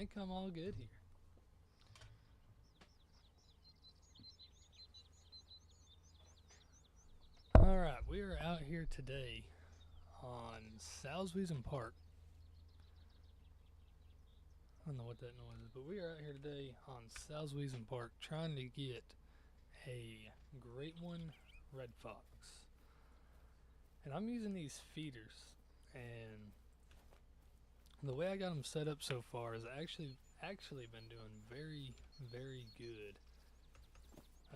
think I'm all good here. Alright, we are out here today on Salweizen Park. I don't know what that noise is, but we are out here today on Salweizen Park trying to get a great one red fox. And I'm using these feeders, and the way I got them set up so far is actually been doing very good.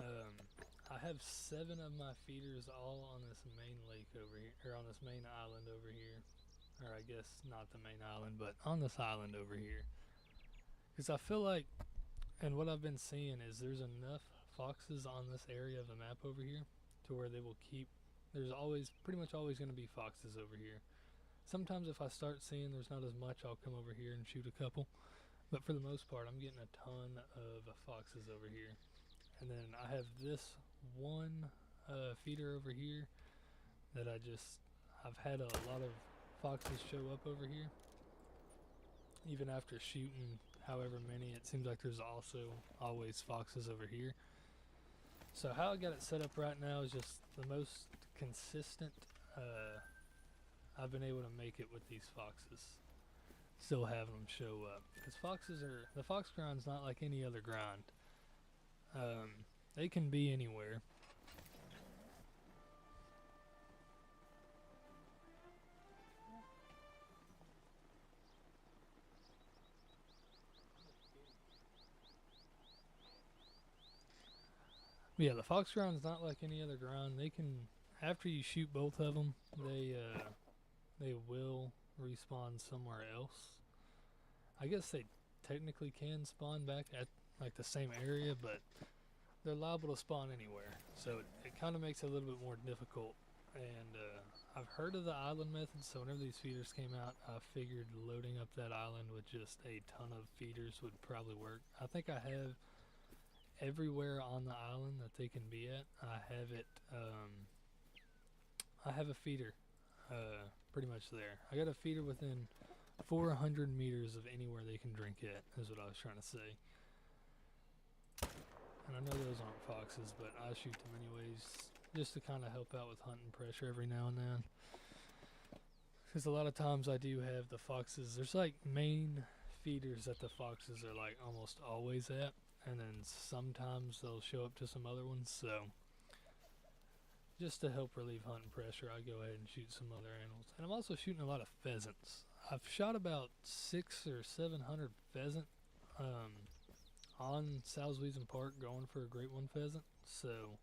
I have 7 of my feeders all on this main lake over here, or on this main island over here. Or I guess not the main island, but on this island over here. Because I feel like, and what I've been seeing is there's enough foxes on this area of the map over here to where they will keep, there's always, pretty much always going to be foxes over here. Sometimes if I start seeing there's not as much, I'll come over here and shoot a couple. But for the most part, I'm getting a ton of foxes over here. And then I have this one feeder over here that I've had a lot of foxes show up over here. Even after shooting however many, it seems like there's also always foxes over here. So how I got it set up right now is just the most consistent I've been able to make it with these foxes. Still having them show up. Because the fox grind's not like any other grind. They can be anywhere. But yeah, the fox grind's not like any other grind. They can, after you shoot both of them, they will respawn somewhere else. I guess they technically can spawn back at like the same area, but they're liable to spawn anywhere. So it kind of makes it a little bit more difficult. And I've heard of the island method, so whenever these feeders came out, I figured loading up that island with just a ton of feeders would probably work. I think I have everywhere on the island that they can be at. I have it. I have a feeder, pretty much there. I got a feeder within 400 meters of anywhere they can drink at. Is what I was trying to say. And I know those aren't foxes, but I shoot them anyways, just to kind of help out with hunting pressure every now and then. Because a lot of times I do have the foxes. There's like main feeders that the foxes are like almost always at, and then sometimes they'll show up to some other ones. So just to help relieve hunting pressure, I go ahead and shoot some other animals. And I'm also shooting a lot of pheasants. I've shot about 600 or 700 pheasant on Salweizen Park going for a great one pheasant. So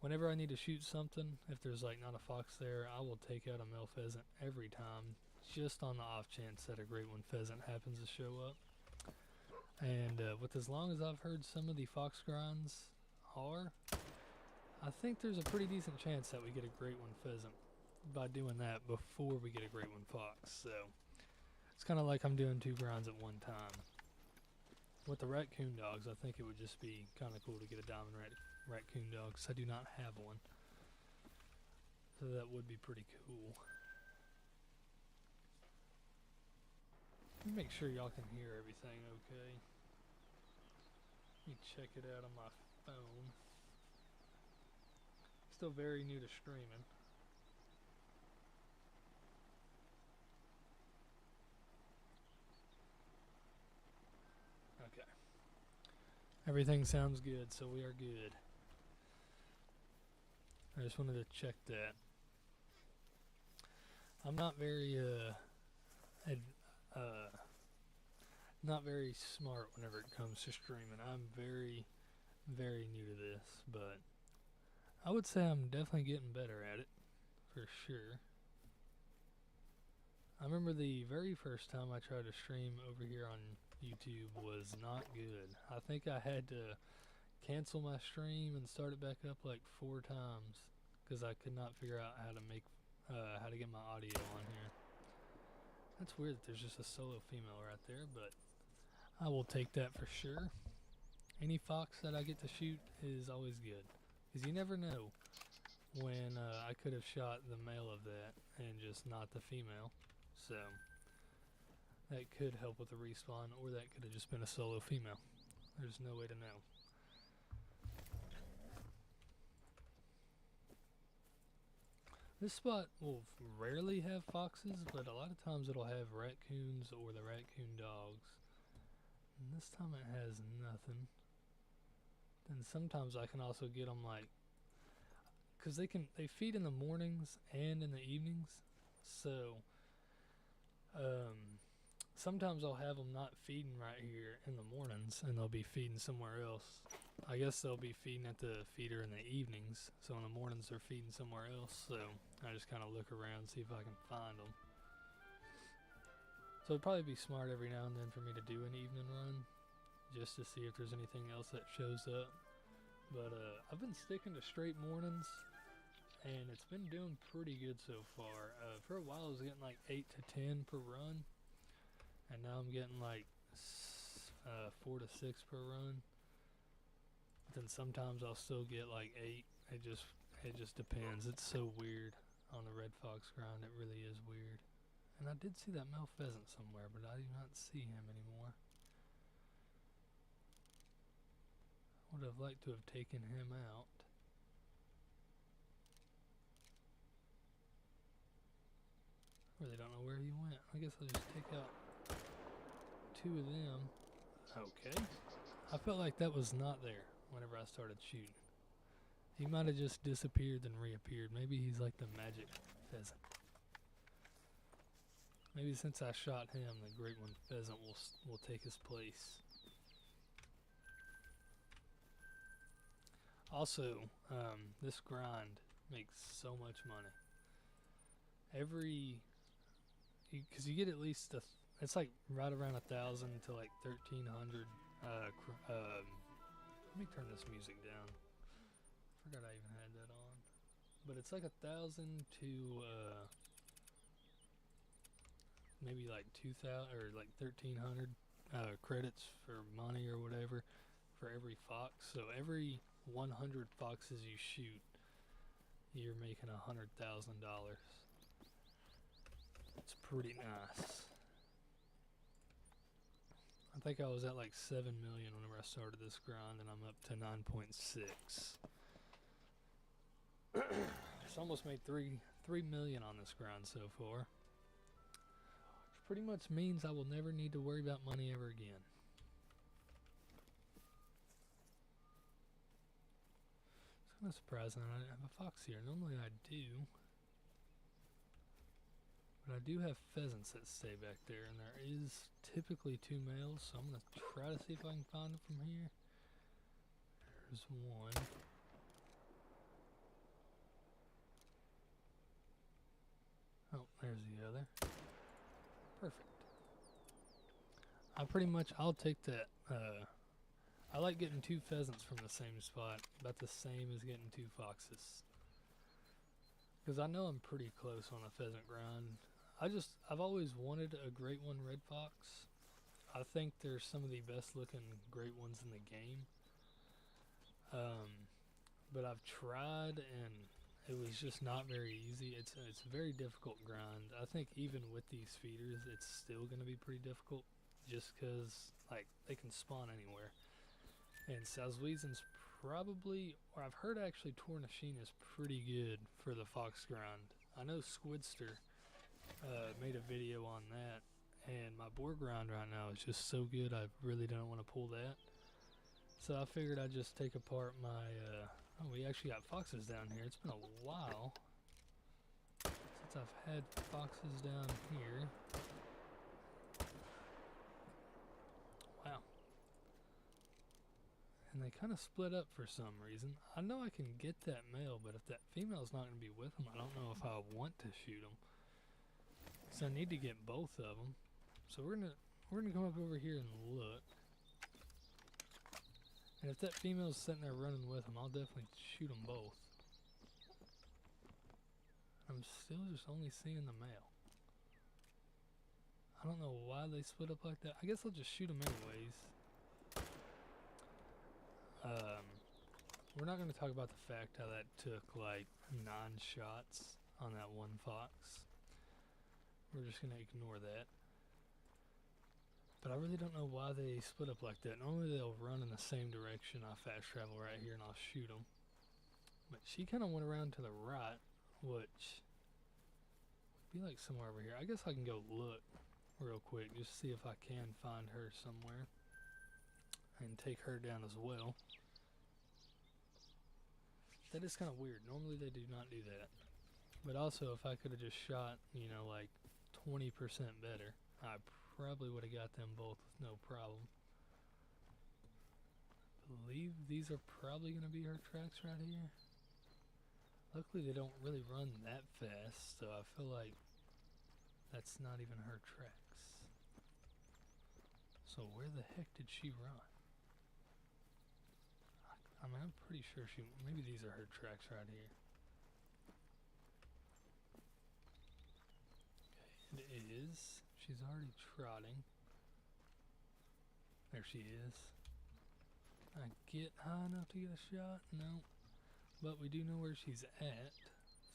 whenever I need to shoot something, if there's like not a fox there, I will take out a male pheasant every time, just on the off chance that a great one pheasant happens to show up. And with as long as I've heard some of the fox grinds are, I think there's a pretty decent chance that we get a great one pheasant by doing that before we get a great one fox. So it's kind of like I'm doing 2 grinds at one time. With the raccoon dogs, I think it would just be kind of cool to get a diamond raccoon dog, because I do not have one. So that would be pretty cool. Let me make sure y'all can hear everything okay. Let me check it out on my phone. Still very new to streaming. Okay. Everything sounds good, so we are good. I just wanted to check that. I'm not very not very smart whenever it comes to streaming. I'm very new to this, but I would say I'm definitely getting better at it, for sure. I remember the very first time I tried to stream over here on YouTube was not good. I think I had to cancel my stream and start it back up like 4 times because I could not figure out how to get my audio on here. That's weird that there's just a solo female right there, but I will take that for sure. Any fox that I get to shoot is always good, because you never know when I could have shot the male of that and just not the female. So that could help with the respawn, or that could have just been a solo female. There's no way to know. This spot will rarely have foxes, but a lot of times it'll have raccoons or the raccoon dogs. And this time it has nothing. Then sometimes I can also get them like, cause they feed in the mornings and in the evenings. So, sometimes I'll have them not feeding right here in the mornings, and they'll be feeding somewhere else. I guess they'll be feeding at the feeder in the evenings, so in the mornings they're feeding somewhere else. So I just kind of look around, see if I can find them. So it'd probably be smart every now and then for me to do an evening run, just to see if there's anything else that shows up. But I've been sticking to straight mornings, and it's been doing pretty good so far. For a while I was getting like 8 to 10 per run, and now I'm getting like 4 to 6 per run. But then sometimes I'll still get like 8. It just depends. It's so weird on the red fox grind. It really is weird. And I did see that male pheasant somewhere, but I do not see him anymore. Would have liked to have taken him out. Really don't know where he went. I guess I'll just take out 2 of them. Okay. I felt like that was not there whenever I started shooting. He might have just disappeared and reappeared. Maybe he's like the magic pheasant. Maybe since I shot him, the great one pheasant will take his place. Also, this grind makes so much money. Because you get at least it's like right around 1,000 to like 1,300. Let me turn this music down. Forgot I even had that on. But it's like 1,000 to maybe like 2,000 or like 1,300 credits for money or whatever for every fox. So every 100 foxes you shoot, you're making $100,000. It's pretty nice. I think I was at like 7 million whenever I started this grind, and I'm up to 9.6. It's almost made 3 million on this grind so far, which pretty much means I will never need to worry about money ever again. It's kind of surprising I didn't have a fox here. Normally I do. But I do have pheasants that stay back there, and there is typically 2 males, so I'm going to try to see if I can find them from here. There's one. Oh, there's the other. Perfect. I'll take that. I like getting 2 pheasants from the same spot, about the same as getting 2 foxes. Because I know I'm pretty close on a pheasant grind. I've always wanted a great one red fox. I think they're some of the best looking great ones in the game. But I've tried, and it was just not very easy. It's a very difficult grind. I think even with these feeders, it's still going to be pretty difficult, just because like they can spawn anywhere. And salweizen's probably, or I've heard actually Tornasheen is pretty good for the fox grind. I know Squidster made a video on that, and my boar grind right now is just so good I really don't want to pull that. So I figured I'd just take apart my oh, we actually got foxes down here. It's been a while since I've had foxes down here. Wow. And they kind of split up for some reason. I know I can get that male, but if that female's not going to be with them, I don't know if I want to shoot them. So I need to get both of them. So we're gonna come up over here and look. And if that female's sitting there running with them, I'll definitely shoot them both. I'm still just only seeing the male. I don't know why they split up like that. I guess I'll just shoot them anyways. We're not going to talk about the fact how that took like 9 shots on that one fox. We're just going to ignore that. But I really don't know why they split up like that. Normally they'll run in the same direction. I fast travel right here and I'll shoot them. But she kind of went around to the right, which would be like somewhere over here. I guess I can go look real quick, just see if I can find her somewhere and take her down as well. That is kind of weird. Normally they do not do that. But also, if I could have just shot, you know, like 20% better, I probably would have got them both with no problem. I believe these are probably going to be her tracks right here. Luckily, they don't really run that fast, so I feel like that's not even her tracks. So where the heck did she run? I mean, I'm pretty sure maybe these are her tracks right here. Okay, it is. She's already trotting. There she is. I get high enough to get a shot? No. But we do know where she's at,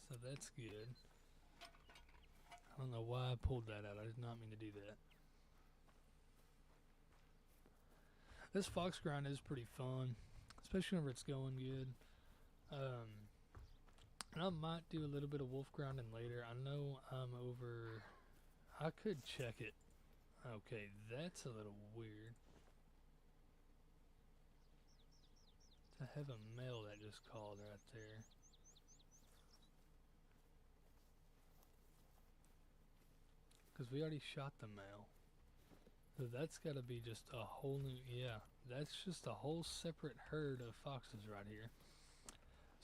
so that's good. I don't know why I pulled that out. I did not mean to do that. This fox grind is pretty fun, especially whenever it's going good. And I might do a little bit of wolf grinding later. I know I'm over... I could check it. Okay, that's a little weird. To have a male that just called right there. Because we already shot the male. So that's got to be just a whole new... Yeah, that's just a whole separate herd of foxes right here.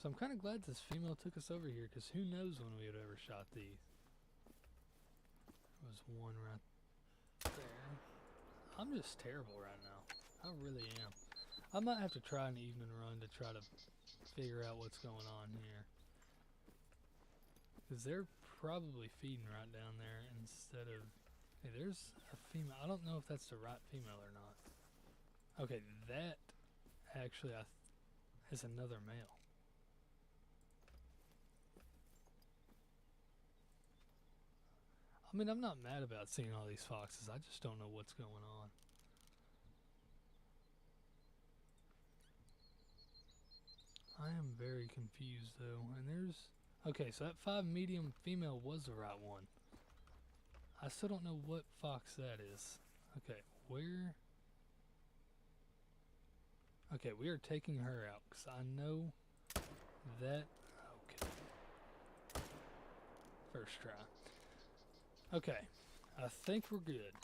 So I'm kind of glad this female took us over here, because who knows when we would have ever shot these. There was one right there. I'm just terrible right now. I really am. I might have to try an evening run to try to figure out what's going on here. Because they're probably feeding right down there instead of... Hey, there's a female. I don't know if that's the right female or not. Okay, that actually is another male. I mean, I'm not mad about seeing all these foxes. I just don't know what's going on. I am very confused though. And there's... Okay, so that 5 medium female was the right one. I still don't know what fox that is. Okay, where... Okay, we are taking her out, because I know that... Okay. First try. Okay, I think we're good.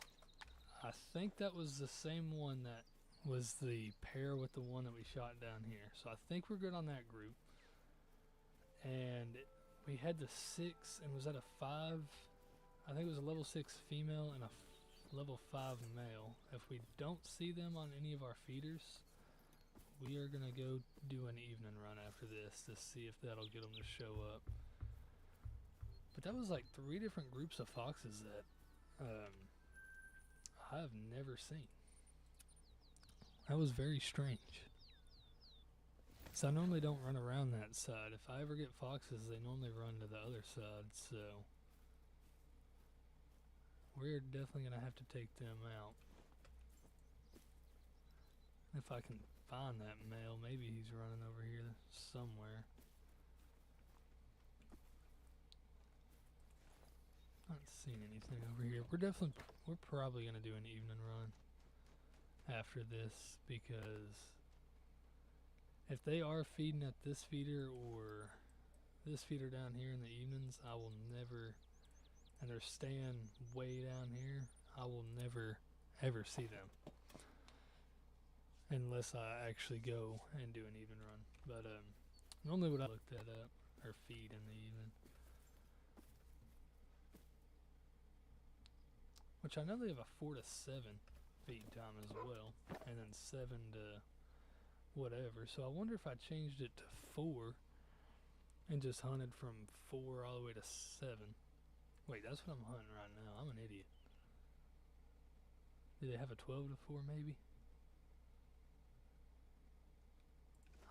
I think that was the same one that was the pair with the one that we shot down here. So I think we're good on that group. And we had the 6, and was that a 5? I think it was a level 6 female and a level 5 male. If we don't see them on any of our feeders, we are going to go do an evening run after this to see if that'll get them to show up. But that was like 3 different groups of foxes that I've never seen. That was very strange. So I normally don't run around that side. If I ever get foxes, they normally run to the other side, so we're definitely going to have to take them out. If I can find that male, maybe he's running over here somewhere. Not seeing anything over here. We're probably going to do an evening run after this, because if they are feeding at this feeder or this feeder down here in the evenings, I will never, and they're staying way down here, I will never ever see them unless I actually go and do an even run. But normally would I look that up, or feed in the evening, which I know they have a 4 to 7 feed time as well, and then 7 to whatever. So I wonder if I changed it to 4 and just hunted from 4 all the way to 7. Wait, that's what I'm hunting right now. I'm an idiot. Do they have a 12 to 4 maybe?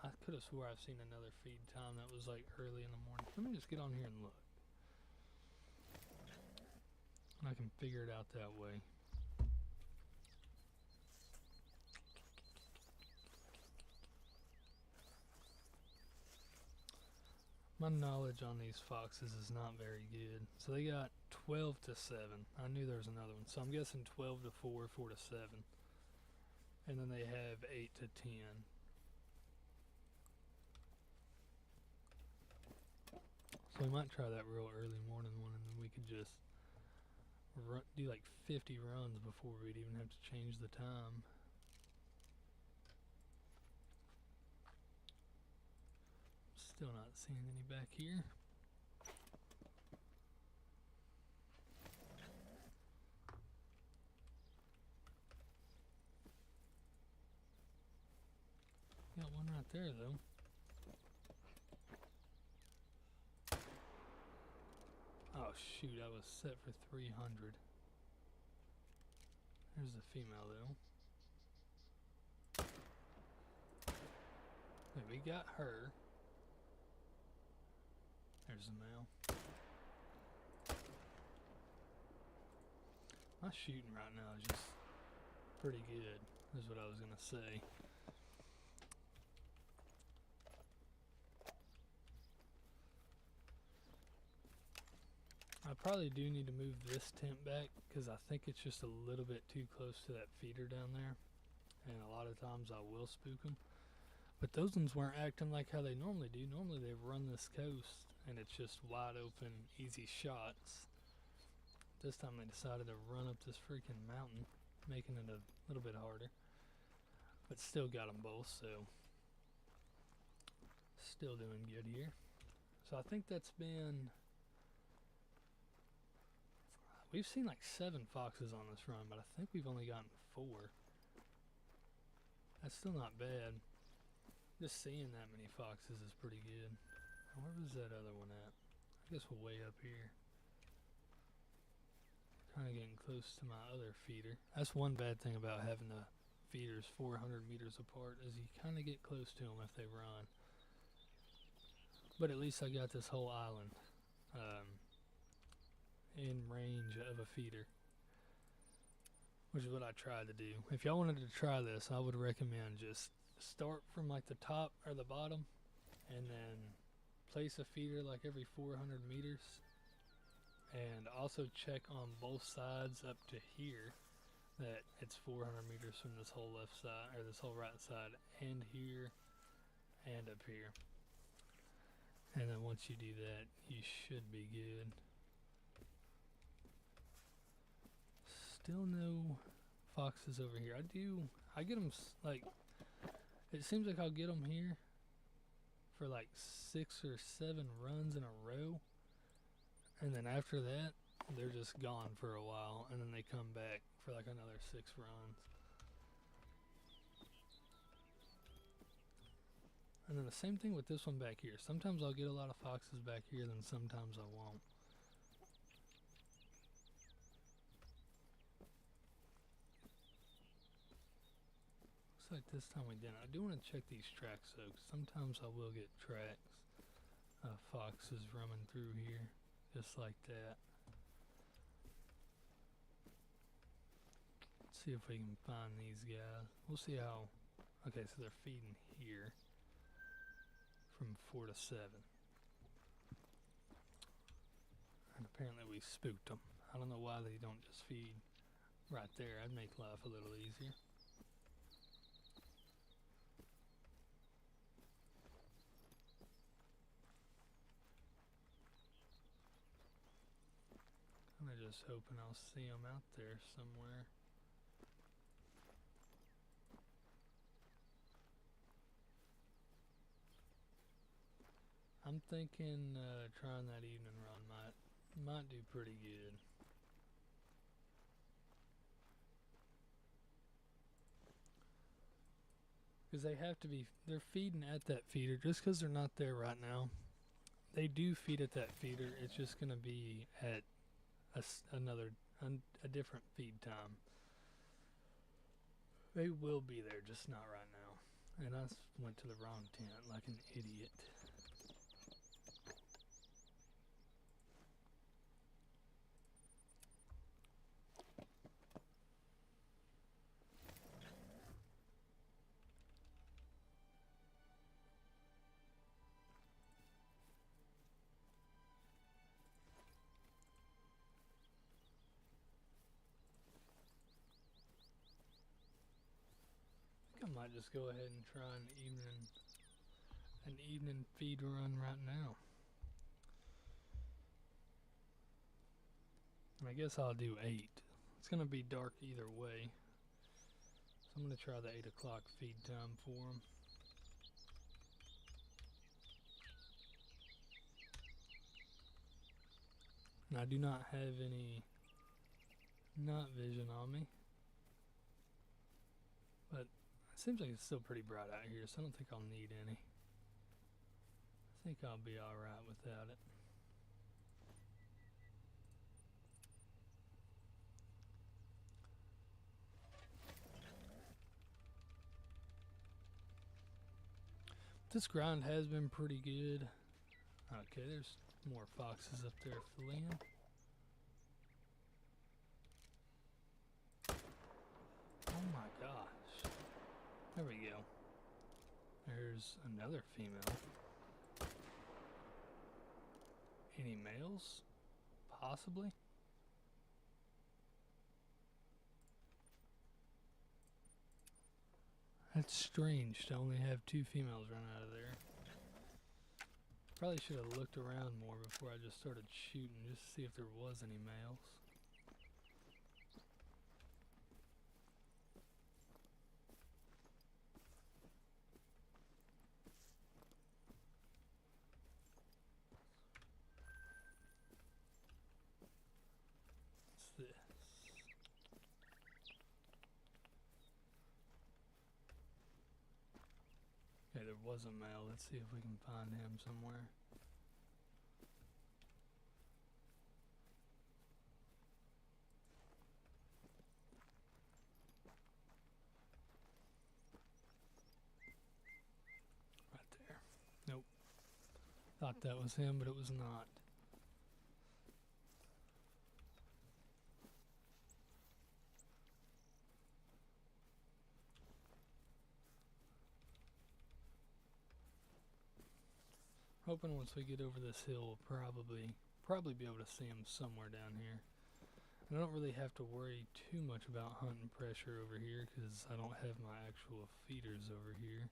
I could have swore I've seen another feed time that was like early in the morning. Let me just get on here and look. I can figure it out that way. My knowledge on these foxes is not very good. So they got 12 to 7. I knew there was another one. So I'm guessing 12 to 4, 4 to 7. And then they have 8 to 10. So we might try that real early morning one, and then we could just do like 50 runs before we'd even have to change the time. Still not seeing any back here. Got one right there though. Oh shoot, I was set for 300. There's the female though. Wait, we got her. There's the male. My shooting right now is just pretty good, is what I was gonna say. I probably do need to move this tent back because I think it's just a little bit too close to that feeder down there, and a lot of times I will spook them. But those ones weren't acting like how they normally do. Normally they run this coast and it's just wide open, easy shots. This time they decided to run up this freaking mountain, making it a little bit harder. But still got them both, so still doing good here. So I think that's been... We've seen like 7 foxes on this run, but I think we've only gotten 4. That's still not bad. Just seeing that many foxes is pretty good. Where was that other one at? I guess we're way up here. Kind of getting close to my other feeder. That's one bad thing about having the feeders 400 meters apart, is you kind of get close to them if they run. But at least I got this whole island in range of a feeder, which is what I tried to do. If y'all wanted to try this, I would recommend just start from like the top or the bottom and then place a feeder like every 400 meters, and also check on both sides up to here that it's 400 meters from this whole left side, or this whole right side, and here and up here. And then once you do that, you should be good. Still no foxes over here. I get them like, it seems like I'll get them here for like 6 or 7 runs in a row, and then after that they're just gone for a while, and then they come back for like another 6 runs. And then the same thing with this one back here. Sometimes I'll get a lot of foxes back here, then sometimes I won't. Looks like this time we didn't. I do want to check these tracks though, because sometimes I will get tracks. Foxes roaming through here, just like that. Let's see if we can find these guys. We'll see how... Okay, so they're feeding here from 4 to 7. And apparently we spooked them. I don't know why they don't just feed right there. I'd make life a little easier. I'm just hoping I'll see them out there somewhere. I'm thinking trying that evening run might do pretty good. Because they have to be, they're feeding at that feeder. Just because they're not there right now, they do feed at that feeder. It's just going to be at a different feed time. They will be there, just not right now. And I went to the wrong tent like an idiot. might just go ahead and try an evening feed run right now. And I guess I'll do 8. It's gonna be dark either way, so I'm gonna try the 8 o'clock feed time for them. And I do not have any night vision on me, but it seems like it's still pretty bright out here, so I don't think I'll need any. I think I'll be alright without it. This grind has been pretty good. Okay, there's more foxes up there fleeing. Oh my gosh. There we go. There's another female. Any males? Possibly? That's strange to only have 2 females run out of there. Probably should have looked around more before I just started shooting, just to see if there was any males. What's this? Okay, there was a male. Let's see if we can find him somewhere. Right there. Nope. Thought that was him, but it was not. Hoping once we get over this hill, we'll probably be able to see him somewhere down here. And I don't really have to worry too much about hunting pressure over here because I don't have my actual feeders over here.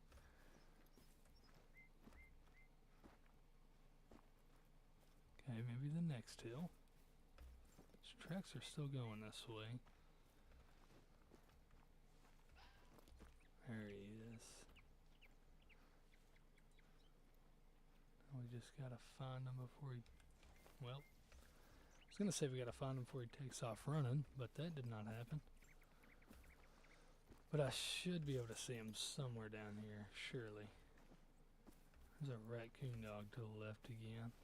Okay, maybe the next hill. These tracks are still going this way. There he is. We just gotta find him before he, well, I was gonna say we gotta find him before he takes off running, but that did not happen. But I should be able to see him somewhere down here, surely. There's a raccoon dog to the left again.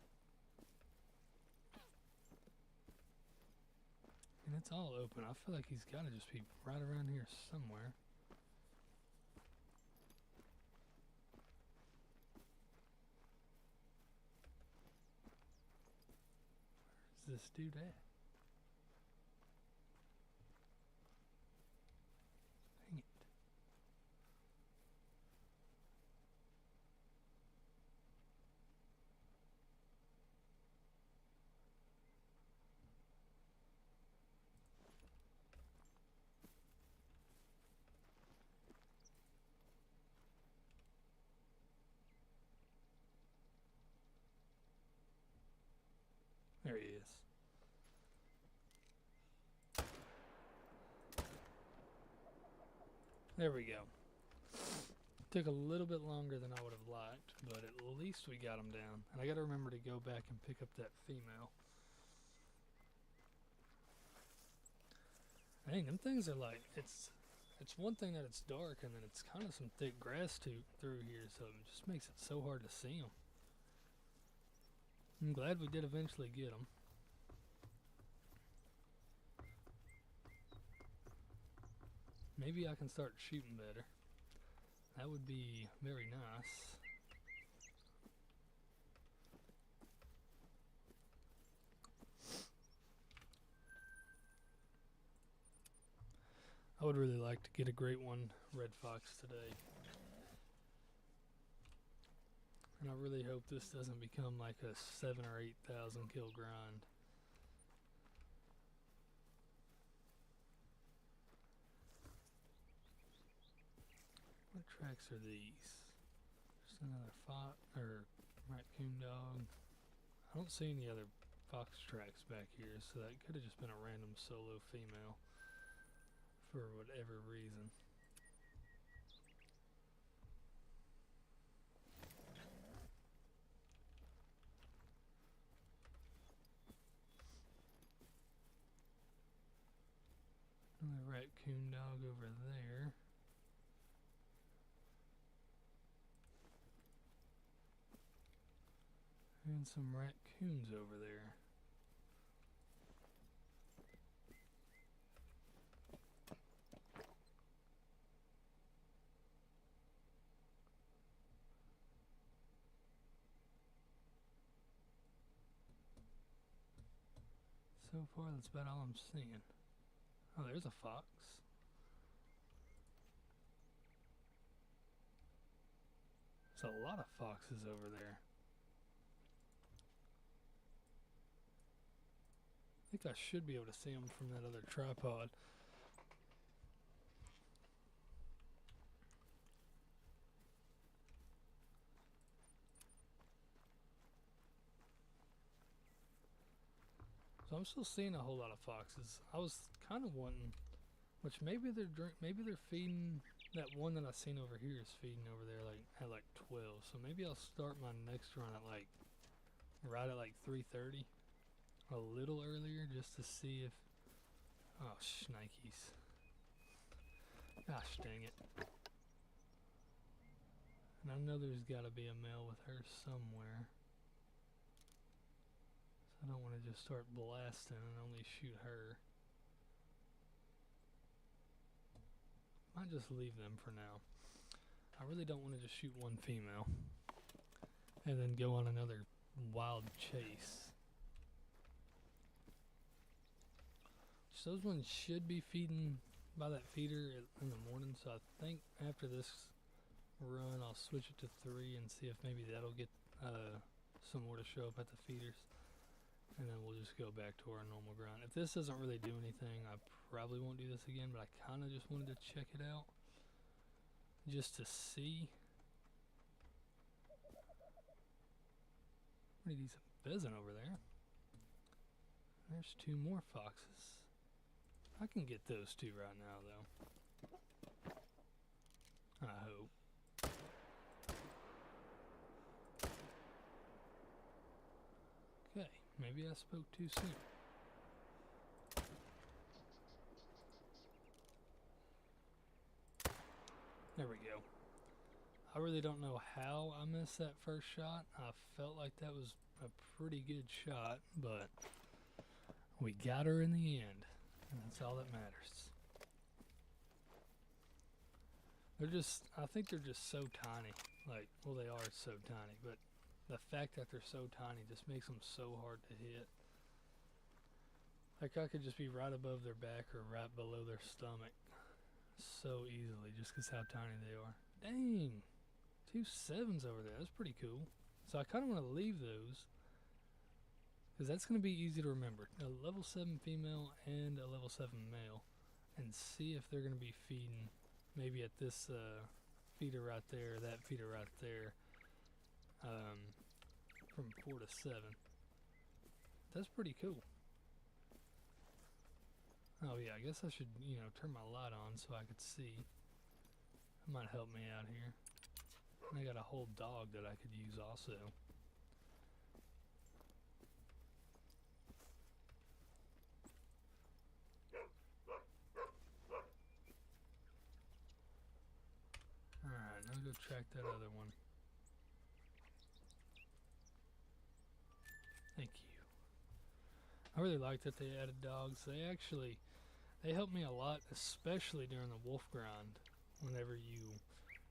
And it's all open. I feel like he's gotta just be right around here somewhere. This dude at? Dang it. There he is. There we go. Took a little bit longer than I would have liked, but at least we got him down. And I gotta remember to go back and pick up that female. Dang, them things are like, it's one thing that it's dark and then it's kind of some thick grass through here, so it just makes it so hard to see them. I'm glad we did eventually get them. Maybe I can start shooting better. That would be very nice. I would really like to get a great one red fox today. And I really hope this doesn't become like a 7,000 or 8,000 kill grind. I'm gonna tracks are these? Just another fox or raccoon dog. I don't see any other fox tracks back here, so that could have just been a random solo female for whatever reason. Another raccoon dog over there. And some raccoons over there. So far, that's about all I'm seeing. Oh, there's a fox. There's a lot of foxes over there. I think I should be able to see them from that other tripod. So I'm still seeing a whole lot of foxes. I was kind of wanting, which maybe they're feeding. That one that I seen over here is feeding over there like at like 12. So maybe I'll start my next run at like right at like 3:30, a little earlier, just to see if. Oh, shnikes! Gosh dang it! And I know there's got to be a male with her somewhere. I don't want to just start blasting and only shoot her. Might just leave them for now. I really don't want to just shoot one female and then go on another wild chase. So those ones should be feeding by that feeder in the morning, so I think after this run I'll switch it to 3 and see if maybe that'll get some more to show up at the feeders. And then we'll just go back to our normal grind. If this doesn't really do anything, I probably won't do this again, but I kind of just wanted to check it out. Just to see. Pretty decent pheasant over there. There's 2 more foxes. I can get those 2 right now, though. I hope. Okay. Maybe I spoke too soon. There we go. I really don't know how I missed that first shot. I felt like that was a pretty good shot, but we got her in the end. And that's all that matters. I think they're just so tiny. Like, well, they are so tiny, but the fact that they're so tiny just makes them so hard to hit. Like I could just be right above their back or right below their stomach so easily just because how tiny they are. Dang! 2 7s over there. That's pretty cool. So I kind of want to leave those because that's going to be easy to remember. A level 7 female and a level 7 male, and see if they're going to be feeding maybe at this feeder right there, that feeder right there. From 4 to 7. That's pretty cool. Oh yeah, I guess I should, turn my light on so I could see. That might help me out here. And I got a whole dog that I could use also. Alright, now go track that other one. Thank you. I really like that they added dogs. They help me a lot, especially during the wolf grind. Whenever you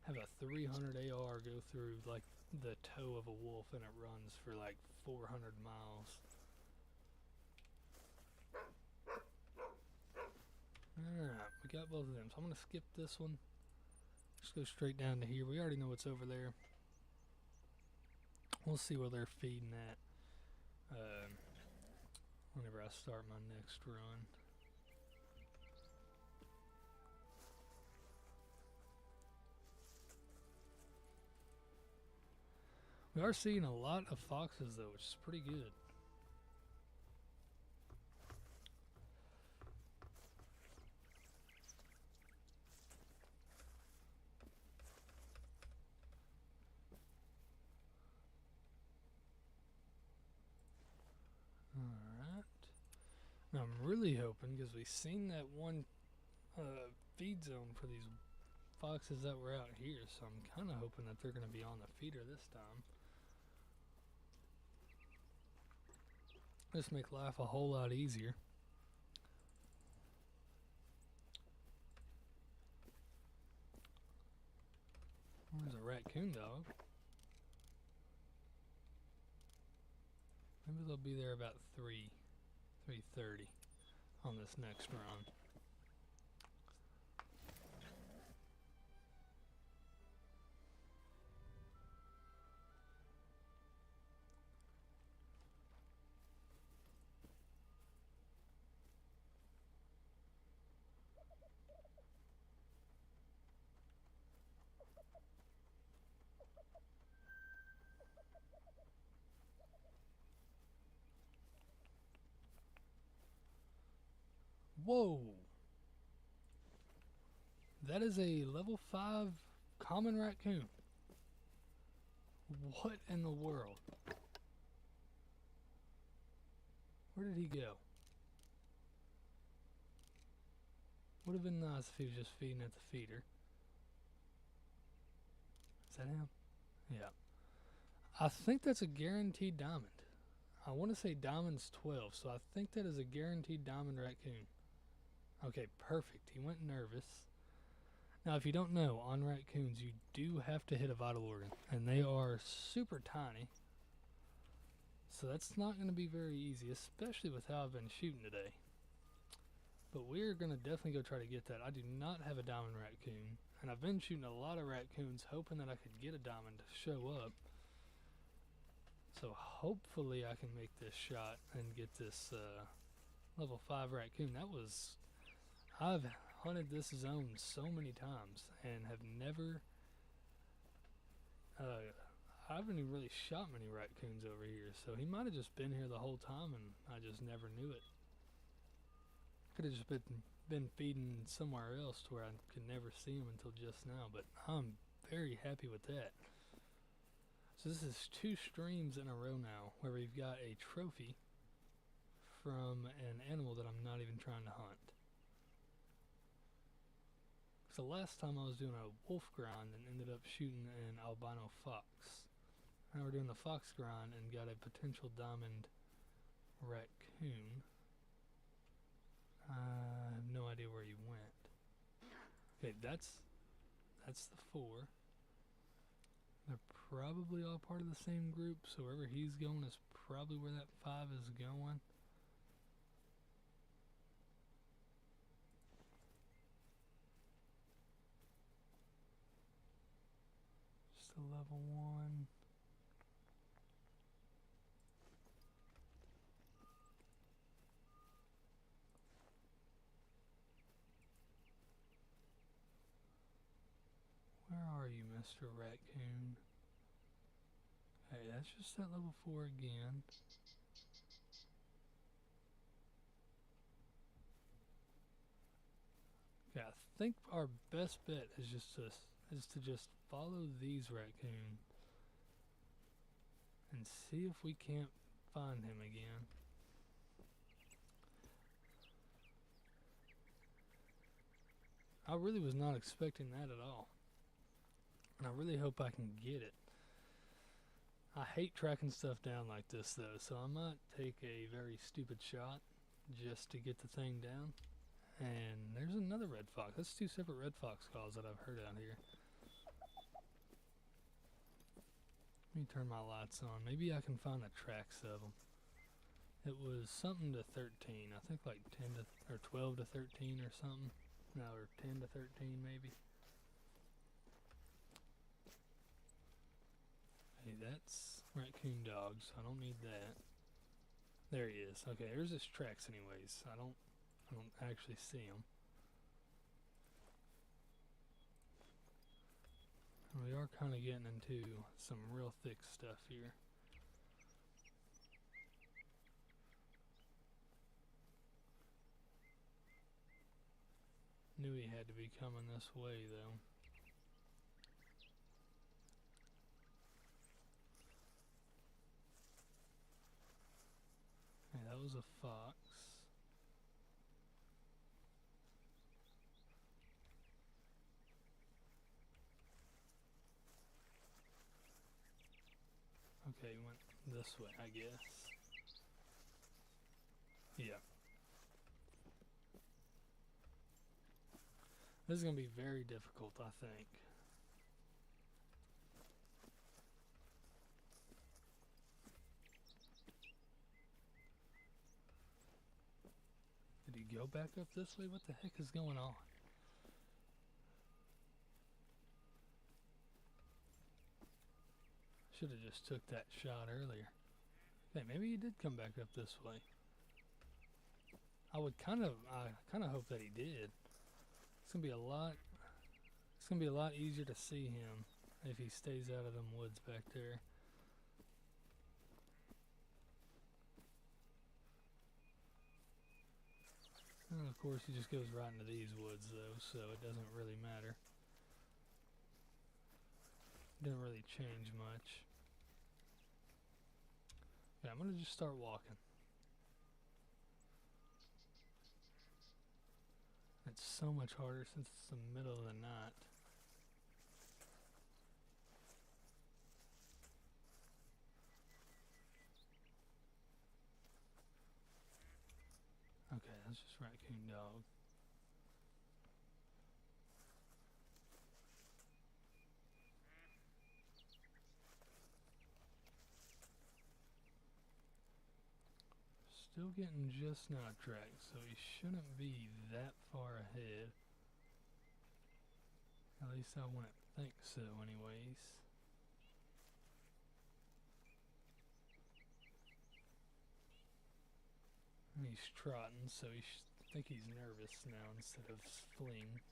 have a 300 AR go through like the toe of a wolf and it runs for like 400 miles. Alright, we got both of them. So I'm going to skip this one. Just go straight down to here. We already know what's over there. We'll see where they're feeding at whenever I start my next run. We are seeing a lot of foxes though, which is pretty good. Alright. Now I'm really hoping, because we've seen that one feed zone for these foxes that were out here, so I'm kind of hoping that they're going to be on the feeder this time. Just make life a whole lot easier. There's a raccoon dog. Maybe they'll be there about 3:30 on this next run. Whoa! That is a level 5 common raccoon. What in the world? Where did he go? Would have been nice if he was just feeding at the feeder. Is that him? Yeah. I think that's a guaranteed diamond. I want to say diamond's 12, so I think that is a guaranteed diamond raccoon. Okay, perfect. He went nervous. Now, if you don't know, on raccoons, you do have to hit a vital organ, and they are super tiny. So that's not going to be very easy, especially with how I've been shooting today. But we're going to definitely go try to get that. I do not have a diamond raccoon, and I've been shooting a lot of raccoons hoping that I could get a diamond to show up. So hopefully I can make this shot and get this level 5 raccoon. I've hunted this zone so many times and have never, I haven't even really shot many raccoons over here, so he might have just been here the whole time and I just never knew it. Could have just been feeding somewhere else to where I could never see him until just now, but I'm very happy with that. So this is 2 streams in a row now where we've got a trophy from an animal that I'm not even trying to hunt. So last time I was doing a wolf grind and ended up shooting an albino fox. Now we're doing the fox grind and got a potential diamond raccoon. I have no idea where he went. Okay, that's the 4. They're probably all part of the same group, so wherever he's going is probably where that 5 is going. Just a level 1. Where are you, Mr. Raccoon? Hey, that's just that level 4 again. Okay, I think our best bet is to just follow these raccoons and see if we can't find him again. I really was not expecting that at all. And I really hope I can get it. I hate tracking stuff down like this though, so I might take a very stupid shot just to get the thing down. And there's another red fox. That's 2 separate red fox calls that I've heard out here. Let me turn my lights on. Maybe I can find the tracks of them. It was something to 13. I think like 10 to or 12 to 13 or something. No, or 10 to 13 maybe. Hey, that's raccoon dogs. I don't need that. There he is. Okay, there's his tracks anyways. I don't actually see him. We are kind of getting into some real thick stuff here. Knew he had to be coming this way, though. Hey, that was a fox. Okay, he went this way, I guess. Yeah. This is going to be very difficult, I think. Did he go back up this way? What the heck is going on? Should have just took that shot earlier. Okay, maybe he did come back up this way. I kind of hope that he did. It's gonna be a lot easier to see him if he stays out of them woods back there. And of course, he just goes right into these woods, though, so it doesn't really matter. Didn't really change much. Yeah, I'm gonna just start walking. It's so much harder since it's the middle of the night. Okay, that's just raccoon dog. Still getting just now tracked, so he shouldn't be that far ahead. At least I wouldn't think so anyways. And he's trotting, so I think he's nervous now instead of fleeing.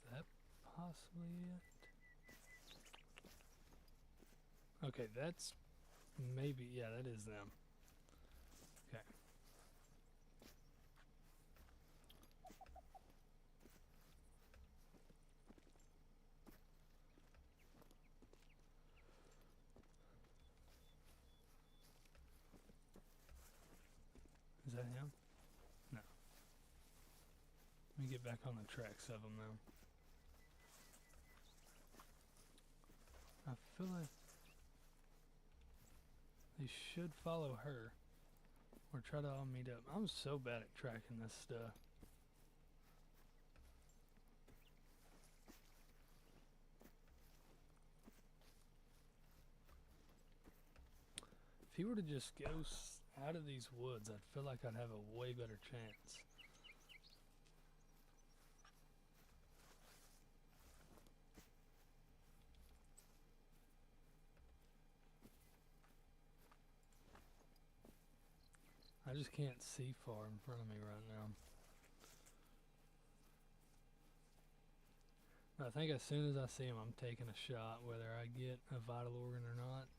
Is that possibly it? Okay, that's maybe, yeah, that is them. Okay. Is that him? No. Let me get back on the tracks of him now. I feel like they should follow her or try to all meet up. I'm so bad at tracking this stuff. If he were to just go out of these woods, I'd feel like I'd have a way better chance. I just can't see far in front of me right now. I think as soon as I see him, I'm taking a shot, whether I get a vital organ or not.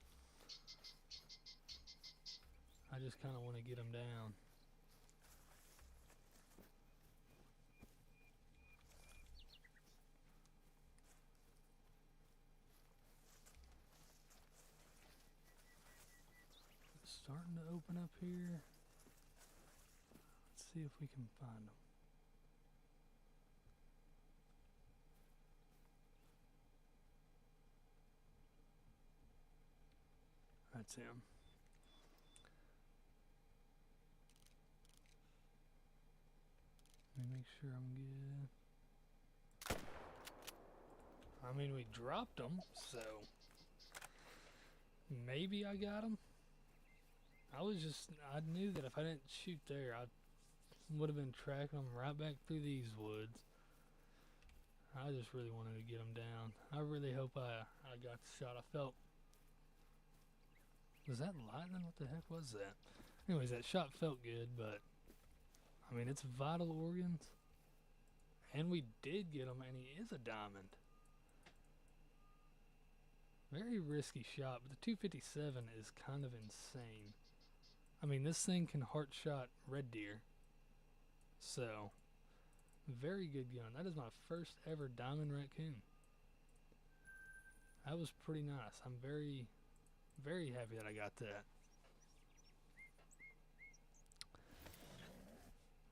I just kind of want to get him down. It's starting to open up here. Let's see if we can find him. That's him. Let me make sure I'm good. I mean, we dropped them, so maybe I got him. I knew that if I didn't shoot there, I would have been tracking them right back through these woods. I just really wanted to get them down. I really hope I got the shot. I felt. Was that lightning? What the heck was that? Anyways, that shot felt good, but I mean, it's vital organs. And we did get him, and he is a diamond. Very risky shot, but the 257 is kind of insane. I mean, this thing can heart shot red deer. So, very good gun. That is my first ever diamond raccoon. That was pretty nice. I'm very, very happy that I got that.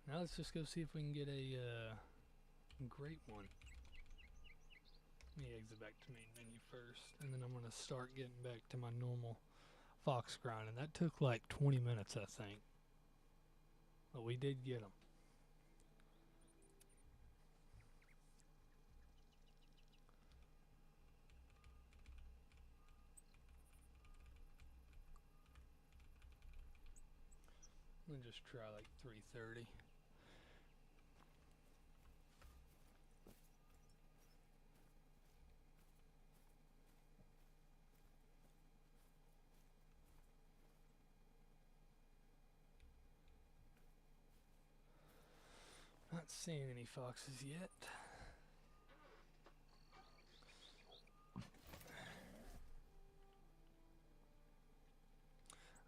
Now let's just go see if we can get a great one. Let me exit back to main menu first, and then I'm going to start getting back to my normal fox grind. And that took like 20 minutes, I think. But we did get them. Let me just try like 330. Not seeing any foxes yet.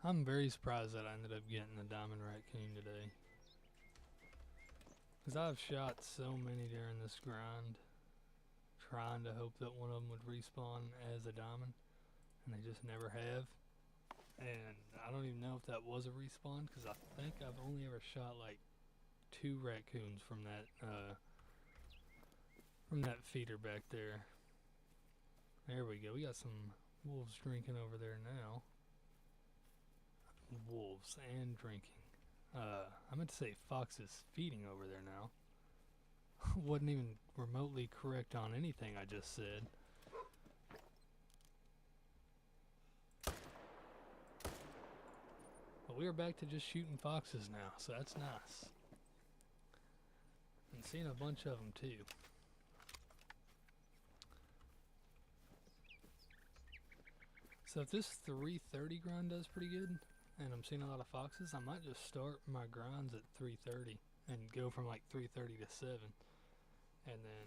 I'm very surprised that I ended up getting the diamond raccoon today. Because I've shot so many during this grind, trying to hope that one of them would respawn as a diamond, and they just never have. And I don't even know if that was a respawn, because I think I've only ever shot like 2 raccoons from that feeder back there. There we go. We got some wolves drinking over there now. Wolves and drinking. I meant to say foxes feeding over there now. Wasn't even remotely correct on anything I just said. But we are back to just shooting foxes now, so that's nice. And seeing a bunch of them too. So if this 330 grind does pretty good, and I'm seeing a lot of foxes, I might just start my grinds at 330 and go from like 330 to 7, and then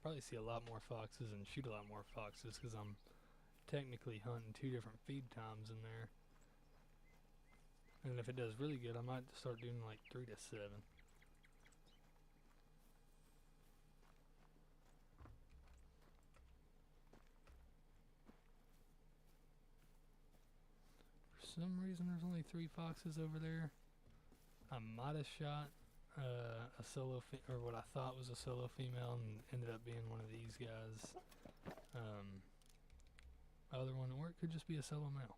probably see a lot more foxes and shoot a lot more foxes, because I'm technically hunting 2 different feed times in there. And if it does really good, I might start doing like 3 to 7. For some reason there's only 3 foxes over there. I might have shot a solo or what I thought was a solo female, and ended up being one of these guys. Other one, or it could just be a solo male.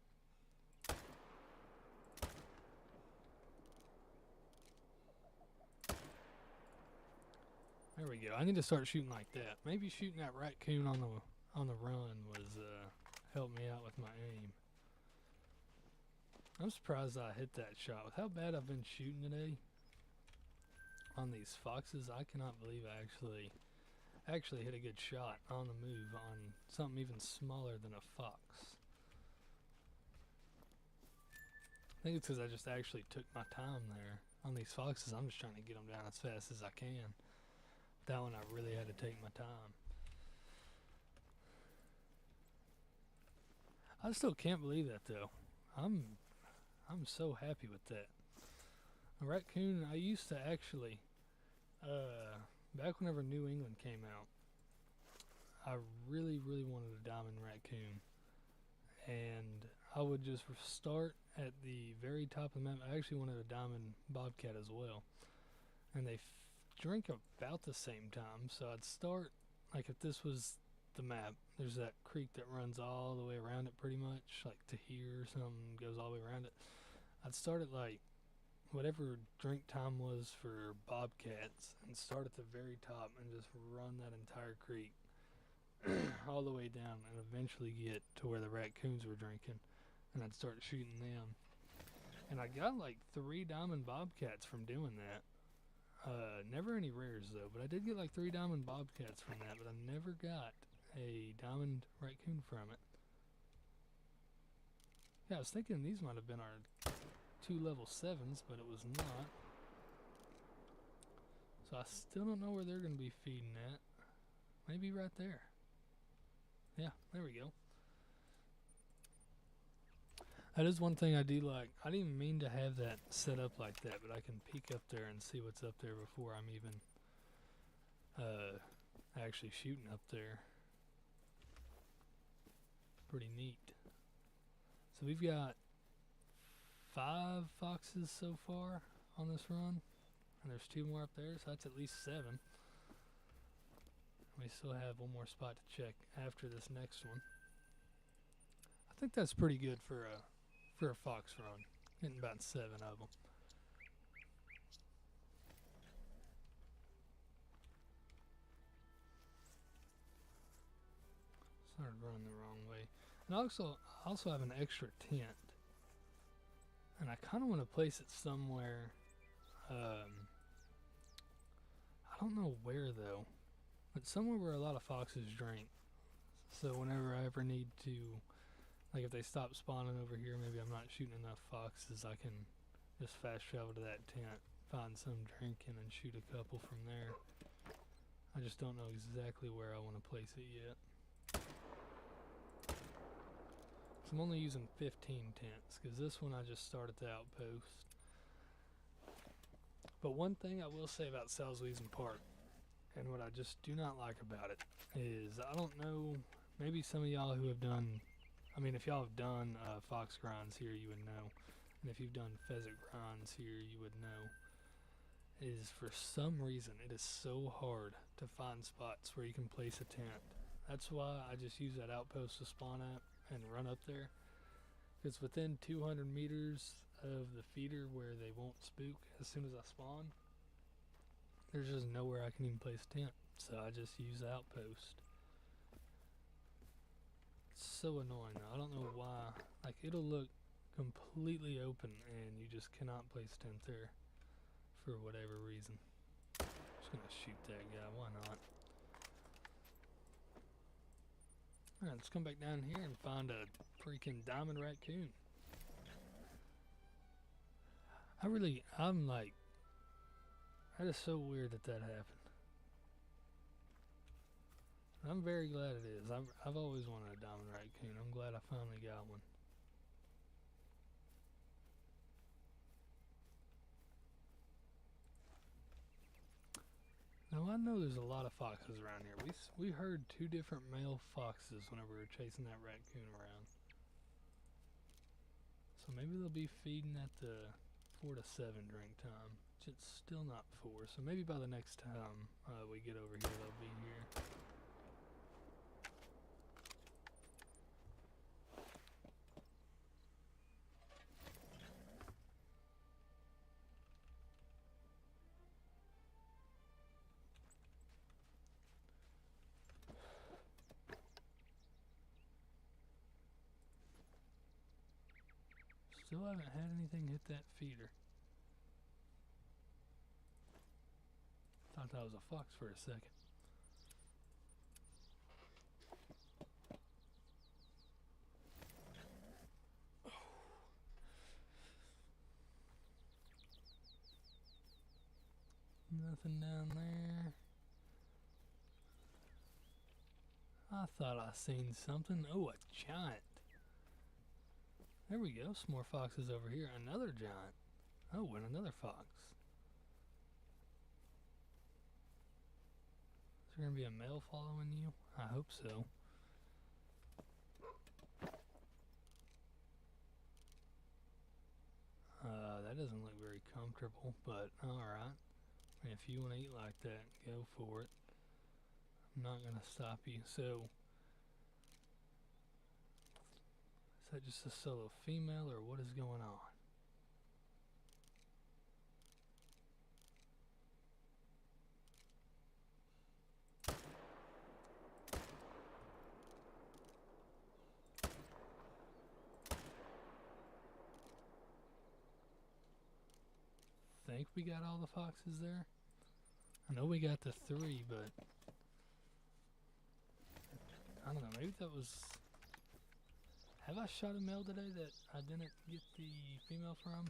There we go. I need to start shooting like that. Maybe shooting that raccoon on the run was helped me out with my aim. I'm surprised I hit that shot. With how bad I've been shooting today on these foxes, I cannot believe I actually hit a good shot on the move on something even smaller than a fox. I think it's because I just actually took my time there. On these foxes, I'm just trying to get them down as fast as I can. That one, I really had to take my time. I still can't believe that though. I'm so happy with that. A raccoon, I used to actually, back whenever New England came out, I really wanted a diamond raccoon. And I would just start at the very top of the map. I actually wanted a diamond bobcat as well. And they drink about the same time, so I'd start, like if this was the map, there's that creek that runs all the way around it pretty much, like to here or something, goes all the way around it. I'd start at like whatever drink time was for bobcats and start at the very top and just run that entire creek. all the way down and eventually get to where the raccoons were drinking, and I'd start shooting them. And I got like 3 diamond bobcats from doing that. Never any rares though, but I did get like 3 diamond bobcats from that, but I never got a diamond raccoon from it. Yeah, I was thinking these might have been our 2 level 7s, but it was not. So I still don't know where they're going to be feeding at. Maybe right there. Yeah, there we go. That is one thing I do like. I didn't even mean to have that set up like that, but I can peek up there and see what's up there before I'm even actually shooting up there. Pretty neat. So we've got 5 foxes so far on this run, and there's 2 more up there, so that's at least 7. We still have 1 more spot to check after this next one. I think that's pretty good for a fox run, getting about 7 of them. Started running the wrong way. And I also have an extra tent, and I kind of want to place it somewhere. I don't know where though, but somewhere where a lot of foxes drink. So whenever I ever need to, like if they stop spawning over here, maybe I'm not shooting enough foxes, I can just fast travel to that tent, find some drinking, and shoot a couple from there. I just don't know exactly where I want to place it yet. I'm only using 15 tents because this one I just started the outpost. But one thing I will say about Salweizen Park, and what I just do not like about it, is I don't know, maybe some of y'all who have done, I mean if y'all have done fox grinds here you would know, and if you've done pheasant grinds here you would know, is for some reason it is so hard to find spots where you can place a tent. That's why I just use that outpost to spawn at and run up there. It's within 200 meters of the feeder where they won't spook as soon as I spawn. There's just nowhere I can even place a tent, so I just use the outpost. It's so annoying though. I don't know why. Like it'll look completely open and you just cannot place a tent there for whatever reason. Just gonna shoot that guy, why not? Alright, let's come back down here and find a freaking diamond raccoon. I'm like, that is so weird that happened. I'm very glad it is. I've always wanted a diamond raccoon. I'm glad I finally got one. Now I know there's a lot of foxes around here. We heard 2 different male foxes whenever we were chasing that raccoon around. So maybe they'll be feeding at the 4 to 7 drink time. It's still not 4, so maybe by the next time we get over here they'll be here. Still haven't had anything hit that feeder. Thought that was a fox for a second. Nothing down there. I thought I seen something. Oh, a giant. There we go. Some more foxes over here. Another giant. Oh, and another fox. Is there going to be a male following you? I hope so. That doesn't look very comfortable, but alright. If you want to eat like that, go for it. I'm not going to stop you. So, is that just a solo female or what is going on? think we got all the foxes there. I know we got the 3, but I don't know. Maybe that was. Have I shot a male today that I didn't get the female from?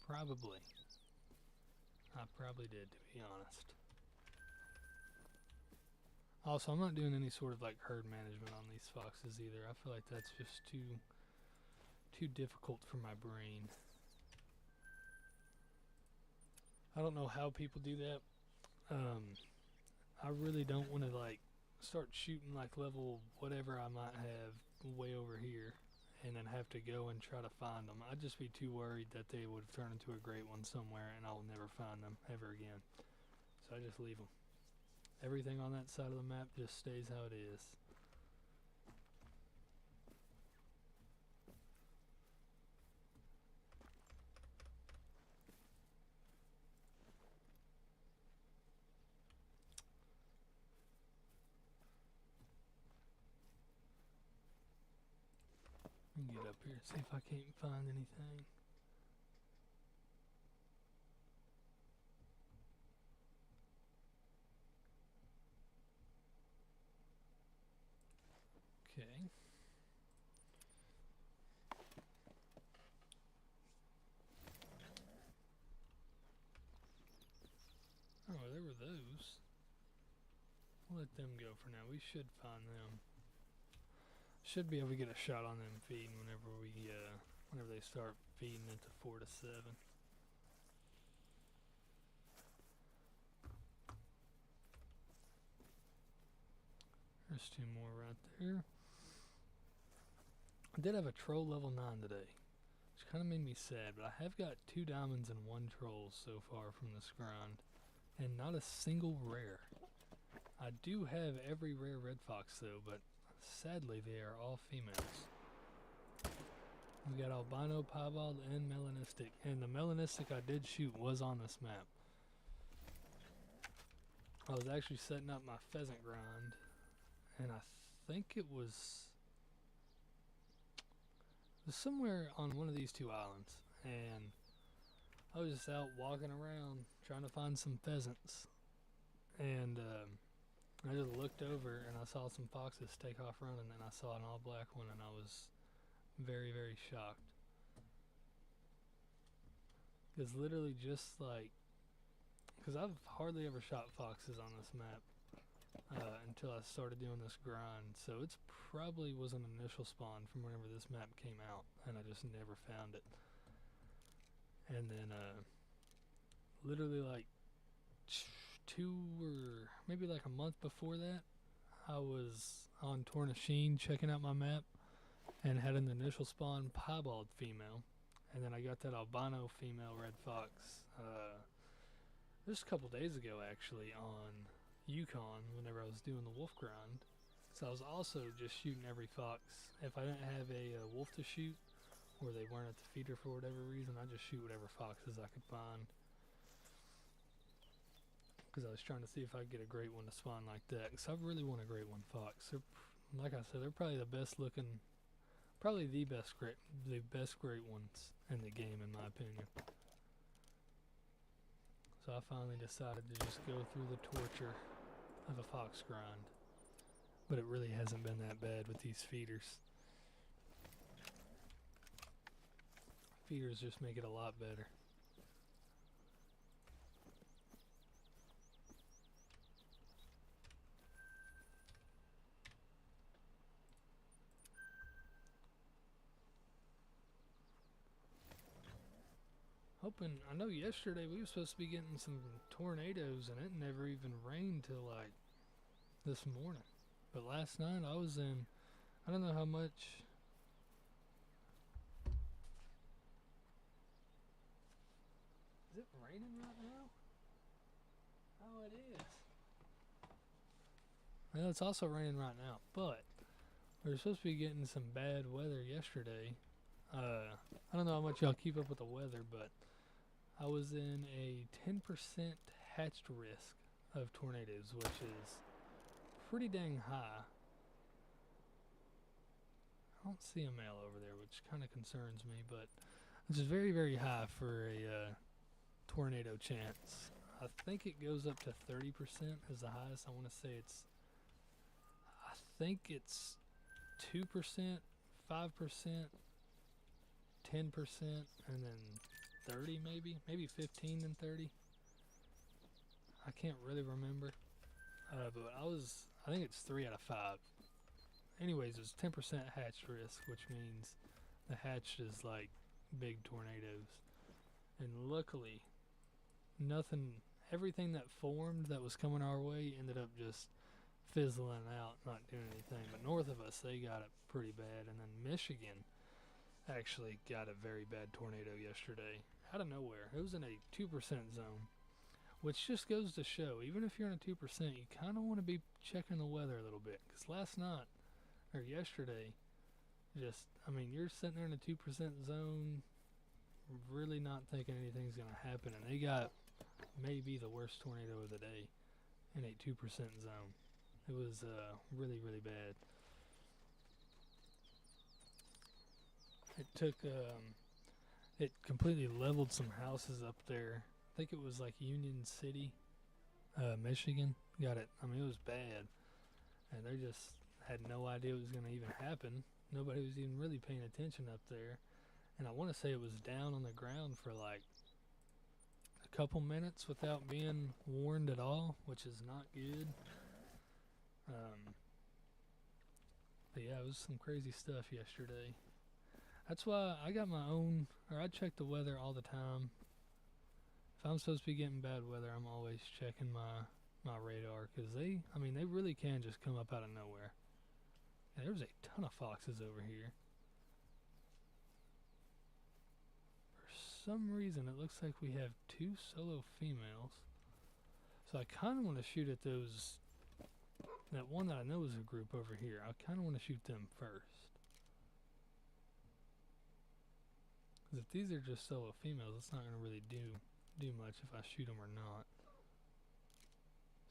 Probably. I probably did, to be honest. Also, I'm not doing any sort of like herd management on these foxes either. I feel like that's just too difficult for my brain. I don't know how people do that. I really don't want to like start shooting like level whatever I might have way over here and then have to go and try to find them. I'd just be too worried that they would turn into a great one somewhere and I'll never find them ever again. So I just leave them. Everything on that side of the map just stays how it is. Let me get up here and see if I can't find anything. Okay. Oh, there were those. We'll let them go for now. We should find them. Should be able to get a shot on them feeding whenever they start feeding into 4 to 7. There's 2 more right there. I did have a troll level 9 today, which kind of made me sad, but I have got 2 diamonds and 1 troll so far from this grind, and not a single rare. I do have every rare red fox though, but sadly they are all females. We got albino, piebald, and melanistic, and the melanistic I did shoot was on this map. I was actually setting up my pheasant grind, and I think it was somewhere on one of these 2 islands, and I was just out walking around trying to find some pheasants, and I just looked over and I saw some foxes take off running, and I saw an all black one, and I was very, very shocked. Because literally just like, because I've hardly ever shot foxes on this map until I started doing this grind, so it's probably was an initial spawn from whenever this map came out, and I just never found it. And then literally like 2 or maybe like a month before that, I was on Tornasheen checking out my map and had an initial spawn piebald female, and then I got that albino female red fox just a couple days ago actually on Yukon whenever I was doing the wolf grind. So I was also just shooting every fox. If I didn't have a wolf to shoot, or they weren't at the feeder for whatever reason, I just shoot whatever foxes I could find. Because I was trying to see if I could get a great one to spawn like that. Because I really want a great one fox. They're, like I said, they're probably the best looking, probably the best great ones in the game in my opinion. So I finally decided to just go through the torture of a fox grind. But it really hasn't been that bad with these feeders. Feeders just make it a lot better. Hoping, I know yesterday we were supposed to be getting some tornadoes and it never even rained till like this morning. But last night I was in, I don't know how much. Is it raining right now? Oh, it is. Well, it's also raining right now, but we were supposed to be getting some bad weather yesterday. I don't know how much y'all keep up with the weather, but I was in a 10% hatched risk of tornadoes, which is pretty dang high. I don't see a male over there, which kind of concerns me, but which is very, very high for a tornado chance. I think it goes up to 30% is the highest. I want to say I think it's 2%, 5%, 10%, and then 30 maybe 15 and 30. I can't really remember. But I think it's 3 out of 5. Anyways, it's 10% hatch risk, which means the hatch is like big tornadoes. And luckily, everything that formed that was coming our way ended up just fizzling out, not doing anything. But north of us, they got it pretty bad. And then Michigan actually got a very bad tornado yesterday out of nowhere. It was in a 2% zone, which just goes to show, even if you're in a 2%, you kind of want to be checking the weather a little bit. Because last night, or yesterday, you're sitting there in a 2% zone, really not thinking anything's going to happen. And they got maybe the worst tornado of the day in a 2% zone. It was really, really bad. It completely leveled some houses up there. I think it was like Union City, Michigan. Got it. It was bad. And they just had no idea it was going to even happen. Nobody was even really paying attention up there. And I want to say it was down on the ground for like a couple minutes without being warned at all, which is not good. But yeah, it was some crazy stuff yesterday. That's why I got my own, or I check the weather all the time. If I'm supposed to be getting bad weather, I'm always checking my radar, because they really can just come up out of nowhere. And there's a ton of foxes over here. For some reason, it looks like we have 2 solo females. So I kind of want to shoot at that one that I know is a group over here. I kind of want to shoot them first. Because if these are just solo females, it's not going to really do much if I shoot them or not.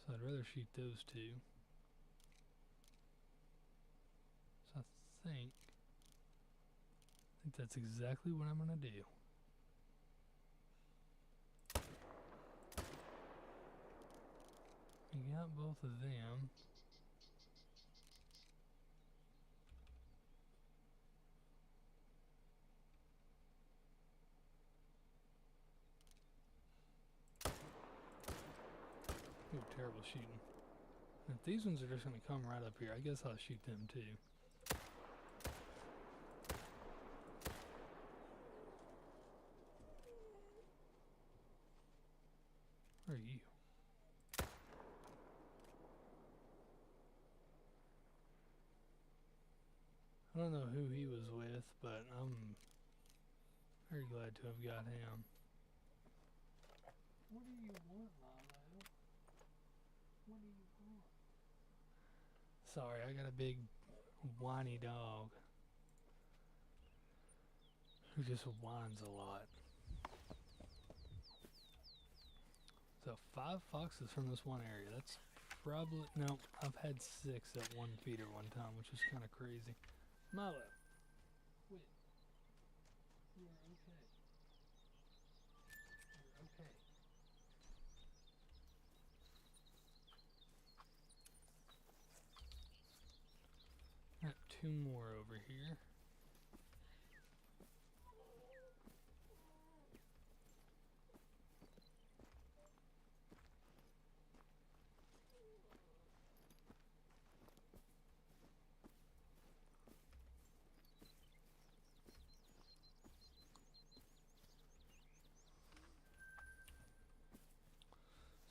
So I'd rather shoot those 2. So I think that's exactly what I'm going to do. We got both of them. Ooh, terrible shooting. If these ones are just going to come right up here, I guess I'll shoot them too. Where are you? I don't know who he was with, but I'm very glad to have got him. What do you want, Lilo? What do you want? Sorry, I got a big whiny dog who just whines a lot. So 5 foxes from this one area. That's probably, no, I've had 6 at one feeder one time, which is kind of crazy. Milo, quit. You are okay. You're okay. Got 2 more over here.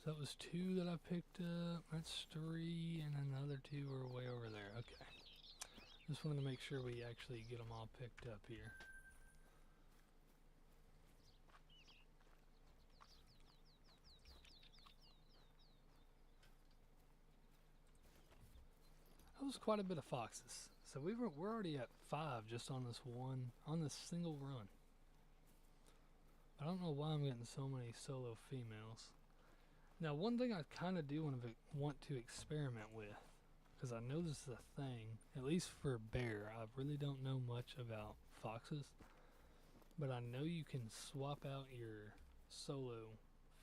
So that was 2 that I picked up. That's 3, and then the other 2 are way over there. Okay. Just wanted to make sure we actually get them all picked up here. That was quite a bit of foxes. So we're already at 5 just on this single run. I don't know why I'm getting so many solo females. Now, one thing I kind of do want to experiment with, because I know this is a thing, at least for bear. I really don't know much about foxes. but I know you can swap out your solo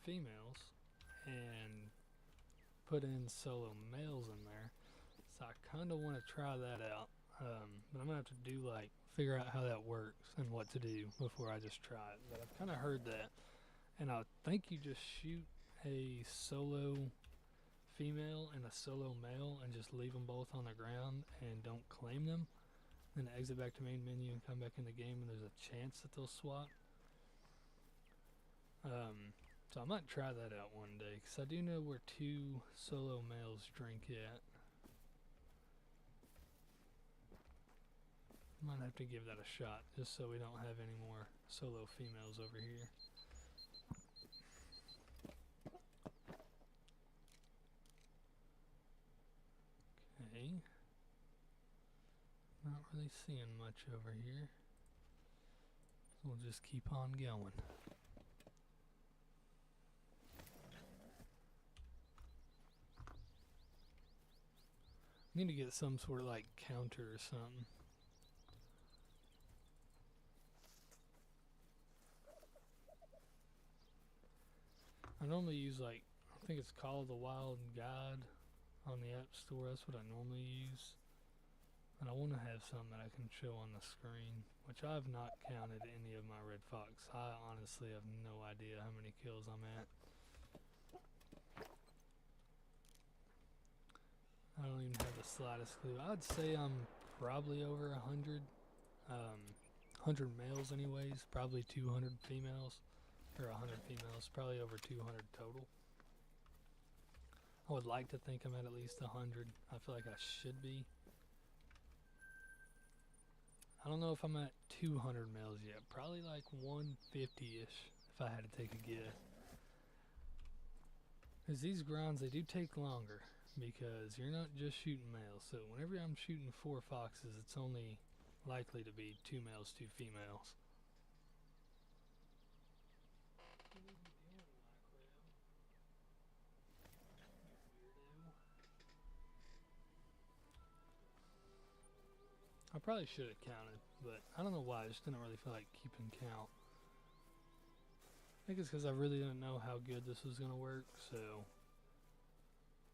females and put in solo males in there. So I kind of want to try that out. But I'm gonna have to do like figure out how that works and what to do before I just try it. But I've kind of heard that, and I think you just shoot a solo female and a solo male and just leave them both on the ground and don't claim them. Then exit back to main menu and come back in the game, and there's a chance that they'll swap. So I might try that out one day, because I do know where 2 solo males drink at. Might have to give that a shot, just so we don't have any more solo females over here. Okay. Not really seeing much over here. So we'll just keep on going. Need to get some sort of like counter or something. I normally use like, I think it's called the Wild Guide on the App Store. That's what I normally use. And I want to have something that I can show on the screen, which I've not counted any of my red fox. I honestly have no idea how many kills I'm at. I don't even have the slightest clue. I'd say I'm probably over 100. 100 males anyways, probably 200 females. Or 100 females, probably over 200 total. I would like to think I'm at least 100. I feel like I should be. I don't know if I'm at 200 males yet. Probably like 150-ish if I had to take a guess. Because these grinds, they do take longer. Because you're not just shooting males. So whenever I'm shooting 4 foxes, it's only likely to be 2 males, 2 females. I probably should have counted, but I don't know why. I just didn't really feel like keeping count. I think it's because I really didn't know how good this was going to work, so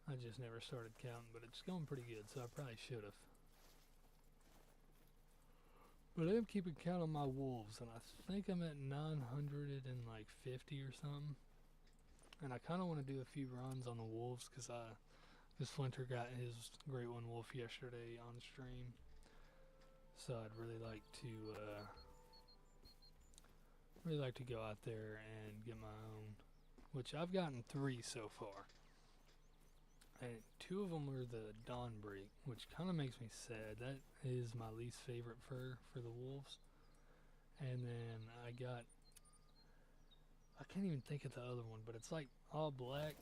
I just never started counting, but it's going pretty good, so I probably should have. But I am keeping count on my wolves, and I think I'm at 950 or something. And I kind of want to do a few runs on the wolves, because Flinter got his Great One Wolf yesterday on stream. So I'd really like to go out there and get my own, which I've gotten 3 so far. And 2 of them are the Dawn Break, which kind of makes me sad. That is my least favorite fur for the wolves. And then I can't even think of the other one, but it's like all black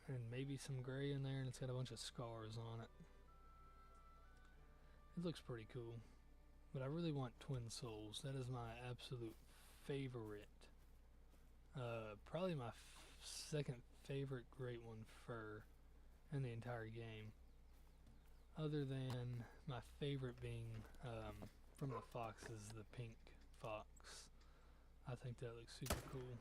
and maybe some gray in there, and it's got a bunch of scars on it. It looks pretty cool. But I really want Twin Souls. That is my absolute favorite. Probably my second favorite Great One fur in the entire game. Other than my favorite being from the foxes, the pink fox. I think that looks super cool.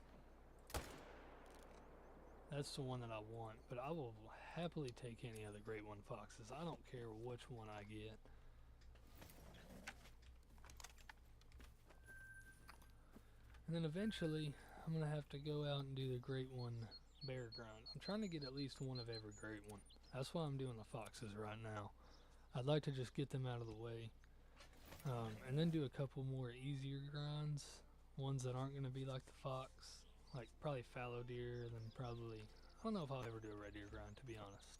That's the one that I want, but I will happily take any of the Great One foxes. I don't care which one I get. And then eventually, I'm going to have to go out and do the Great One bear grind. I'm trying to get at least one of every Great One. That's why I'm doing the foxes right now. I'd like to just get them out of the way. And then do a couple more easier grinds. Ones that aren't going to be like the fox. Like probably fallow deer, then probably... I don't know if I'll ever do a red deer grind, to be honest.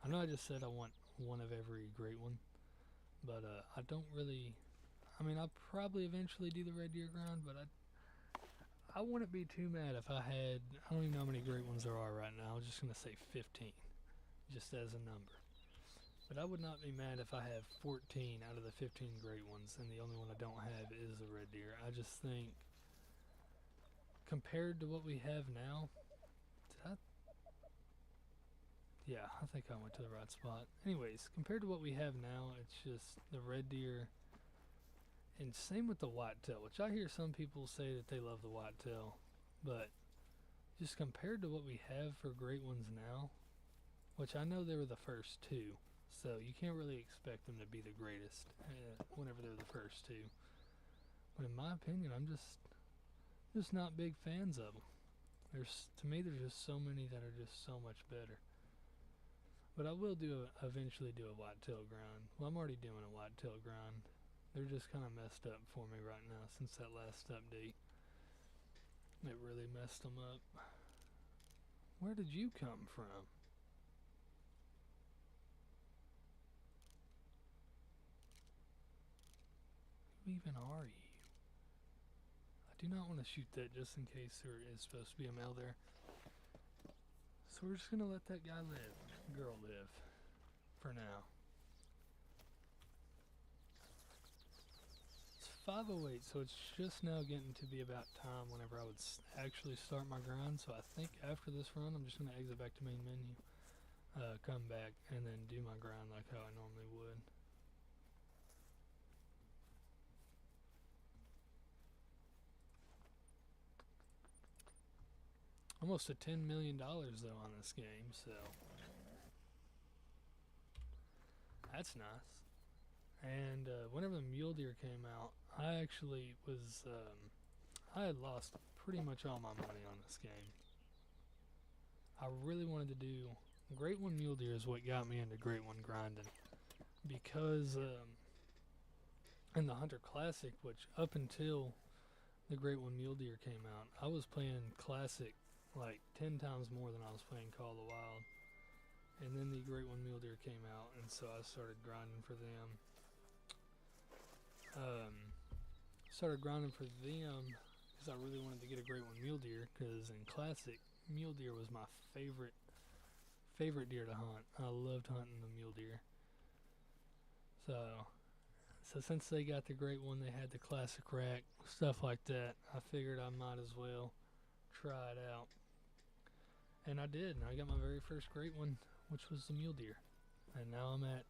I know I just said I want one of every Great One. But I don't really... I mean, I'll probably eventually do the red deer grind, but I wouldn't be too mad if I had... I don't even know how many Great Ones there are right now. I was just going to say 15. Just as a number. But I would not be mad if I have 14 out of the 15 Great Ones, and the only one I don't have is a red deer. I just think, compared to what we have now, yeah, I think I went to the right spot. Anyways, compared to what we have now, it's just the red deer And same with the whitetail, which I hear some people say that they love the whitetail, but just compared to what we have for great ones now, which I know they were the first two, so you can't really expect them to be the greatest whenever they're the first two. But in my opinion, I'm just not big fans of them. To me, there's just so many that are just so much better. But I will eventually do a whitetail grind. Well, I'm already doing a whitetail grind. They're just kind of messed up for me right now since that last update. It really messed them up. Where did you come from? Who even are you? I do not want to shoot that just in case there is supposed to be a male there. So we're just going to let that guy live, girl live, for now. It's 5:08, so it's just now getting to be about time whenever I would actually start my grind. So I think after this run, I'm just going to exit back to main menu, come back, and then do my grind like how I normally would. Almost to $10 million though on this game, so that's nice. And whenever the mule deer came out, I actually was I had lost pretty much all my money on this game. I really wanted to do Great One mule deer is what got me into Great One grinding, because in the Hunter Classic, which up until the Great One mule deer came out, I was playing Classic like 10 times more than I was playing Call of the Wild. And then the Great One mule deer came out, and so I started grinding for them. Started grinding for them because I really wanted to get a Great One mule deer, because in Classic, mule deer was my favorite deer to hunt. I loved hunting the mule deer. So since they got the Great One, they had the Classic rack, stuff like that, I figured I might as well try it out. And I did, and I got my very first Great One, which was the mule deer. And now I'm at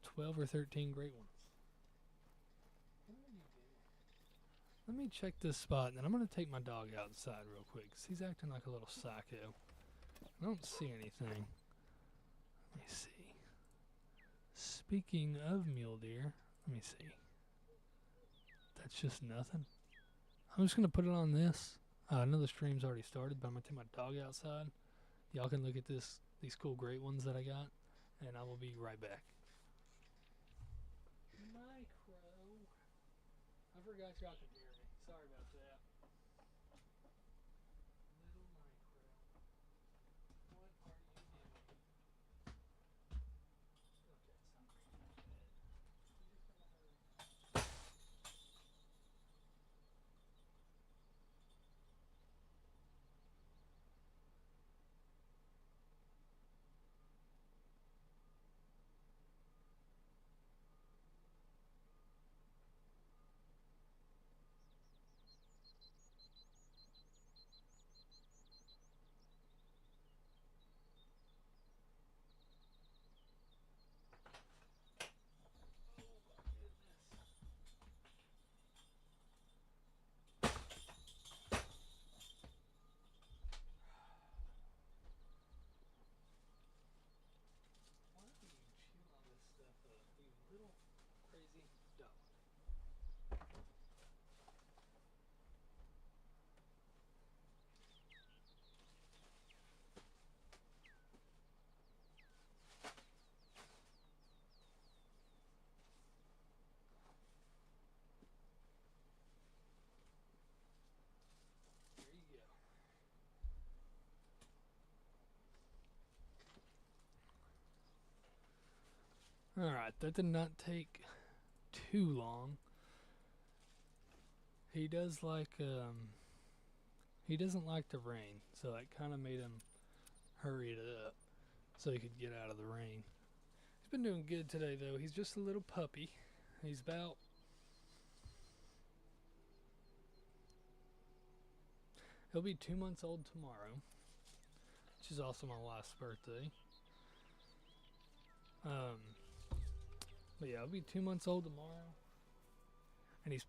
12 or 13 Great Ones. What are you doing? Let me check this spot, and then I'm going to take my dog outside real quick, because he's acting like a little psycho. I don't see anything. Let me see. Speaking of mule deer, let me see. That's just nothing. I'm just going to put it on this. I know the stream's already started, but I'm going to take my dog outside. Y'all can look at these cool Great Ones that I got, and I will be right back. Micro. I forgot y'all could hear me. Sorry about that. Little Micro. What are you doing? Okay, stop reading that bed. You just gotta hurry. Why don't you chew all this stuff up, you little crazy dog? There you go. Alright, that did not take too long. He does like, he doesn't like the rain, so that kind of made him hurry it up so he could get out of the rain. He's been doing good today, though. He's just a little puppy. He's about... He'll be 2 months old tomorrow, which is also my wife's birthday. But yeah, I'll be 2 months old tomorrow, and he's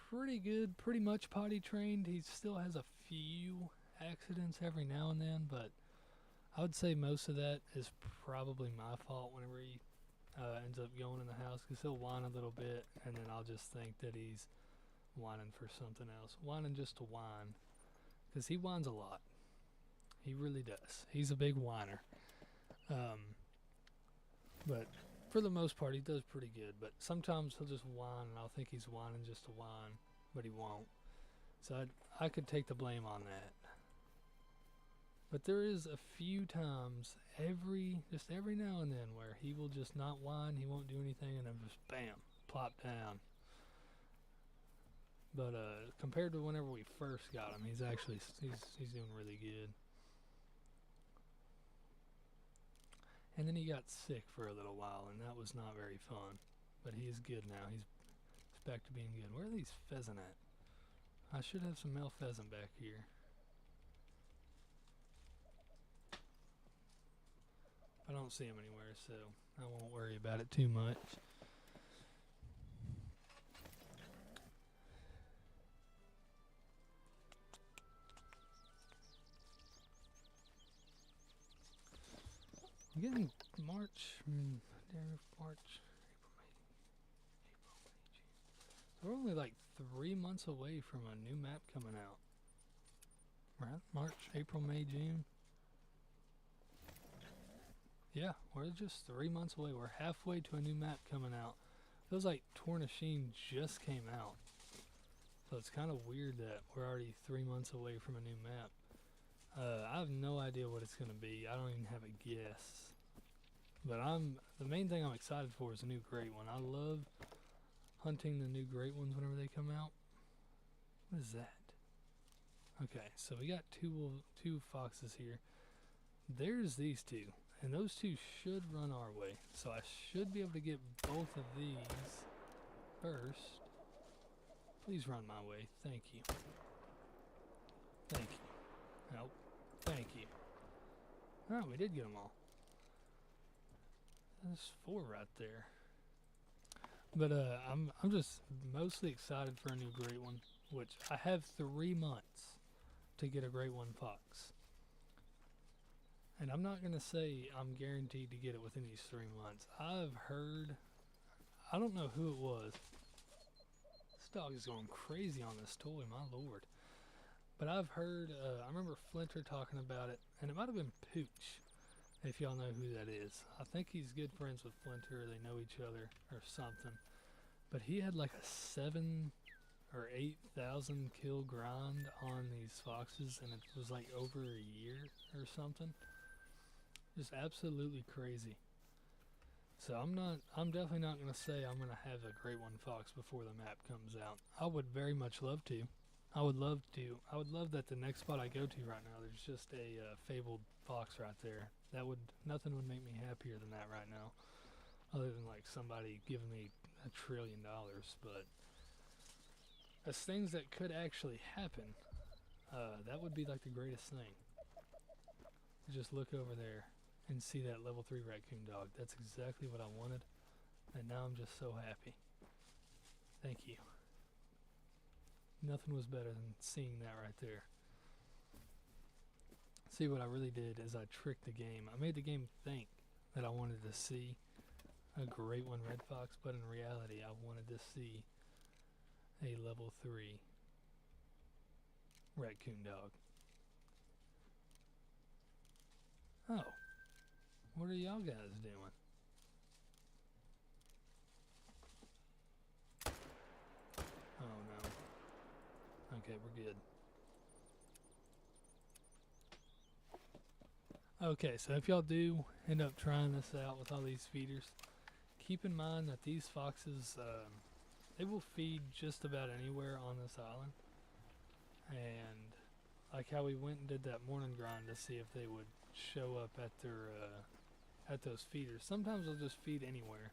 pretty good, pretty much potty trained. He still has a few accidents every now and then, but I would say most of that is probably my fault whenever he ends up going in the house, because he'll whine a little bit, and then I'll just think that he's whining for something else. Whining just to whine, because he whines a lot. He really does. He's a big whiner. But for the most part, he does pretty good. But sometimes he'll just whine, and I'll think he's whining just to whine, but he won't. So I could take the blame on that. But there is a few times, just every now and then, where he will just not whine, he won't do anything, and then just bam, plop down. But compared to whenever we first got him, he's doing really good. And then he got sick for a little while, and that was not very fun. But he is good now. He's back to being good. Where are these pheasant at? I should have some male pheasant back here. I don't see him anywhere, so I won't worry about it too much. I'm getting March, April, May, June. So we're only like 3 months away from a new map coming out. Right? March, April, May, June. Yeah, we're just 3 months away. We're halfway to a new map coming out. Feels like Tornasheen just came out. So it's kind of weird that we're already 3 months away from a new map. I have no idea what it's going to be. I don't even have a guess. But the main thing I'm excited for is a new great one. I love hunting the new great ones whenever they come out. What is that? Okay, so we got two foxes here. There's these two, and those two should run our way. So I should be able to get both of these first. Please run my way. Thank you. Thank you. Nope. Thank you. Oh, we did get them all. There's 4 right there. But I'm just mostly excited for a new great one, which I have 3 months to get a great one fox. And I'm not gonna say I'm guaranteed to get it within these 3 months. I've heard, I don't know who it was. This dog is going crazy on this toy, my lord. But I've heard, I remember Flinter talking about it, and it might have been Pooch, if y'all know who that is. I think he's good friends with Flinter, they know each other, or something. But he had like a 7 or 8,000 kill grind on these foxes, and it was like over a year or something. Just absolutely crazy. So I'm definitely not gonna say I'm gonna have a great one fox before the map comes out. I would very much love to. I would love that the next spot I go to right now, there's just a fabled fox right there. Nothing would make me happier than that right now, other than like somebody giving me $1 trillion. But as things that could actually happen, that would be like the greatest thing. Just look over there and see that level 3 raccoon dog. That's exactly what I wanted, and now I'm just so happy. Thank you. Nothing was better than seeing that right there. See, what I really did is I tricked the game. I made the game think that I wanted to see a great one red fox, but in reality I wanted to see a level 3 raccoon dog. Oh, what are y'all guys doing? Oh no. Okay, we're good. Okay, so if y'all do end up trying this out with all these feeders, keep in mind that these foxes, they will feed just about anywhere on this island. And like how we went and did that morning grind to see if they would show up at their at those feeders. Sometimes they'll just feed anywhere,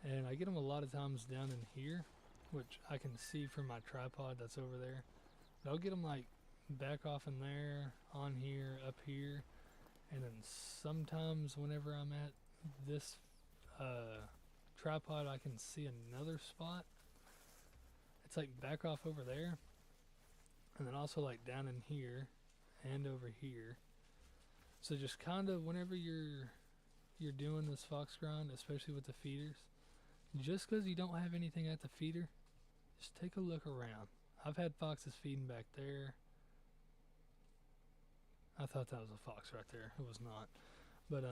and I get them a lot of times down in here, which I can see from my tripod that's over there. But I'll get them like back off in there, on here, up here, and then sometimes whenever I'm at this tripod I can see another spot. It's like back off over there, and then also like down in here and over here. So just kind of whenever you're doing this fox grind, especially with the feeders, just because you don't have anything at the feeder, just take a look around. I've had foxes feeding back there. I thought that was a fox right there. It was not. But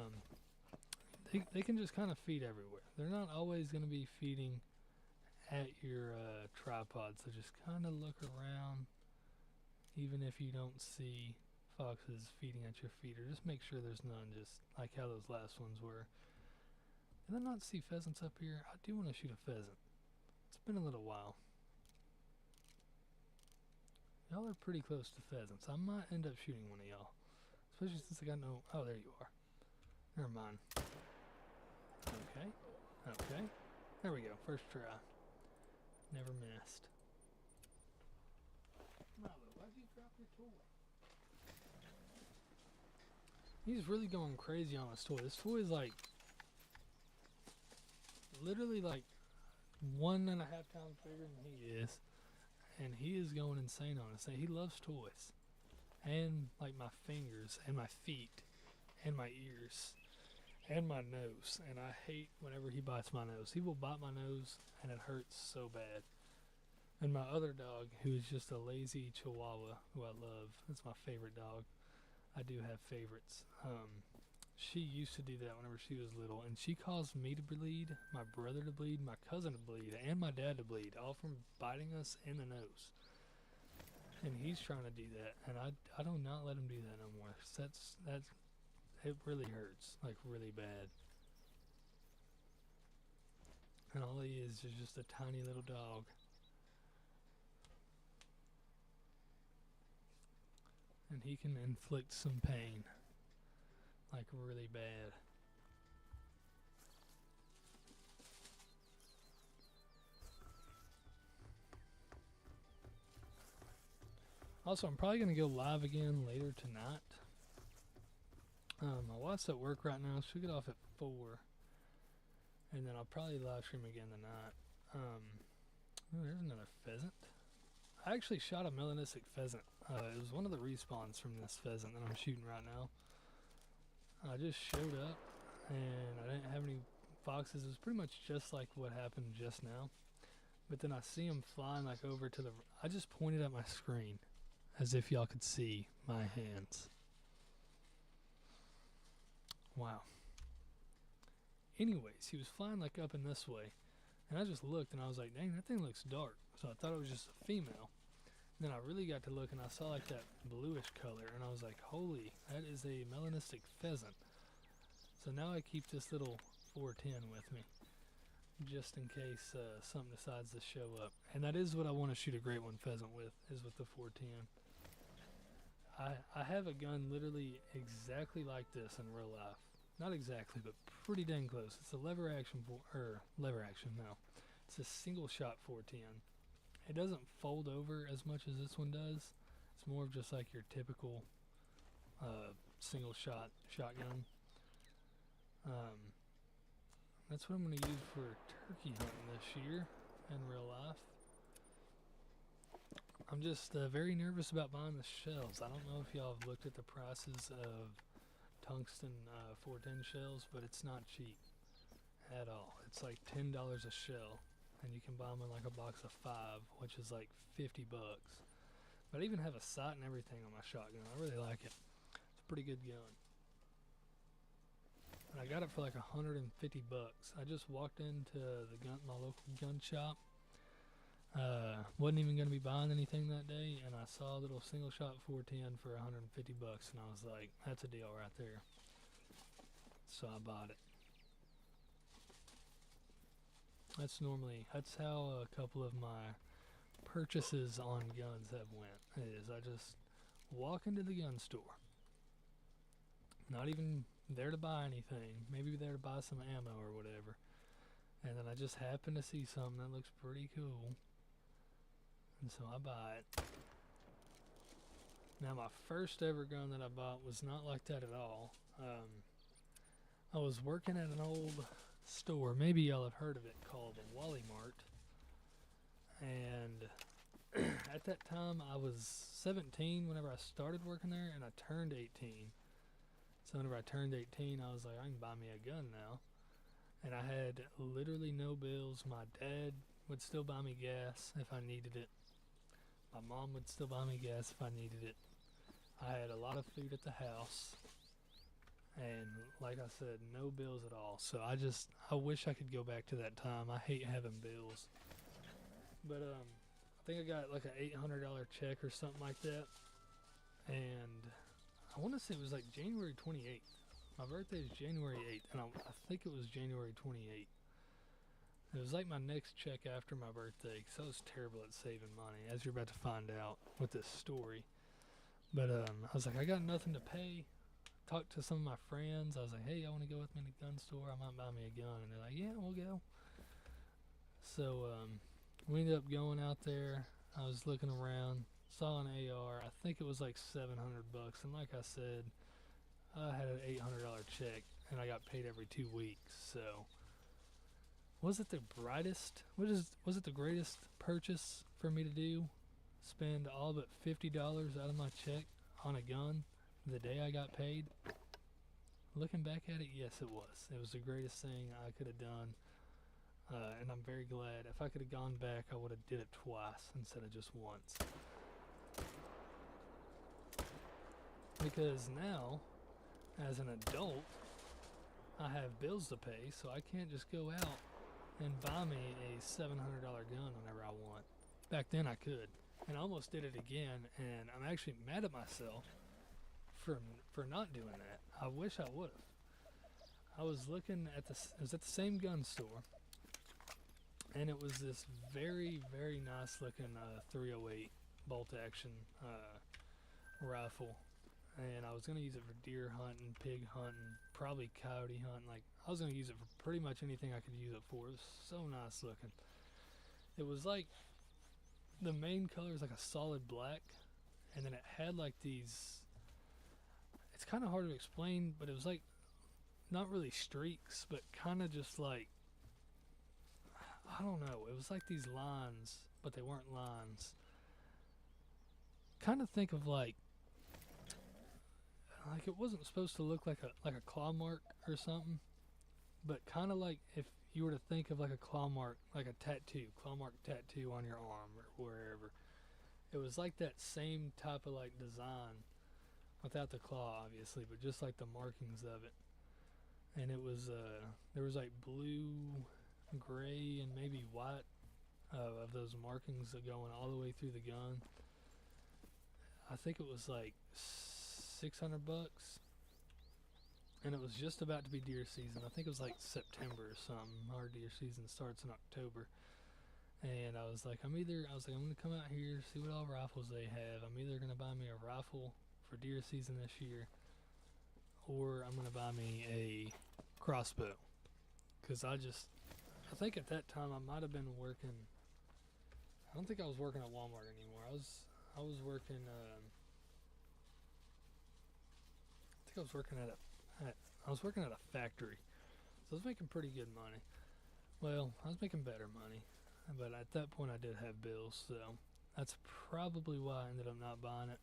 they can just kind of feed everywhere. They're not always going to be feeding at your tripod, so just kind of look around. Even if you don't see foxes feeding at your feeder, just make sure there's none, just like how those last ones were. Did I not see pheasants up here? I do want to shoot a pheasant. It's been a little while. Y'all are pretty close to pheasants. I might end up shooting one of y'all. Especially since I got no... Oh, there you are. Never mind. Okay. Okay. There we go. First try. Never missed. Milo, why'd you drop your toy? He's really going crazy on this toy. This toy is like... literally like 1.5 times bigger than he is. And he is going insane on us. He loves toys. And like my fingers and my feet and my ears and my nose. And I hate whenever he bites my nose. He will bite my nose and it hurts so bad. And my other dog, who is just a lazy Chihuahua, who I love. It's my favorite dog. I do have favorites. She used to do that whenever she was little, and she caused me to bleed, my brother to bleed, my cousin to bleed, and my dad to bleed, all from biting us in the nose. And he's trying to do that, and I do not let him do that no more. It really hurts, like really bad. And all he is just a tiny little dog. And he can inflict some pain, like really bad. Also, I'm probably going to go live again later tonight. My wife's at work right now. She'll get off at 4. And then I'll probably live stream again tonight. Ooh, there's another pheasant. I actually shot a melanistic pheasant. It was one of the respawns from this pheasant that I'm shooting right now. I just showed up, and I didn't have any foxes. It was pretty much just like what happened just now. But then I see him flying like over to the... I just pointed at my screen, as if y'all could see my hands. Wow. Anyways, he was flying like up in this way, and I just looked, and I was like, dang, that thing looks dark. So I thought it was just a female. Then I really got to look, and I saw like that bluish color, and I was like, holy, that is a melanistic pheasant. So now I keep this little 410 with me, just in case something decides to show up. And that is what I want to shoot a great one pheasant with, is with the 410. I have a gun literally exactly like this in real life. Not exactly, but pretty dang close. It's a lever action, no. It's a single shot 410. It doesn't fold over as much as this one does. It's more of just like your typical single shot shotgun. That's what I'm going to use for turkey hunting this year in real life. I'm just very nervous about buying the shells. I don't know if y'all have looked at the prices of tungsten 410 shells, but it's not cheap at all. It's like $10 a shell. And you can buy them in like a box of 5, which is like $50. But I even have a sight and everything on my shotgun. I really like it. It's a pretty good gun. And I got it for like $150. I just walked into my local gun shop. Wasn't even going to be buying anything that day, and I saw a little single shot 410 for $150, and I was like, that's a deal right there. So I bought it. That's how a couple of my purchases on guns have went. I just walk into the gun store, not even there to buy anything, maybe there to buy some ammo or whatever, and then I just happen to see something that looks pretty cool, and so I buy it. Now my first ever gun that I bought was not like that at all. I was working at an old store. Maybe y'all have heard of it, called Wally Mart. And at that time, I was 17 whenever I started working there, and I turned 18. So whenever I turned 18, I was like, I can buy me a gun now. And I had literally no bills. My dad would still buy me gas if I needed it. My mom would still buy me gas if I needed it. I had a lot of food at the house. And like I said, no bills at all. So I wish I could go back to that time. I hate having bills. But I think I got like an $800 check or something like that. And I want to say it was like January 28th. My birthday is January 8th, and I think it was January 28th. It was like my next check after my birthday, because I was terrible at saving money, as you're about to find out with this story. But I was like, I got nothing to pay. Talked to some of my friends. I was like, hey, y'all want to go with me to the gun store? I might buy me a gun. And they're like, yeah, we'll go. So we ended up going out there. I was looking around, saw an AR. I think it was like $700. And like I said, I had an $800 check, and I got paid every 2 weeks. So was it the brightest? Was it the greatest purchase for me to do? Spend all but $50 out of my check on a gun the day I got paid? Looking back at it, yes, it was. It was the greatest thing I could have done, and I'm very glad. If I could have gone back, I would have did it twice instead of just once. Because now, as an adult, I have bills to pay, so I can't just go out and buy me a $700 gun whenever I want. Back then I could, and I almost did it again, and I'm actually mad at myself for not doing that. I wish I would have. I was looking at it was at the same gun store, and it was this very, very nice looking 308 bolt action rifle. And I was going to use it for deer hunting, pig hunting, probably coyote hunting. Like, I was going to use it for pretty much anything I could use it for. It was so nice looking. It was like, the main color was like a solid black, and then it had like these, it's kind of hard to explain, but it was like, not really streaks, but kind of just like, I don't know. It was like these lines, but they weren't lines. Kind of think of like it wasn't supposed to look like a claw mark or something, but kind of like if you were to think of like a claw mark, like a claw mark tattoo on your arm or wherever. It was like that same type of like design, without the claw obviously, but just like the markings of it. And it was there was like blue, gray, and maybe white of those markings going all the way through the gun. I think it was like $600, and it was just about to be deer season. I think it was like September or something. Our deer season starts in October, and I was like, I'm gonna come out here, see what all rifles they have. I'm either gonna buy me a rifle for deer season this year, or I'm gonna buy me a crossbow, because I think at that time I might have been working. I don't think I was working at Walmart anymore. I was working. I was working at a factory, so I was making pretty good money. Well, I was making better money, but at that point I did have bills, so that's probably why I ended up not buying it.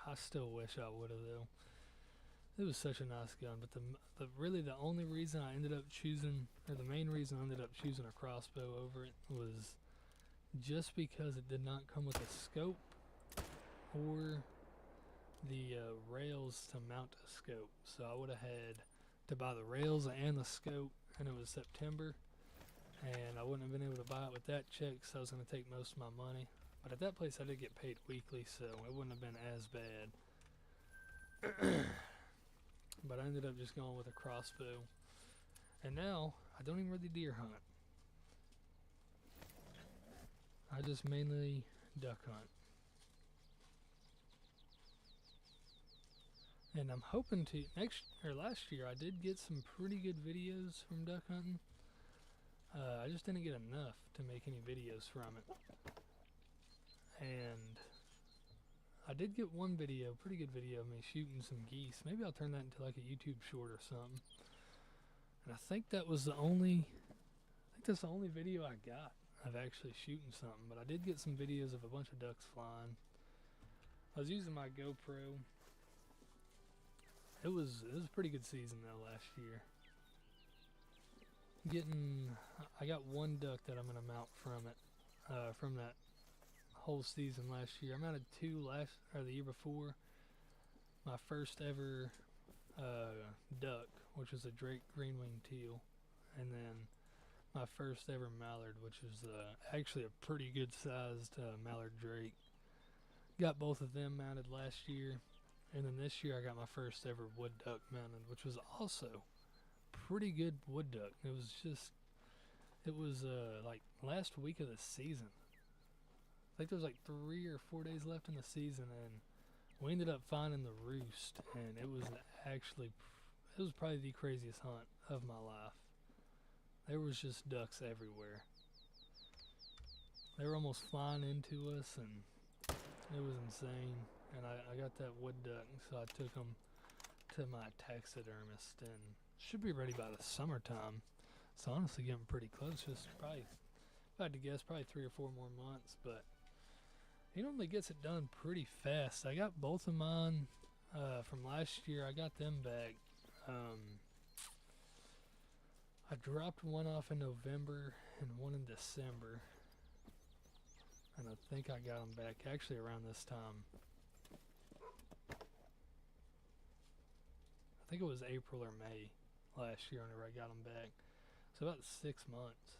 I still wish I would have though. It was such a nice gun, but the only reason I ended up choosing, or the main reason I ended up choosing a crossbow over it, was just because it did not come with a scope or the rails to mount a scope. So I would have had to buy the rails and the scope, and it was September, and I wouldn't have been able to buy it with that check, so I was going to take most of my money. But at that place I did get paid weekly, so it wouldn't have been as bad. But I ended up just going with a crossbow, and now I don't even really deer hunt. I just mainly duck hunt. And I'm hoping to last year I did get some pretty good videos from duck hunting. I just didn't get enough to make any videos from it. And I did get one video, pretty good video of me shooting some geese. Maybe I'll turn that into like a YouTube short or something. And I think that was the only. I think that's the only video I got of actually shooting something. But I did get some videos of a bunch of ducks flying. I was using my GoPro. It was a pretty good season though last year. I got one duck that I'm gonna mount from it, from that whole season last year. I mounted two the year before. My first ever duck, which was a Drake green-winged teal, and then my first ever mallard, which was actually a pretty good sized mallard drake. Got both of them mounted last year, and then this year I got my first ever wood duck mounted, which was also pretty good wood duck. It was like last week of the season. I think there was like 3 or 4 days left in the season, and we ended up finding the roost, and it was probably the craziest hunt of my life. There was just ducks everywhere. They were almost flying into us, and it was insane. And I got that wood duck, so I took them to my taxidermist, and should be ready by the summertime. So honestly, getting pretty close. Just probably, if I had to guess, probably 3 or 4 more months. But he normally gets it done pretty fast. I got both of mine from last year. I got them back. I dropped one off in November and one in December, and I think I got them back actually around this time. I think it was April or May last year whenever I got them back. So about 6 months.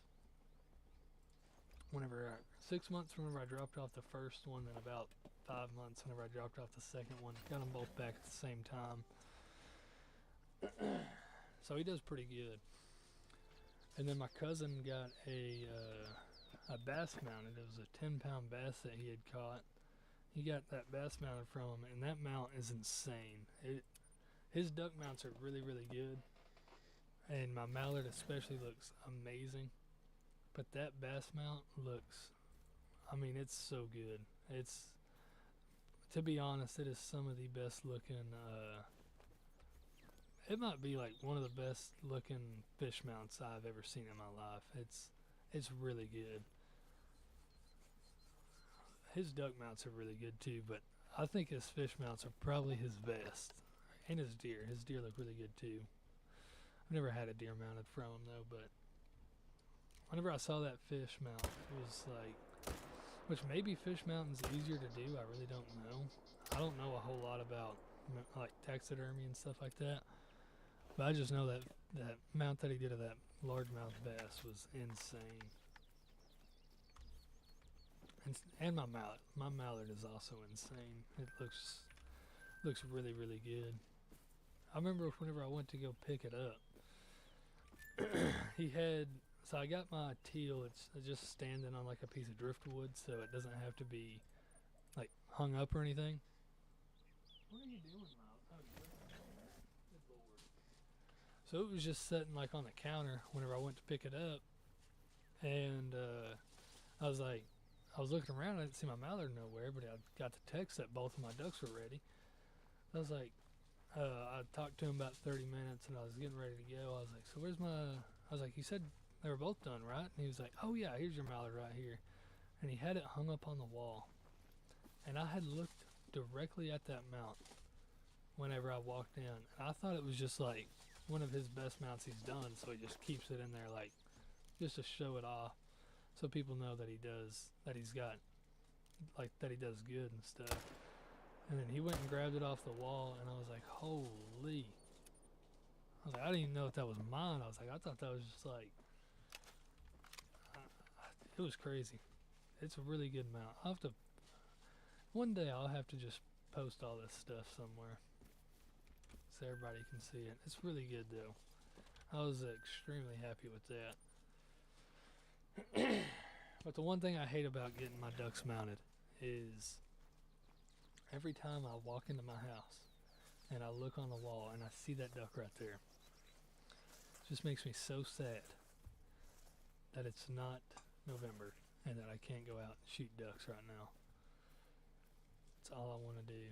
6 months whenever I dropped off the first one, then about 5 months whenever I dropped off the second one. Got them both back at the same time. So he does pretty good. And then my cousin got a bass mounted. It was a 10-pound bass that he had caught. He got that bass mounted from him, and that mount is insane. His duck mounts are really, really good, and my mallard especially looks amazing. But that bass mount looks, it's so good. To be honest, it is some of the best looking, it might be like one of the best looking fish mounts I've ever seen in my life. It's really good. His duck mounts are really good too, but I think his fish mounts are probably his best. And his deer. His deer look really good too. I've never had a deer mounted from him though, but whenever I saw that fish mount, it was like, which maybe fish mounting's easier to do, I really don't know. I don't know a whole lot about like taxidermy and stuff like that, but I just know that mount that he did of that largemouth bass was insane. And my mallard is also insane. It looks really, really good. I remember whenever I went to go pick it up, so I got my teal. It's just standing on like a piece of driftwood, so it doesn't have to be like hung up or anything. What are you doing, Miles? Oh, good Lord. So it was just sitting like on the counter whenever I went to pick it up, and I was looking around. I didn't see my mallard nowhere, but I got the text that both of my ducks were ready. I was like, I talked to him about 30 minutes, and I was getting ready to go. I was like, so where's my... I was like, you said they were both done, right? And he was like, oh yeah, here's your mallard right here. And he had it hung up on the wall. And I had looked directly at that mount whenever I walked in. And I thought it was just like one of his best mounts he's done, so he just keeps it in there like just to show it off, so people know that he does good and stuff. And then he went and grabbed it off the wall, and I was like, holy. I was like, I didn't even know if that was mine. I was like, I thought that was just like, it was crazy. It's a really good mount. One day I'll have to just post all this stuff somewhere so everybody can see it. It's really good though. I was extremely happy with that. But the one thing I hate about getting my ducks mounted is every time I walk into my house and I look on the wall and I see that duck right there, it just makes me so sad that it's not November and that I can't go out and shoot ducks right now. That's all I want to do.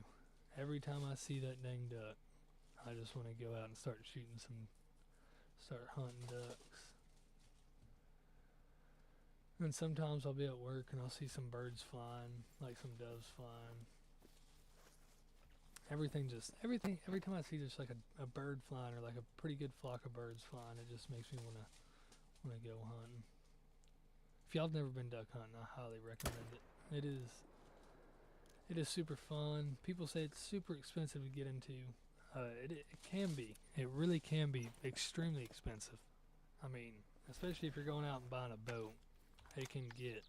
Every time I see that dang duck, I just want to go out and start shooting start hunting ducks. And sometimes I'll be at work and I'll see some birds flying, like some doves flying. Everything, every time I see just like a bird flying or like a pretty good flock of birds flying, it just makes me wanna go hunting. If y'all have never been duck hunting, I highly recommend it. It is super fun. People say it's super expensive to get into. It can be. It really can be extremely expensive. I mean, especially if you're going out and buying a boat, it can get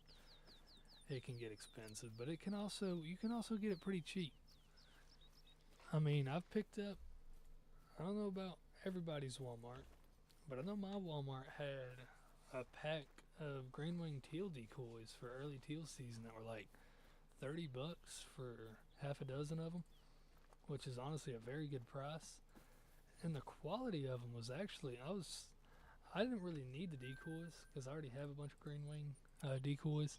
expensive. But you can also get it pretty cheap. I mean, I've picked up. I don't know about everybody's Walmart, but I know my Walmart had a pack of green wing teal decoys for early teal season that were like $30 for half a dozen of them, which is honestly a very good price. And the quality of them was actually I didn't really need the decoys because I already have a bunch of green wing decoys.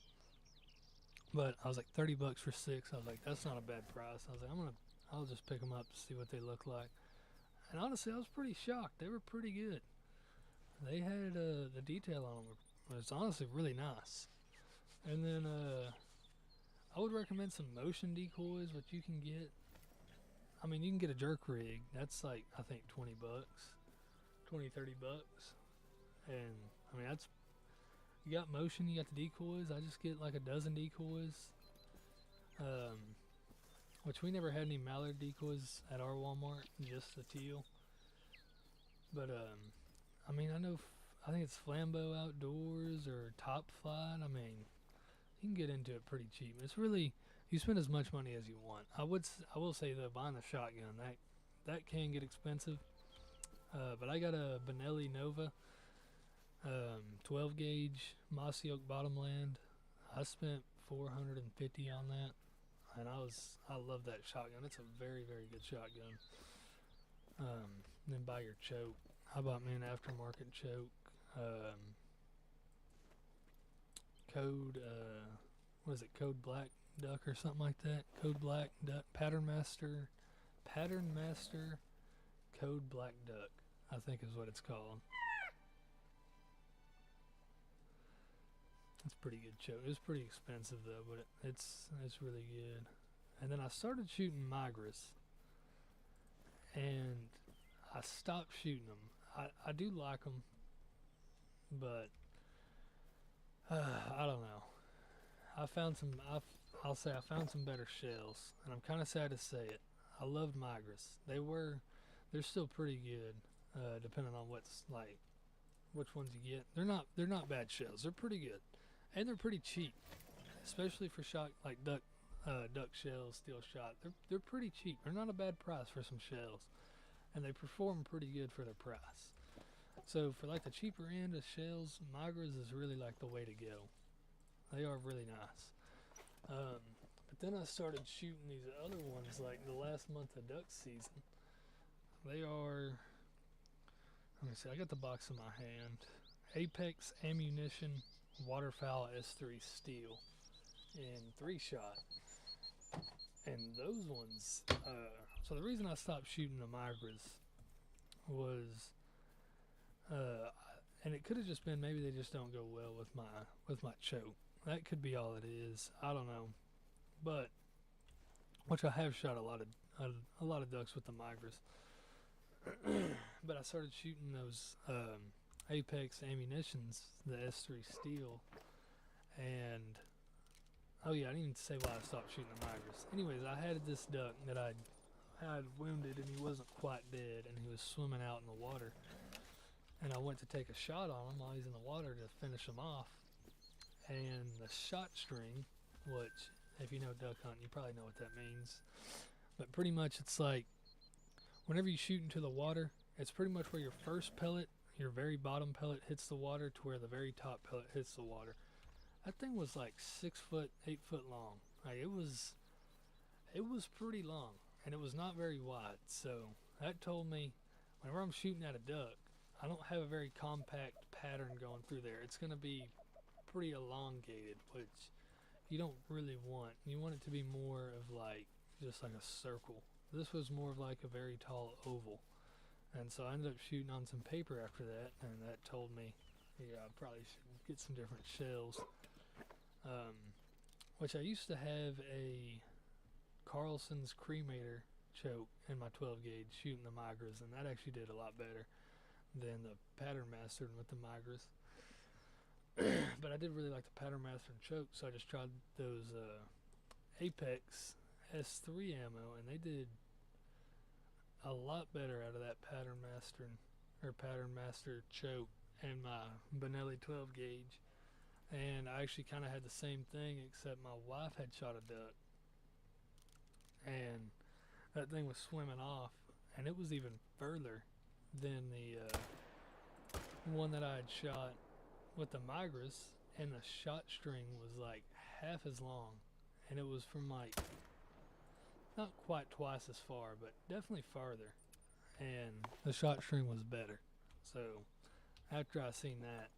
But I was like $30 for six. I was like, that's not a bad price. I was like, I'll just pick them up to see what they look like. And honestly, I was pretty shocked. They were pretty good. They had the detail on them was honestly really nice. And then I would recommend some motion decoys, which you can get. I mean, you can get a jerk rig. That's like, I think, $20, 20, $30. And I mean, you got motion, you got the decoys. I just get like a dozen decoys. Which we never had any mallard decoys at our Walmart, just the teal. But I mean, I think it's Flambeau Outdoors or Top Flight. I mean, you can get into it pretty cheap. It's really, you spend as much money as you want. I will say though, buying a shotgun that can get expensive. But I got a Benelli Nova, 12 gauge Mossy Oak Bottomland. I spent $450 on that, and I love that shotgun. It's a very, very good shotgun. Then buy your choke. I bought me an aftermarket choke. Code what is it? Code Black Duck or something like that. Code Black Duck Pattern Master Code Black Duck, I think is what it's called. It's pretty good choke. It's pretty expensive though, but it's really good. And then I started shooting migras, and I stopped shooting them. I do like them, but I don't know. I found some. I'll say I found some better shells, and I'm kind of sad to say it. I loved migras. They're still pretty good, depending on which ones you get. They're not bad shells. They're pretty good, and they're pretty cheap, especially for shot like duck shells, steel shot. They're pretty cheap. They're not a bad price for some shells, and they perform pretty good for their price. So for like the cheaper end of shells, migras is really like the way to go. They are really nice. But then I started shooting these other ones like the last month of duck season. They are, let me see, I got the box in my hand. Apex Ammunition Waterfowl S3 Steel in 3-shot. And those ones, so the reason I stopped shooting the migras was, and it could have just been maybe they just don't go well with my choke. That could be all it is. I don't know, but which I have shot a lot of ducks with the migras. But I started shooting those Apex Ammunitions, the S3 Steel, and oh yeah, I didn't even say why I stopped shooting the migras. Anyways, I had this duck that I had wounded, and he wasn't quite dead, and he was swimming out in the water. And I went to take a shot on him while he's in the water to finish him off. And the shot string, which, if you know duck hunting, you probably know what that means. But pretty much it's like, whenever you shoot into the water, it's pretty much where your first pellet, your very bottom pellet hits the water to where the very top pellet hits the water. That thing was like 6 foot, 8 foot long. Like it was pretty long, and it was not very wide. So that told me, whenever I'm shooting at a duck, I don't have a very compact pattern going through there. It's going to be pretty elongated, which you don't really want. You want it to be more of like just like a circle. This was more of like a very tall oval, And so I ended up shooting on some paper after that, and that told me, yeah, I probably should get some different shells. Which I used to have a Carlson's cremator choke in my 12 gauge shooting the migras, and that actually did a lot better than the pattern master with the migras. But I did really like the pattern master and choke, so I just tried those Apex S3 ammo, and they did a lot better out of that pattern master choke and my Benelli 12 gauge. And I actually kind of had the same thing, except my wife had shot a duck, and that thing was swimming off, and it was even further than the one that I had shot with the migras, and the shot string was like half as long, and it was from like not quite twice as far, but definitely farther, and the shot string was better. So after I seen that,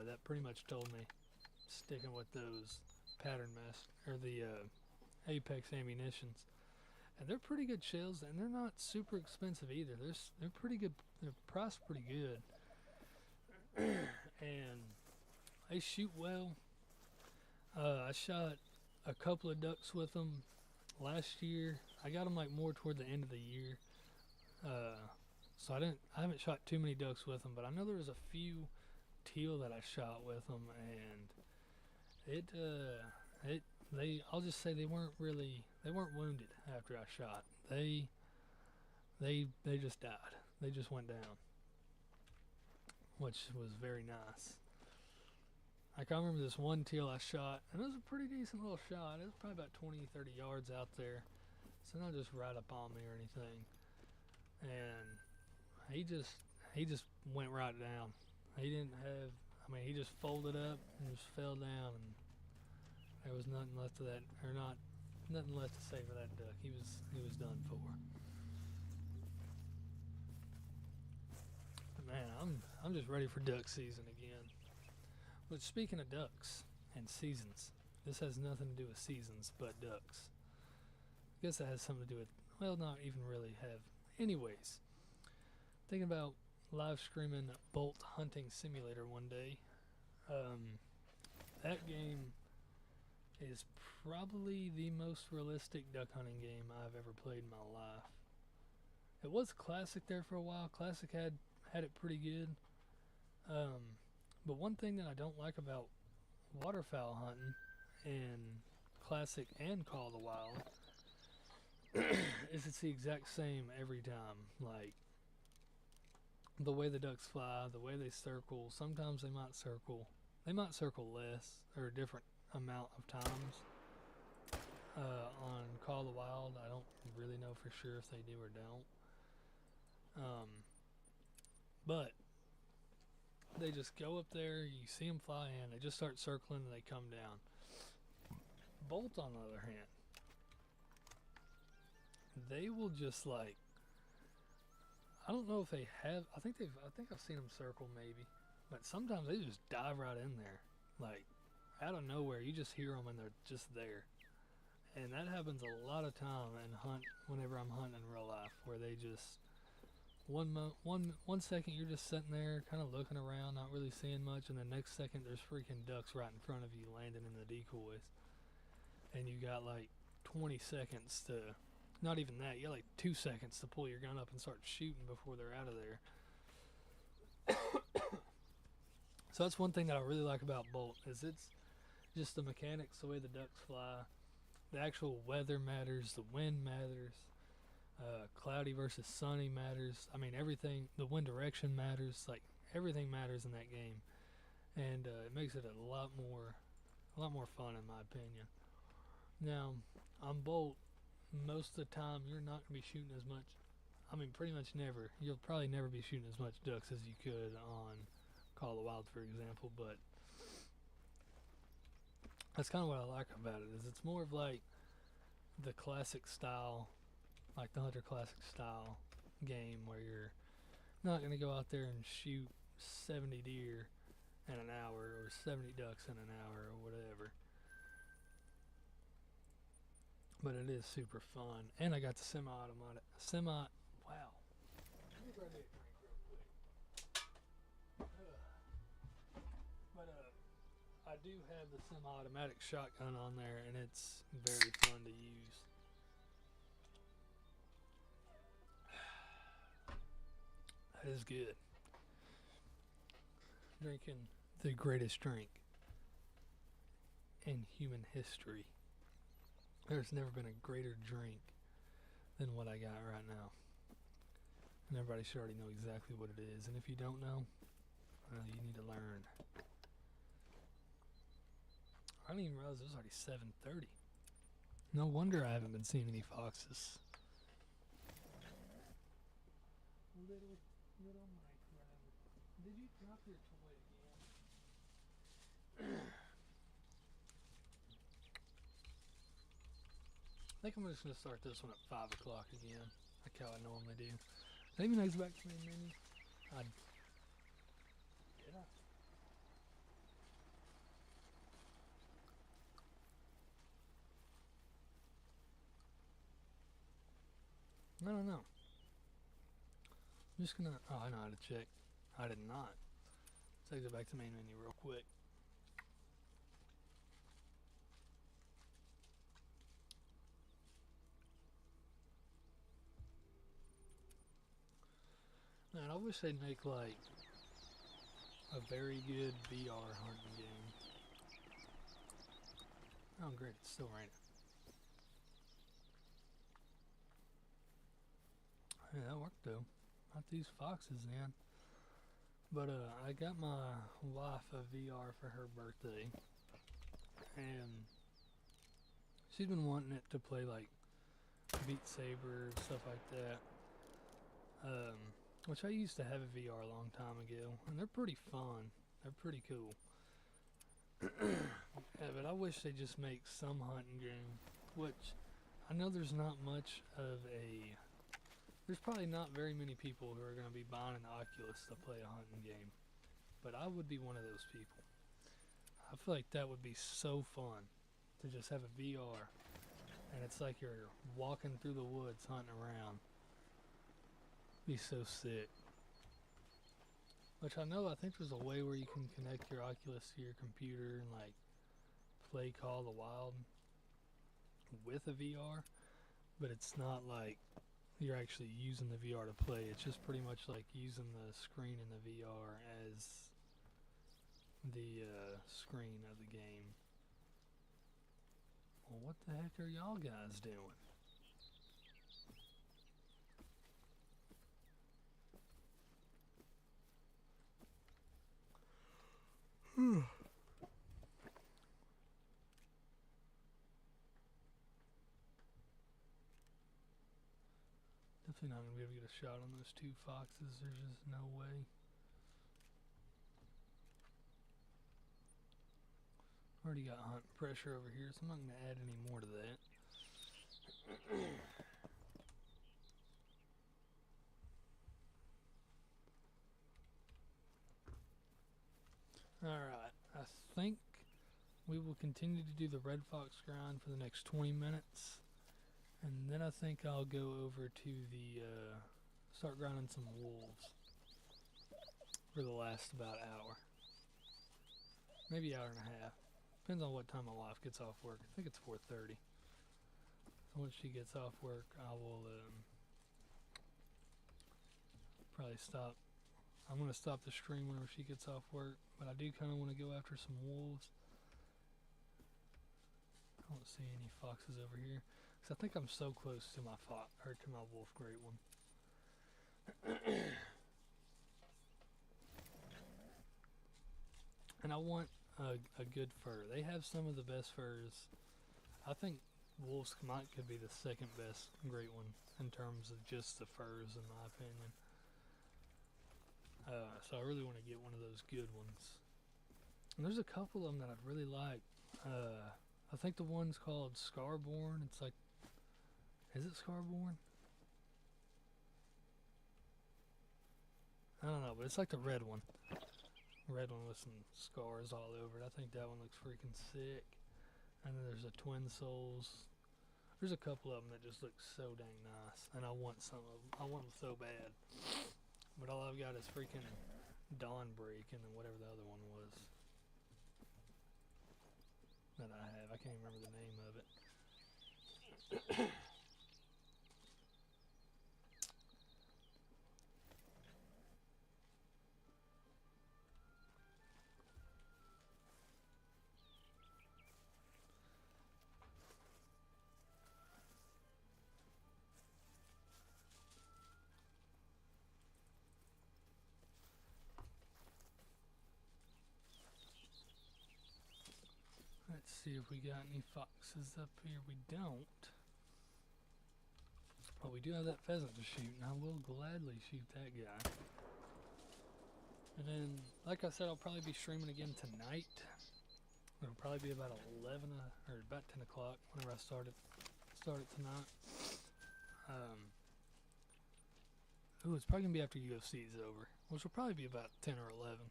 that pretty much told me sticking with those pattern master or the Apex ammunitions, and they're pretty good shells, and they're not super expensive either. They're pretty good. They're priced pretty good, and they shoot well. I shot a couple of ducks with them last year. I got them like more toward the end of the year, so I haven't shot too many ducks with them, but I know there was a few teal that I shot with them, and I'll just say they weren't wounded after I shot. They just died. They just went down, which was very nice. I can remember this one teal I shot, and it was a pretty decent little shot. It was probably about 20-30 yards out there, so not just right up on me or anything. And he just went right down. He didn't have, he just folded up and just fell down, and there was nothing left of that, or nothing left to say for that duck. He was done for. But man, I'm just ready for duck season again. But speaking of ducks and seasons, this has nothing to do with seasons, but ducks. I guess that has something to do with, well, not even really have. Anyways, thinking about live streaming Bolt Hunting Simulator one day. That game is probably the most realistic duck hunting game I've ever played in my life. It was Classic there for a while. Classic had it pretty good. But one thing that I don't like about waterfowl hunting in Classic and Call of the Wild is it's the exact same every time. Like, the way the ducks fly, the way they circle. Sometimes they might circle less or a different amount of times. On Call of the Wild, I don't really know for sure if they do or don't. But they just go up there, you see them fly in, they just start circling and they come down. Bolt, on the other hand, they will just like, I don't know if they have, I think I've seen them circle maybe, but sometimes they just dive right in there, like out of nowhere. You just hear them and they're just there. And that happens a lot of time whenever I'm hunting in real life, where they just one second you're just sitting there kind of looking around, not really seeing much, and the next second there's freaking ducks right in front of you landing in the decoys, and you got like 20 seconds to, not even that, you got like 2 seconds to pull your gun up and start shooting before they're out of there. So that's one thing that I really like about Bolt, is it's just the mechanics, the way the ducks fly. The actual weather matters, the wind matters, cloudy versus sunny matters. Everything, the wind direction matters, like everything matters in that game. And it makes it a lot more fun in my opinion. Now, on Bolt, most of the time you're not going to be shooting as much, pretty much never. You'll probably never be shooting as much ducks as you could on Call of the Wild, for example, but that's kind of what I like about it, is it's more of like the classic style, like the Hunter Classic style game, where you're not going to go out there and shoot 70 deer in an hour or 70 ducks in an hour or whatever. But it is super fun, and I got the semi-automatic. Wow. Let me grab it. I do have the semi-automatic shotgun on there, and it's very fun to use. That is good. Drinking the greatest drink in human history. There's never been a greater drink than what I got right now. And everybody should already know exactly what it is. And if you don't know, well, you need to learn. I didn't even realize it was already 7:30. No wonder I haven't been seeing any foxes. Little Mike friend, did you drop your toy again? I think I'm just going to start this one at 5 o'clock again, like how I normally do. Maybe next back to me, Minnie. Did I? I don't know. I'm just gonna. Oh, I know how to check. I did not. Let's exit back to main menu real quick. Man, I wish they'd make like a very good VR hunting game. Oh, great! It's still raining. Yeah, that worked though. Not these foxes, man. But I got my wife a VR for her birthday, and she's been wanting it to play like Beat Saber and stuff like that. Which I used to have a VR a long time ago, and they're pretty fun. They're pretty cool. Yeah, but I wish they just make some hunting game. Which I know there's not much of a. There's probably not very many people who are going to be buying an Oculus to play a hunting game, but I would be one of those people. I feel like that would be so fun to just have a VR, and it's like you're walking through the woods hunting around. Be so sick. Which I know, I think there's a way where you can connect your Oculus to your computer and like play Call of the Wild with a VR, but it's not like you're actually using the VR to play. It's just pretty much like using the screen in the VR as the screen of the game. Well, what the heck are y'all guys doing? Definitely not going to be able to get a shot on those two foxes. There's just no way. Already got hunting pressure over here, so I'm not going to add any more to that. Alright, I think we will continue to do the red fox grind for the next 20 minutes. And then I think I'll go over to the, start grinding some wolves for the last about hour. Maybe hour and a half. Depends on what time my wife gets off work. I think it's 4:30. So once she gets off work, I will probably stop. I'm going to stop the stream whenever she gets off work. But I do kind of want to go after some wolves. I don't see any foxes over here. Because I think I'm so close to my to my wolf great one. And I want a good fur. They have some of the best furs. I think wolves could be the second best great one in terms of just the furs, in my opinion. So I really want to get one of those good ones. And there's a couple of them that I really like. I think the one's called Scarborn. It's like, is it Scarborn? I don't know, but it's like the red one. Red one with some scars all over it. I think that one looks freaking sick. And then there's the Twin Souls. There's a couple of them that just look so dang nice. And I want some of them. I want them so bad. But all I've got is freaking Dawnbreak and then whatever the other one was. that I have. I can't even remember the name of it. Let's see if we got any foxes up here. We don't. But we do have that pheasant to shoot, and I will gladly shoot that guy. And then, like I said, I'll probably be streaming again tonight. It'll probably be about 11 or about 10 o'clock whenever I start it tonight. It's probably gonna be after UFC is over, which will probably be about 10 or 11.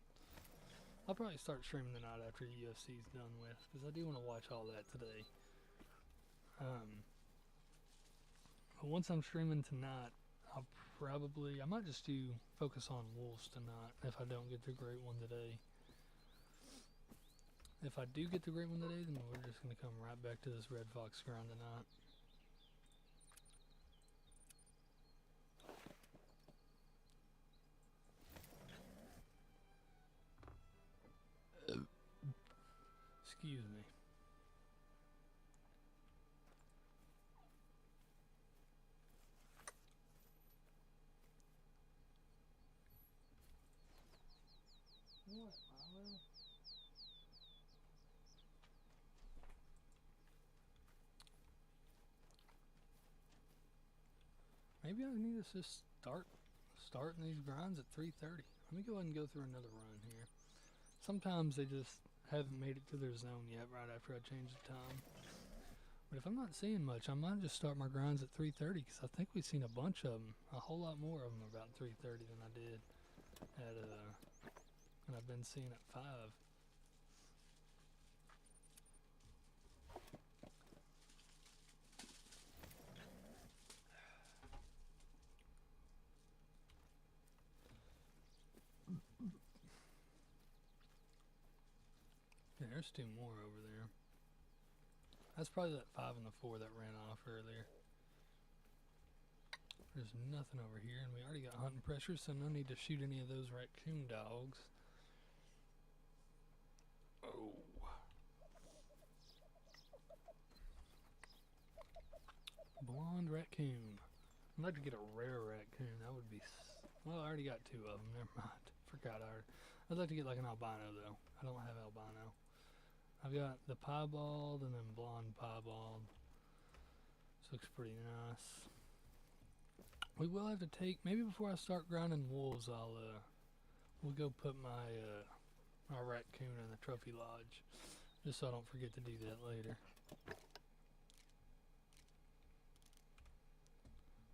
I'll probably start streaming tonight after UFC is done with, because I do want to watch all that today. But once I'm streaming tonight, I might just focus on wolves tonight if I don't get the great one today. If I do get the great one today, then we're just going to come right back to this red fox grind tonight. Excuse me. What, Milo? Maybe I need to just starting these grinds at 3:30. Let me go ahead and go through another run here. Sometimes they just haven't made it to their zone yet right after I change the time. But if I'm not seeing much, I might just start my grinds at 3:30, because I think we've seen a bunch of them, a whole lot more of them about 3:30 than I did and I've been seeing at 5. Yeah, there's 2 more over there. That's probably that 5 and the 4 that ran off earlier. There's nothing over here, and we already got hunting pressure, so no need to shoot any of those raccoon dogs. Oh. Blonde raccoon. I'd like to get a rare raccoon. That would be... Well, I already got 2 of them. Never mind. Forgot I'd like to get like an albino, though. I don't have albino. I've got the piebald and then blonde piebald. This looks pretty nice. We will have to take, maybe before I start grinding wolves, we'll go put my raccoon in the trophy lodge, just so I don't forget to do that later.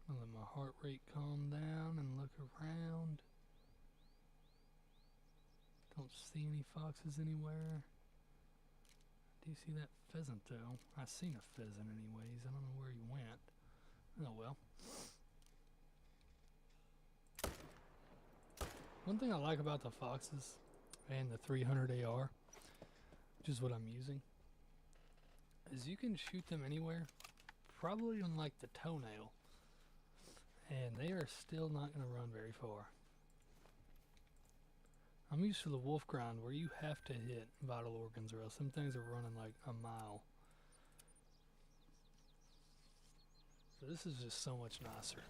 I'll let my heart rate calm down and look around. Don't see any foxes anywhere. Do you see that pheasant though? I seen a pheasant anyways. I don't know where he went. Oh well. One thing I like about the foxes and the 300 AR, which is what I'm using, is you can shoot them anywhere, probably on like the toenail, and they are still not going to run very far. I'm used to the wolf grind where you have to hit vital organs or else some things are running like a mile. So this is just so much nicer.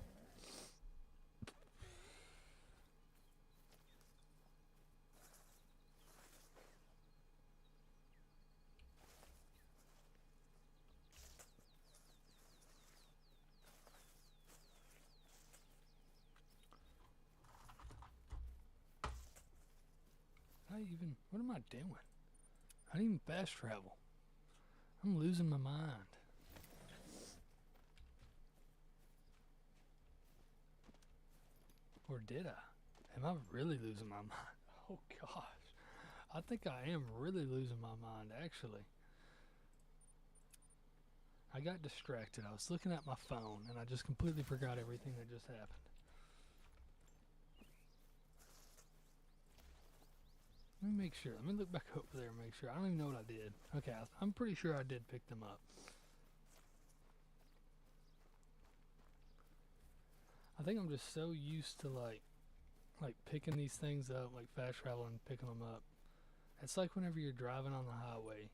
What am I doing? I didn't even fast travel. I'm losing my mind. Or did I? Am I really losing my mind? Oh gosh. I think I am really losing my mind, actually. I got distracted. I was looking at my phone and I just completely forgot everything that just happened. Let me make sure. Let me look back over there and make sure. I don't even know what I did. Okay, I'm pretty sure I did pick them up. I think I'm just so used to like picking these things up, like fast travel and picking them up. It's like whenever you're driving on the highway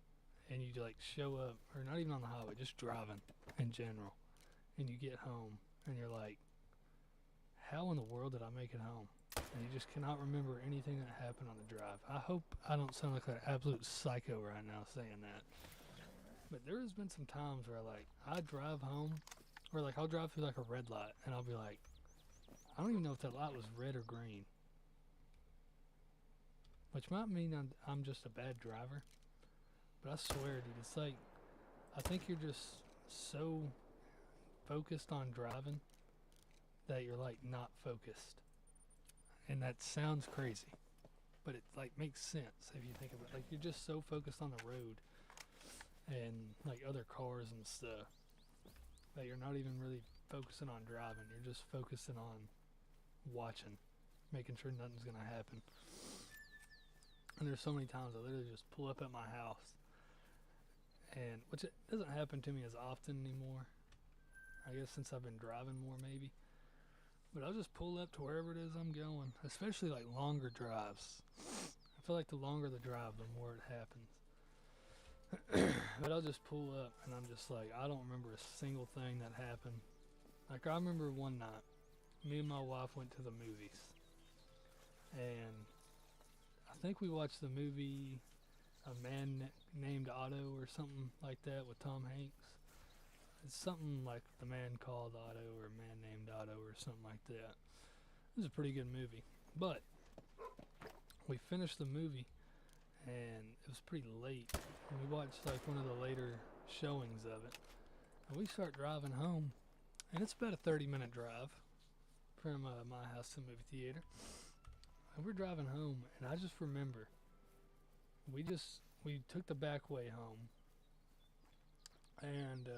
and you like show up, or not even on the highway, just driving in general, and you get home and you're like, how in the world did I make it home? And you just cannot remember anything that happened on the drive. I hope I don't sound like an absolute psycho right now saying that. But there has been some times where like I drive home, or like I'll drive through like a red light and I'll be like, I don't even know if that light was red or green. Which might mean I'm just a bad driver. But I swear, dude, it's like, I think you're just so focused on driving that you're like not focused. And that sounds crazy. But it like makes sense if you think about it. Like you're just so focused on the road and like other cars and stuff that you're not even really focusing on driving. You're just focusing on watching, making sure nothing's gonna happen. And there's so many times I literally just pull up at my house, and which it doesn't happen to me as often anymore. I guess since I've been driving more, maybe. But I'll just pull up to wherever it is I'm going, especially like longer drives. I feel like the longer the drive, the more it happens. But I'll just pull up, and I'm just like, I don't remember a single thing that happened. Like I remember one night, me and my wife went to the movies, and I think we watched the movie A Man Named Otto or something like that with Tom Hanks. It's something like The Man Called Otto or A Man Named Otto or something like that. It was a pretty good movie. But we finished the movie and it was pretty late. And we watched like one of the later showings of it. And we start driving home, and it's about a 30-minute drive from my house to the movie theater. And we're driving home, and I just remember we took the back way home, and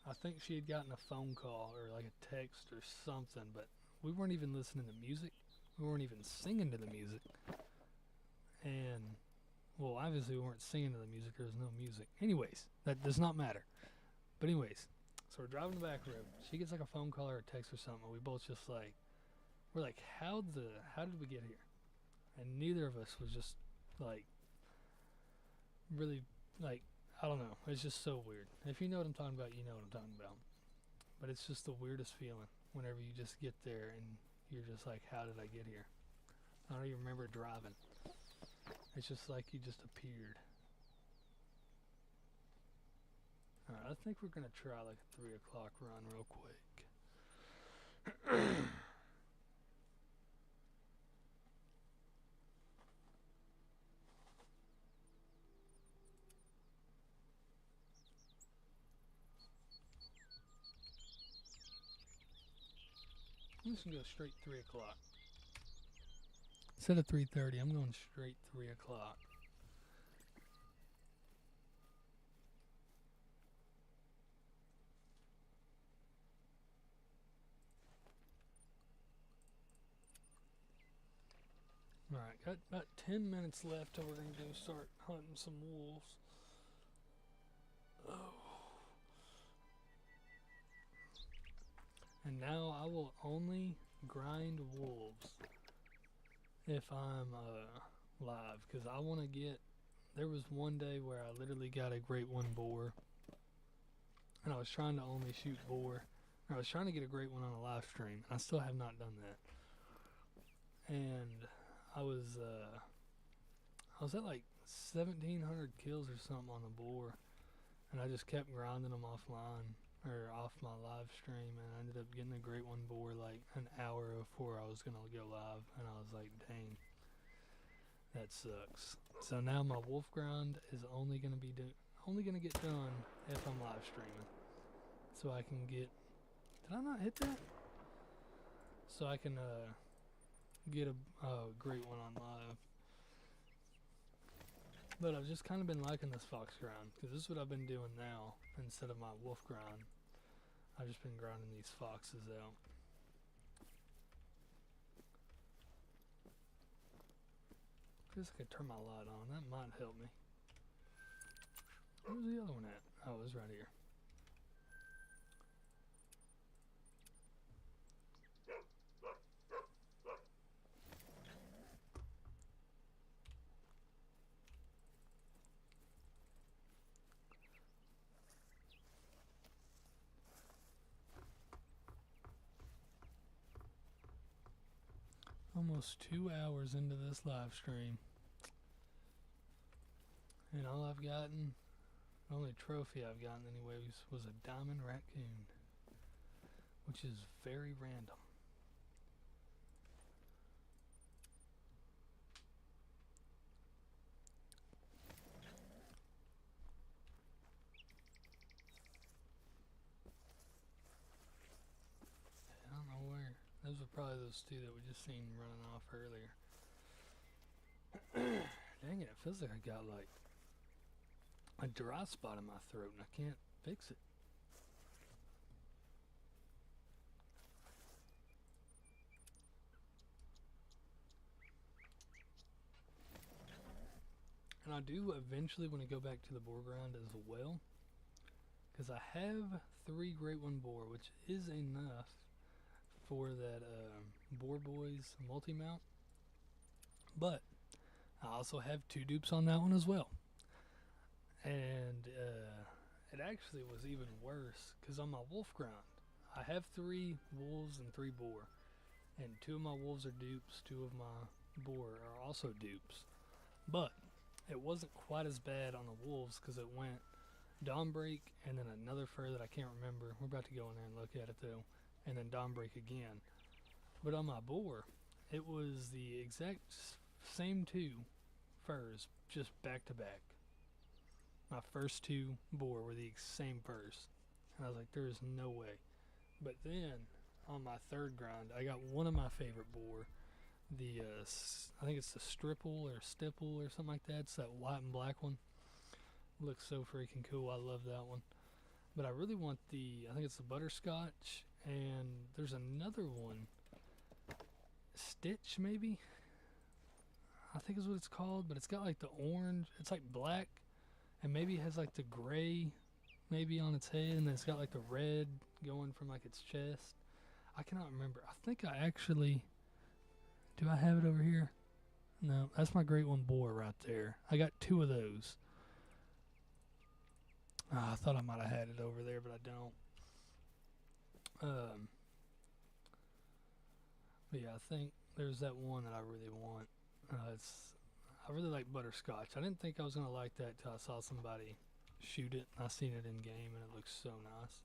I think she had gotten a phone call or like a text or something, but we weren't even listening to music. We weren't even singing to the music. And, well, obviously we weren't singing to the music. There was no music. Anyways, that does not matter. But anyways, so we're driving the back road. She gets like a phone call or a text or something. We both just like, we're like, how did we get here? And neither of us was just like, really, like, I don't know. It's just so weird. If you know what I'm talking about, you know what I'm talking about. But it's just the weirdest feeling whenever you just get there and you're just like, how did I get here? I don't even remember driving. It's just like you just appeared. Alright, I think we're going to try like a 3 o'clock run real quick. I'm just going to go straight 3 o'clock. Instead of 3:30, I'm going straight 3 o'clock. Alright, got about 10 minutes left till we're going to go start hunting some wolves. Oh. And now I will only grind wolves if I'm live, because I want to get, there was one day where I literally got a great one boar, and I was trying to only shoot boar, or I was trying to get a great one on a live stream, and I still have not done that. And I was at like 1,700 kills or something on the boar, and I just kept grinding them offline, or off my live stream, and I ended up getting a great one boar like an hour before I was gonna go live, and I was like, dang, that sucks. So now my wolf grind is only gonna get done if I'm live streaming, so I can get. Did I not hit that? So I can get a great one on live. But I've just kind of been liking this fox grind, because this is what I've been doing now instead of my wolf grind. I've just been grinding these foxes out. Guess I could turn my light on. That might help me. Where's the other one at? Oh, it's right here. Almost 2 hours into this live stream. And all I've gotten, the only trophy I've gotten anyways, was a diamond raccoon. Which is very random. I don't know where. Those were probably those two that we just seen running off earlier. Dang it, it feels like I got like a dry spot in my throat and I can't fix it. And I do eventually want to go back to the boar ground as well, because I have 3 Great One boar, which is enough for that Boar Boys multi-mount. But I also have 2 dupes on that one as well. And it actually was even worse, because on my wolf ground, I have 3 wolves and 3 boar. And 2 of my wolves are dupes, 2 of my boar are also dupes. But it wasn't quite as bad on the wolves, because it went Dawnbreak and then another fur that I can't remember. We're about to go in there and look at it though. And then Dawnbreak again. But on my boar, it was the exact same 2 furs, just back to back. My first 2 boar were the same furs. And I was like, there is no way. But then, on my 3rd grind, I got one of my favorite boar. The, I think it's the Stripple or Stipple or something like that. It's that white and black one. Looks so freaking cool. I love that one. But I really want I think it's the Butterscotch. And there's another one. Stitch, maybe? I think is what it's called. But it's got like the orange. It's like black. And maybe it has like the gray maybe on its head. And then it's got like the red going from like its chest. I cannot remember. I think I actually... Do I have it over here? No, that's my Great One boar right there. I got 2 of those. I thought I might have had it over there, but I don't. But yeah, I think there's that one that I really want. I really like Butterscotch. I didn't think I was going to like that till I saw somebody shoot it. I seen it in game, and it looks so nice.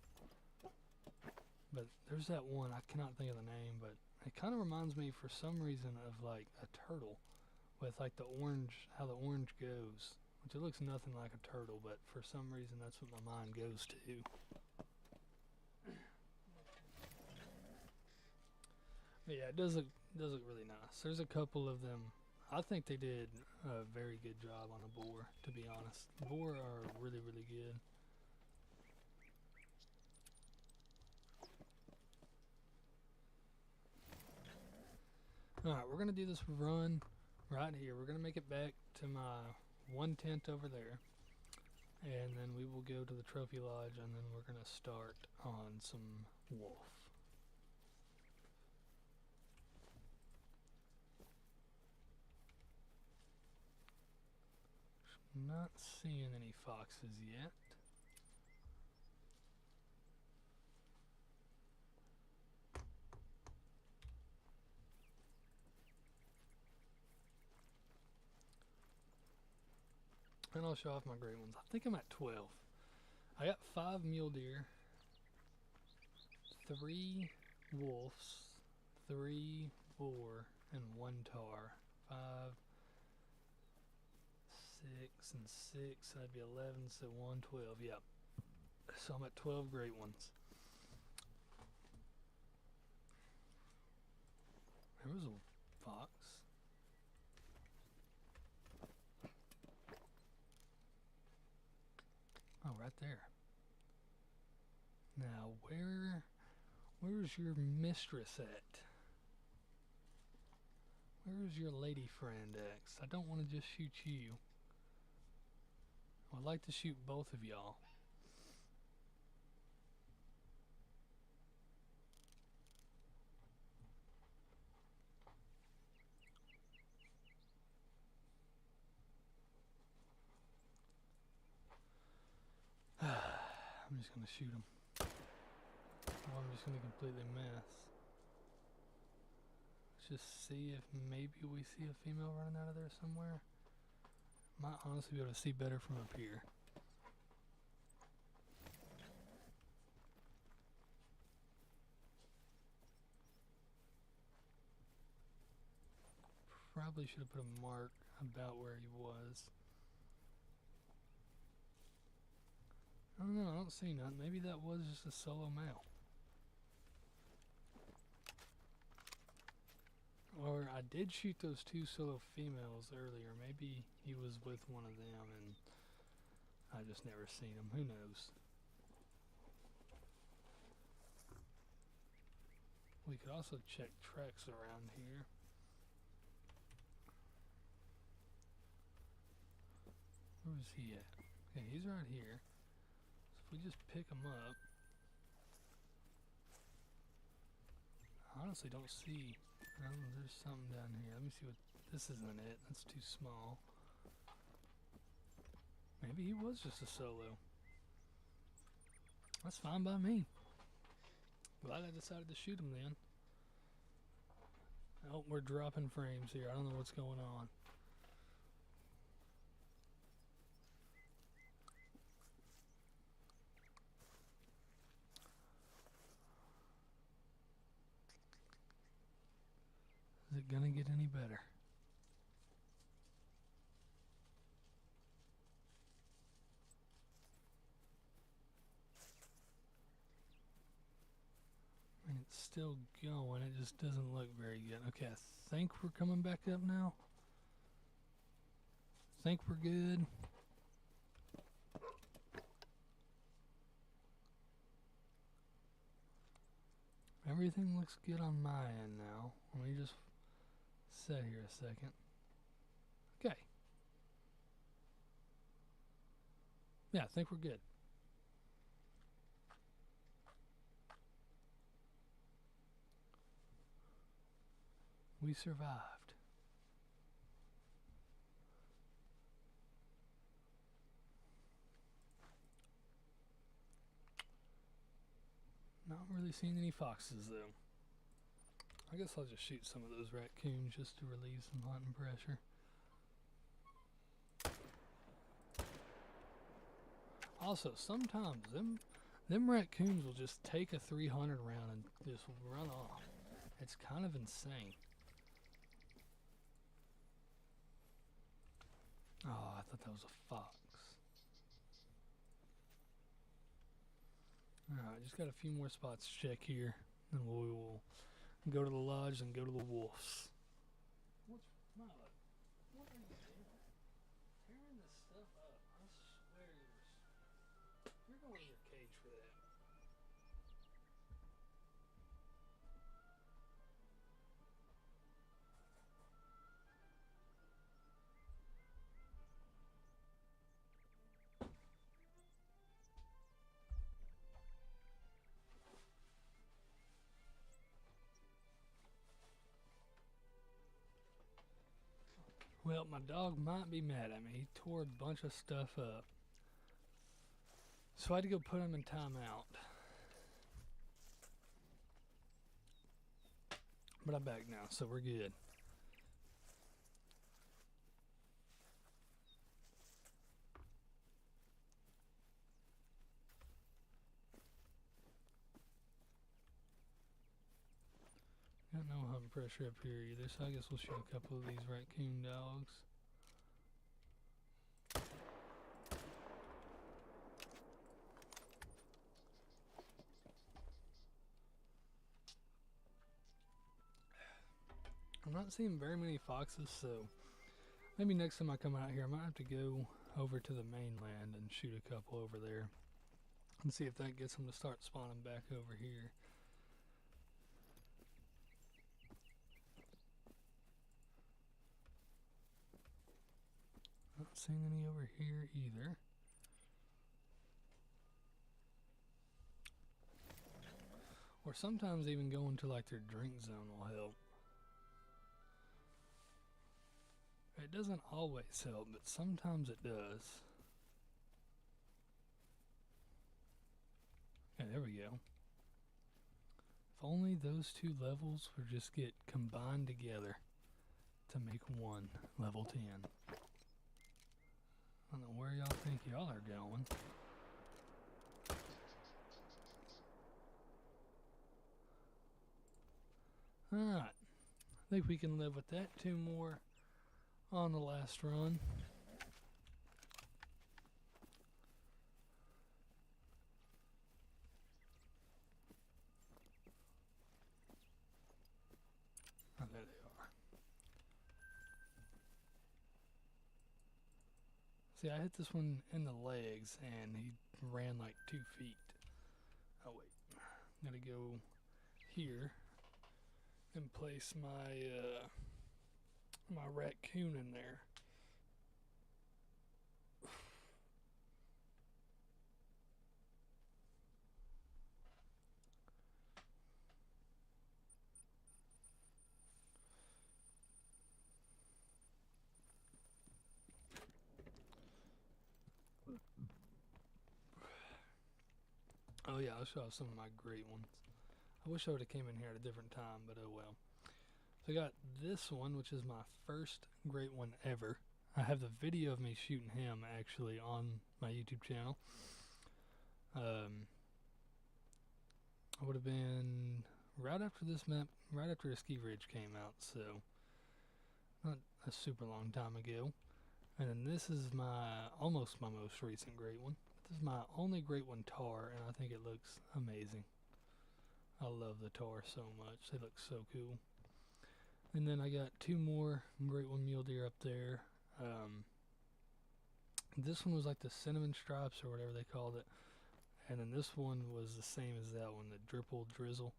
But there's that one. I cannot think of the name, but it kind of reminds me for some reason of like a turtle with like the orange, how the orange goes, which it looks nothing like a turtle, but for some reason that's what my mind goes to. But yeah, it does look really nice. There's a couple of them. I think they did a very good job on the boar, to be honest. Boar are really, really good. Alright, we're going to do this run right here. We're going to make it back to my 1 tent over there. And then we will go to the trophy lodge, and then we're going to start on some wolf. Not seeing any foxes yet. And I'll show off my great ones. I think I'm at 12. I got 5 mule deer, 3 wolves, 3 boar, and 1 tar. 5, 6, and 6. That'd be 11, so 1, 12. Yep. So I'm at 12 great ones. There was a fox. Oh, right there. Now, where's your mistress at? Where's your lady friend, X? I don't want to just shoot you. I'd like to shoot both of y'all. I'm just gonna shoot him. Or I'm just gonna completely miss. Let's just see if maybe we see a female running out of there somewhere. Might honestly be able to see better from up here. Probably should have put a mark about where he was. I don't know, I don't see none. Maybe that was just a solo male. Or I did shoot those two solo females earlier. Maybe he was with one of them and I just never seen him. Who knows? We could also check tracks around here. Where is he at? Okay, he's right here. So if we just pick him up, I honestly don't see. There's something down here. Let me see what. This isn't it. That's too small. Maybe he was just a solo. That's fine by me. Glad I decided to shoot him then. Oh, we're dropping frames here. I don't know what's going on. Is it gonna get any better? I mean, it's still going. It just doesn't look very good. Okay, I think we're coming back up now. Think we're good. Everything looks good on my end now. Let me just sit here a second. Okay. Yeah, I think we're good. We survived. Not really seeing any foxes though. I guess I'll just shoot some of those raccoons just to relieve some hunting pressure. Also, sometimes them raccoons will just take a 300 round and just run off. It's kind of insane. Oh, I thought that was a fox. Alright, just got a few more spots to check here. Then we will go to the lodge and go to the wolves. What's Milo? What are you doing? Tearing this stuff up. I swear you're going in your cage for that. Well, my dog might be mad at me. He tore a bunch of stuff up. So I had to go put him in timeout. But I'm back now, so we're good. Got no hunting pressure up here either, so I guess we'll shoot a couple of these raccoon dogs. I'm not seeing very many foxes, so maybe next time I come out here I might have to go over to the mainland and shoot a couple over there and see if that gets them to start spawning back over here. seen any over here either. Or sometimes even going to like their drink zone will help. It doesn't always help, but sometimes it does. Okay, there we go. If only those two levels would just get combined together to make one level 10. I don't know where y'all think y'all are going. Alright. I think we can live with that. 2 more on the last run. Oh, there they are. See, I hit this one in the legs and he ran like 2 feet. Oh wait, gotta go here and place my my raccoon in there. Oh yeah, I'll show off some of my great ones. I wish I would have came in here at a different time, but oh well. So I got this one, which is my first great one ever. I have the video of me shooting him actually on my YouTube channel. I would have been right after this map, right after Ski Ridge came out, so not a super long time ago. And then this is almost my most recent great one. This is my only great one tar, and I think it looks amazing. I love the tar so much. They look so cool. And then I got 2 more great one mule deer up there. This one was like the cinnamon stripes or whatever they called it. And then this one was the same as that one, the dripple drizzle.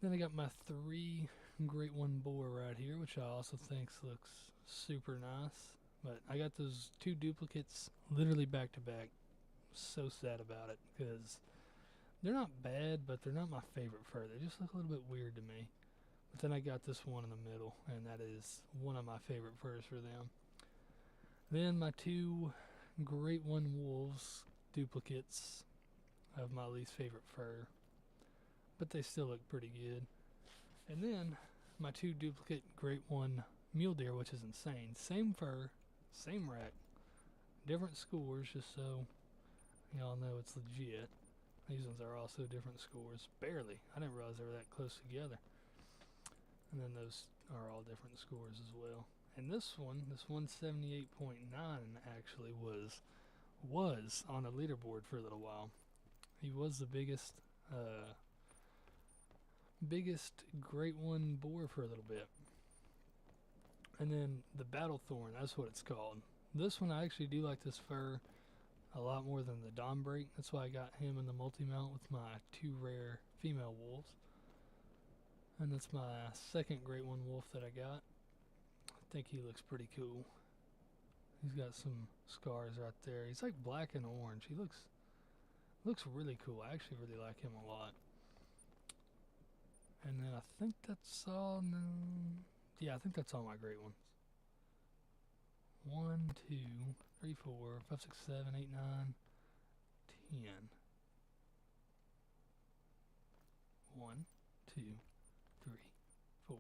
Then I got my 3 great one boar right here, which I also think looks super nice. But I got those 2 duplicates literally back to back. So sad about it because they're not bad, but they're not my favorite fur. They just look a little bit weird to me. But then I got this one in the middle, and that is one of my favorite furs for them. Then my 2 great one wolves duplicates of my least favorite fur, but they still look pretty good. And then my 2 duplicate great one mule deer, which is insane. Same fur, same rack, different scores, just so y'all know it's legit. These ones are also different scores. Barely. I didn't realize they were that close together. And then those are all different scores as well. And this one, this 178.9 actually was on a leaderboard for a little while. He was the biggest great one boar for a little bit. And then the battle thorn, that's what it's called. This one, I actually do like this fur a lot more than the Dawn Break. That's why I got him in the multi-mount with my 2 rare female wolves. And that's my second great one wolf that I got. I think he looks pretty cool. He's got some scars right there. He's like black and orange. He looks really cool. I actually really like him a lot. And then I think that's all. No, yeah, I think that's all my great ones. 1, 2, 3, 4, 5, 6, 7, 8, 9, 10. 1, 2, 3, 4,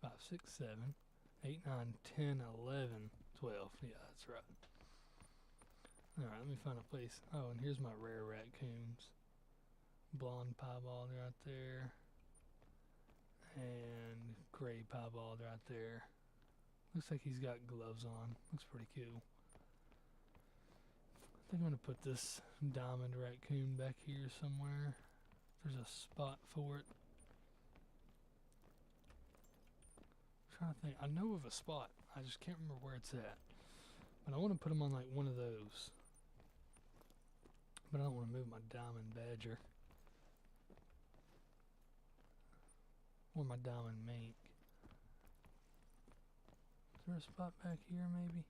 5, 6, 7, 8, 9, 10, 11, 12. Yeah, that's right. Alright, let me find a place. Oh, and here's my rare raccoons. Blonde piebald right there. And gray piebald right there. Looks like he's got gloves on. Looks pretty cool. I think I'm going to put this diamond raccoon back here somewhere. There's a spot for it. I'm trying to think. I know of a spot. I just can't remember where it's at. But I want to put him on like one of those. But I don't want to move my diamond badger. Or my diamond mink. Is there a spot back here maybe?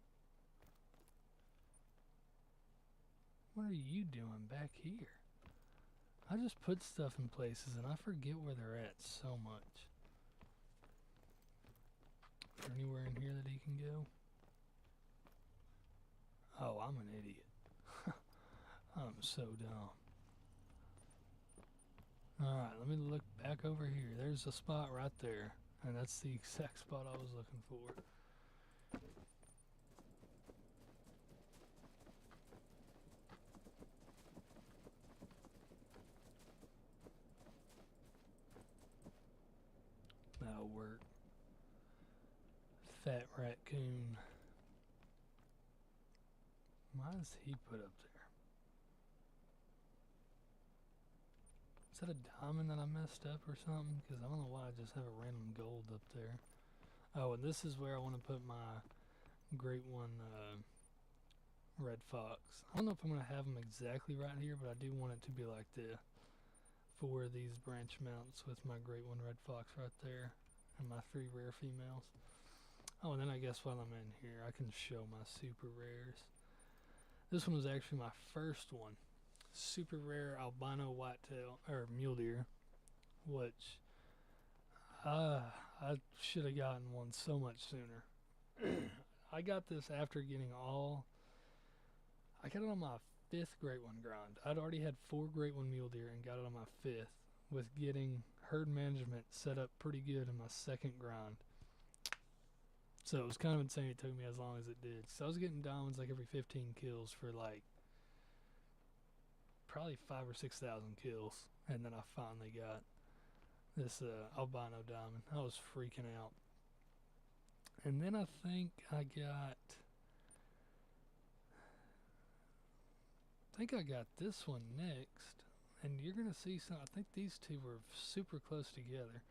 What are you doing back here? I just put stuff in places and I forget where they're at so much. Is there anywhere in here that he can go? Oh, I'm an idiot. I'm so dumb. Alright, let me look back over here. There's a spot right there. And that's the exact spot I was looking for. That'll work. Fat raccoon. Why is he put up there? Is that a diamond that I messed up or something? Because I don't know why I just have a random gold up there. Oh, and this is where I want to put my great one red fox. I don't know if I'm going to have them exactly right here, but I do want it to be like the 4 of these branch mounts with my great one red fox right there. And my 3 rare females. Oh, and then I guess while I'm in here, I can show my super rares. This one was actually my first one. Super rare albino whitetail, or mule deer, which I should have gotten one so much sooner. I got this after getting I got it on my 5th great one grind. I'd already had 4 great one mule deer and got it on my 5th with getting herd management set up pretty good in my 2nd grind. So it was kind of insane it took me as long as it did. So I was getting diamonds like every 15 kills for like probably 5,000 or 6,000 kills, and then I finally got this albino diamond. I was freaking out. And then I think I got this one next, and you're gonna see some. I think these two were super close together.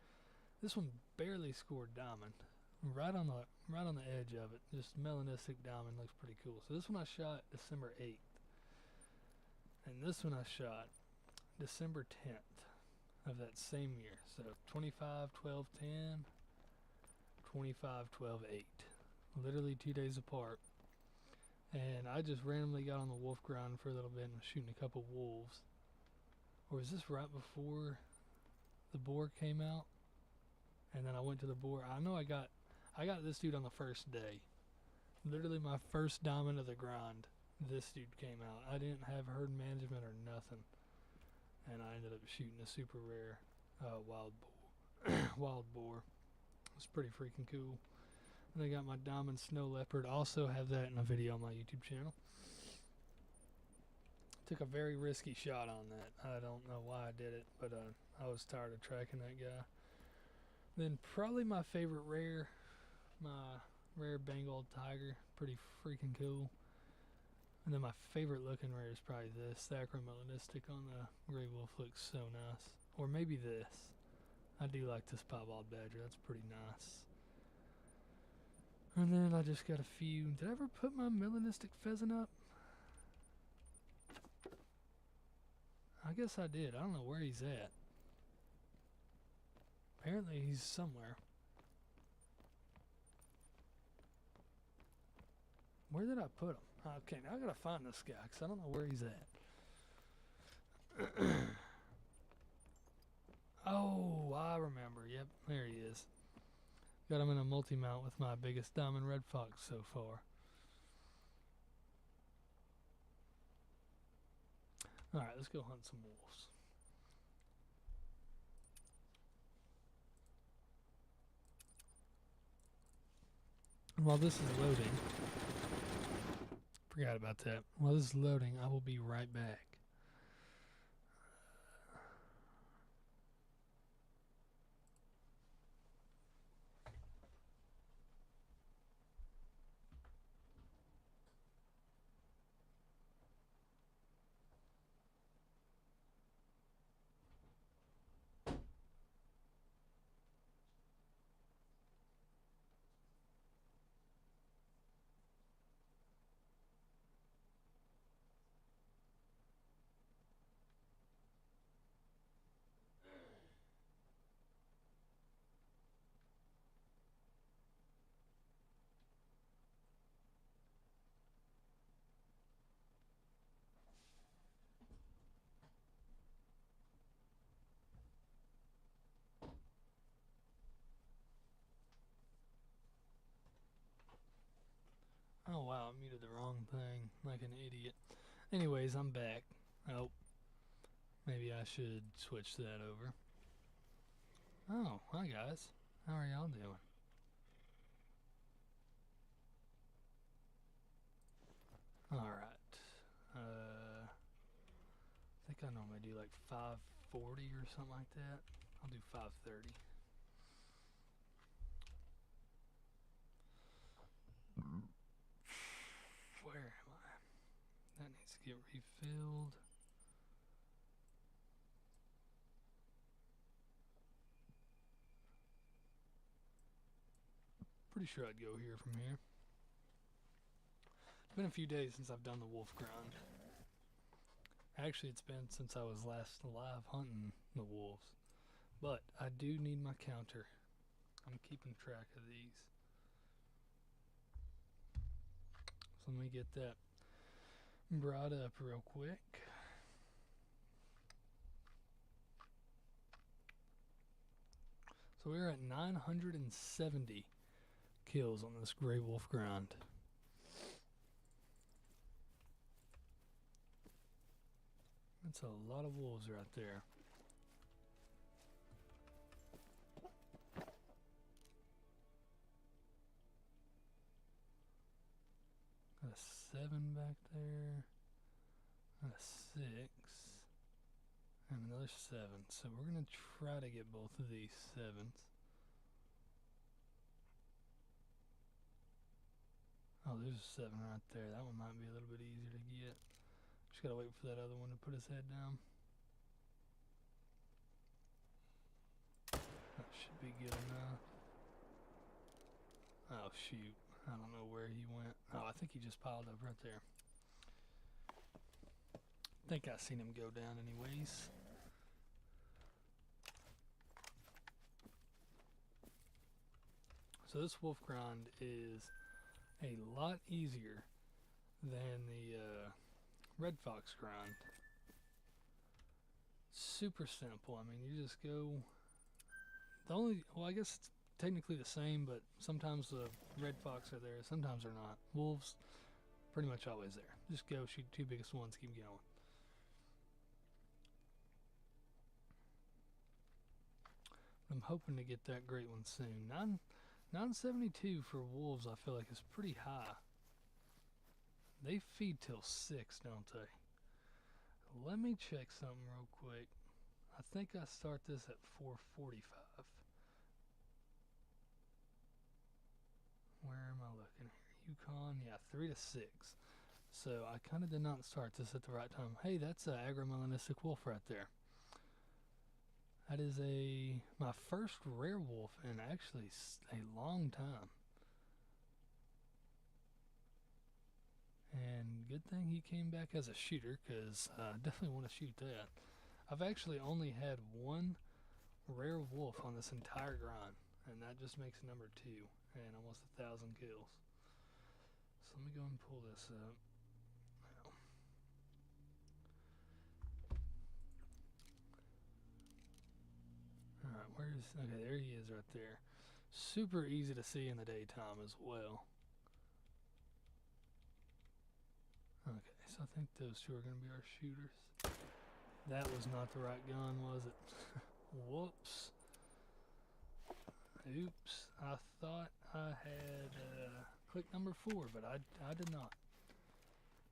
This one barely scored diamond, right on the edge of it. Just melanistic diamond, looks pretty cool. So this one I shot December 8th. And this one I shot December 10th of that same year. So 25, 12, 10, 25, 12, 8. Literally 2 days apart. And I just randomly got on the wolf ground for a little bit and was shooting a couple wolves. Or was this right before the boar came out? And then I went to the boar. I know I got this dude on the first day. Literally my first diamond of the grind. This dude came out. I didn't have herd management or nothing, and I ended up shooting a super rare wild boar. It was pretty freaking cool. And I got my diamond snow leopard. Also have that in a video on my YouTube channel. Took a very risky shot on that. I don't know why I did it, but I was tired of tracking that guy. Then probably my favorite rare, my rare Bengal tiger. Pretty freaking cool. And then my favorite looking rare is probably this. The acromelanistic on the gray wolf looks so nice. Or maybe this. I do like this piebald badger. That's pretty nice. And then I just got a few. Did I ever put my melanistic pheasant up? I guess I did. I don't know where he's at. Apparently he's somewhere. Where did I put him? Okay, now I gotta find this guy because I don't know where he's at. Oh, I remember. Yep, there he is. Got him in a multi-mount with my biggest diamond red fox so far. Alright, let's go hunt some wolves. And while this is loading, forgot about that. While this is loading, I will be right back. Oh, I muted the wrong thing, like an idiot. Anyways, I'm back. Oh, maybe I should switch that over. Oh, hi guys. How are y'all doing? Alright. I think I normally do like 540 or something like that. I'll do 530. Where am I? That needs to get refilled. Pretty sure I'd go here from here. It's been a few days since I've done the wolf grind. Actually, it's been since I was last alive hunting the wolves. But I do need my counter. I'm keeping track of these. So let me get that brought up real quick. So we're at 970 kills on this gray wolf grind. That's a lot of wolves right there. Got a 7 back there. Got a 6. And another 7. So we're going to try to get both of these 7s. Oh, there's a 7 right there. That one might be a little bit easier to get. Just gotta wait for that other one to put his head down. That should be good enough. Oh shoot, I don't know where he went. Oh, I think he just piled up right there. I think I seen him go down anyways. So this wolf grind is a lot easier than the red fox grind. Super simple. I mean, you just go. Well, I guess it's technically the same, but sometimes the red fox are there, sometimes they're not. Wolves, pretty much always there. Just go shoot the 2 biggest ones, keep going. I'm hoping to get that great one soon. 972 for wolves, I feel like is pretty high. They feed till 6, don't they? Let me check something real quick. I think I start this at 445. Where am I looking here? Yukon, yeah, 3 to 6. So I kind of did not start this at the right time. Hey, that's an agromelanistic wolf right there. That is my first rare wolf in actually a long time. And good thing he came back as a shooter, because I definitely want to shoot that. I've actually only had one rare wolf on this entire grind, and that just makes number 2 and almost 1,000 kills. So let me go and pull this up. Alright, okay, there he is right there. Super easy to see in the daytime as well. Okay, so I think those 2 are going to be our shooters. That was not the right gun, was it? Whoops. Oops. I thought I had clicked number 4, but I did not.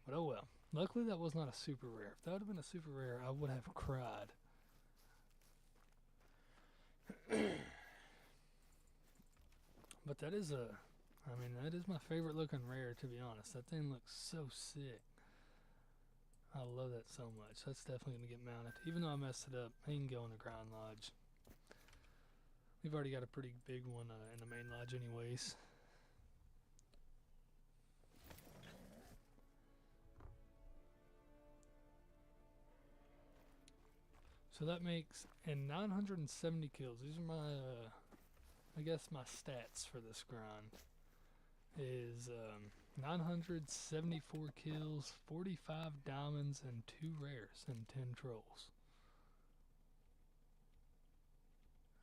But oh well. Luckily that was not a super rare. If that would have been a super rare, I would have cried. But that is that is my favorite looking rare, to be honest. That thing looks so sick. I love that so much. That's definitely going to get mounted. Even though I messed it up, he can go in the ground lodge. We've already got a pretty big one in the main lodge anyways. So that makes, and 970 kills. These are my, I guess my stats for this grind. Is 974 kills, 45 diamonds, and 2 rares, and 10 trolls.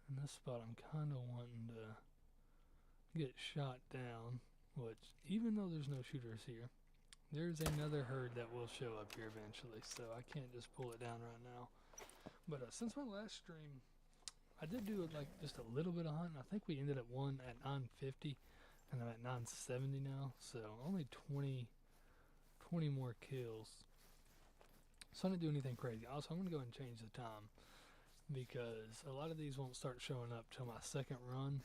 In this spot I'm kind of wanting to get shot down which, even though there's no shooters here, there's another herd that will show up here eventually, so I can't just pull it down right now. But since my last stream, I did do like just a little bit of hunting. I think we ended at one at 950, and I'm at 970 now, so only 20 more kills. So I didn't do anything crazy. Also, I'm going to go ahead and change the time, because a lot of these won't start showing up till my second run.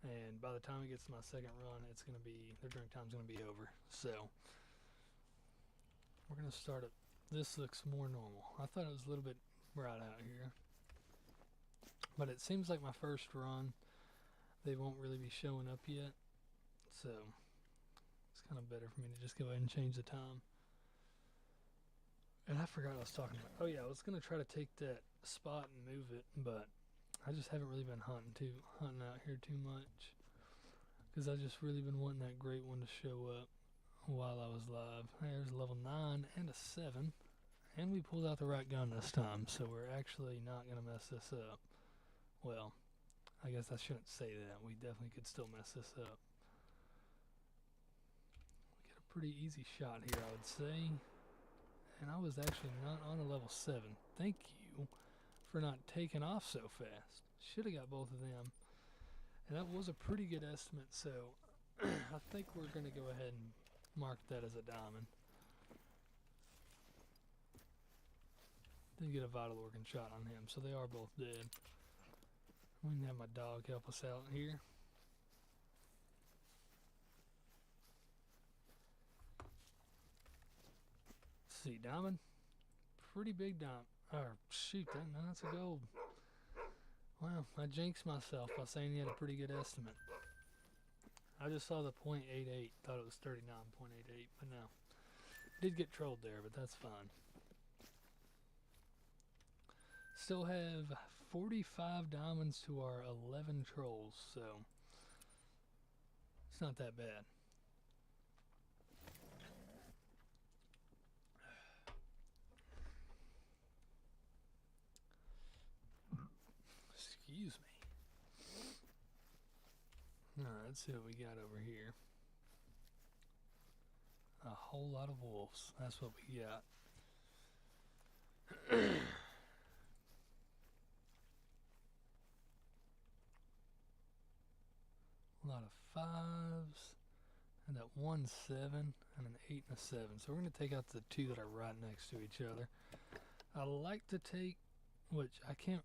And by the time it gets to my second run, it's going to be, their drink time's going to be over. So we're going to start it. This looks more normal. I thought it was a little bit bright out here, but it seems like my first run, they won't really be showing up yet. So it's kind of better for me to just go ahead and change the time. And I forgot what I was talking about. Oh yeah, I was going to try to take that spot and move it, but I just haven't really been hunting out here too much, because I've just really been wanting that great one to show up while I was live. There's a level 9 and a 7, and we pulled out the right gun this time, so we're actually not going to mess this up. Well, I guess I shouldn't say that. We definitely could still mess this up. We get a pretty easy shot here, I would say. And I was actually not on a level 7. Thank you for not taking off so fast. Should have got both of them. And that was a pretty good estimate, so I think we're going to go ahead and mark that as a diamond. Didn't get a vital organ shot on him, so they are both dead. We can have my dog help us out here. Let's see, diamond. Pretty big diamond. Or, shoot, that's a gold. Wow, I jinxed myself by saying he had a pretty good estimate. I just saw the .88, thought it was 39.88, but no. Did get trolled there, but that's fine. Still have 45 diamonds to our 11 trolls, so it's not that bad. Excuse me. Alright, let's see what we got over here. A whole lot of wolves. That's what we got. A lot of 5s, and that 1 7, and an 8 and a 7. So we're going to take out the 2 that are right next to each other. I like to take, which I can't,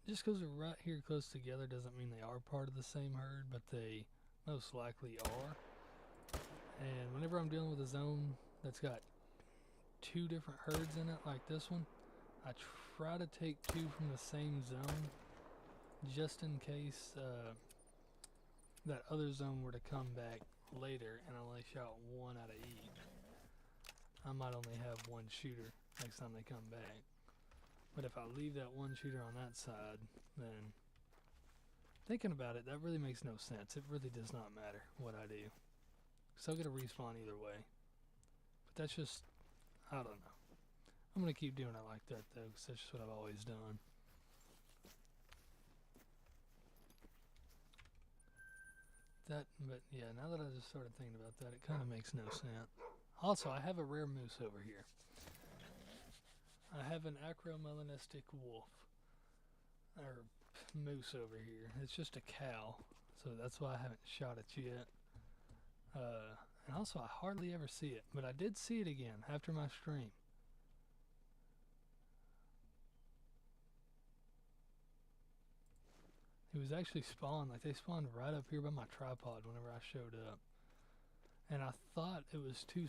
just because they're right here close together doesn't mean they are part of the same herd, but they most likely are. And whenever I'm dealing with a zone that's got 2 different herds in it, like this one, I try to take 2 from the same zone, just in case that other zone were to come back later and I only shot 1 out of each. I might only have 1 shooter next time they come back. But if I leave that 1 shooter on that side, then thinking about it, that really makes no sense. It really does not matter what I do, because I'll get a respawn either way. But that's just, I don't know. I'm going to keep doing it like that though, because that's just what I've always done. But yeah, now that I just started thinking about that, it kind of makes no sense. Also, I have a rare moose over here. I have an acromelanistic wolf, or moose over here. It's just a cow, so that's why I haven't shot it yet. And also, I hardly ever see it, but I did see it again after my stream. It was actually spawned, like they spawned right up here by my tripod whenever I showed up. And I thought it was 2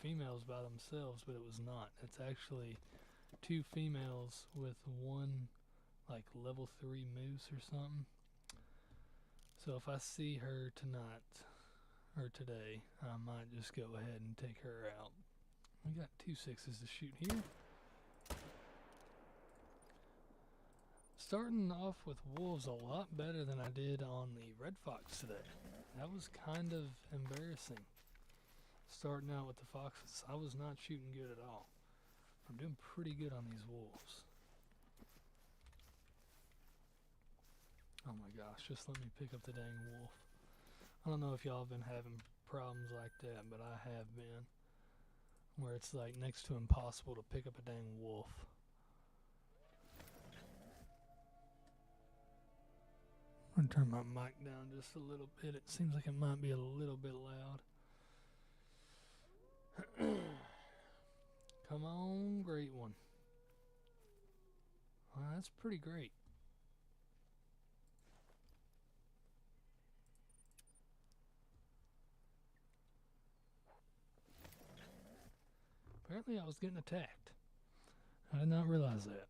females by themselves, but it was not. It's actually 2 females with 1 like level 3 moose or something. So if I see her tonight or today, I might just go ahead and take her out. We got 2 6s to shoot here. Starting off with wolves a lot better than I did on the red fox today. That was kind of embarrassing. Starting out with the foxes, I was not shooting good at all. I'm doing pretty good on these wolves. Oh my gosh, just let me pick up the dang wolf. I don't know if y'all have been having problems like that, but I have been. Where it's like next to impossible to pick up a dang wolf. I'm gonna turn my mic down just a little bit. It seems like it might be a little bit loud. Come on, great one. Well, that's pretty great. Apparently I was getting attacked. I did not realize that.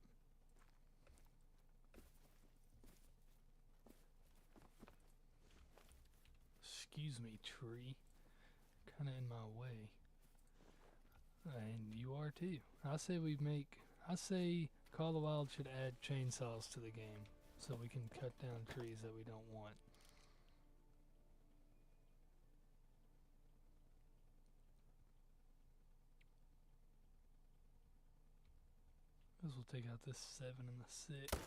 Excuse me, tree. Kinda in my way. And you are too. I say Call of the Wild should add chainsaws to the game so we can cut down trees that we don't want. Guess we'll take out this 7 and the 6.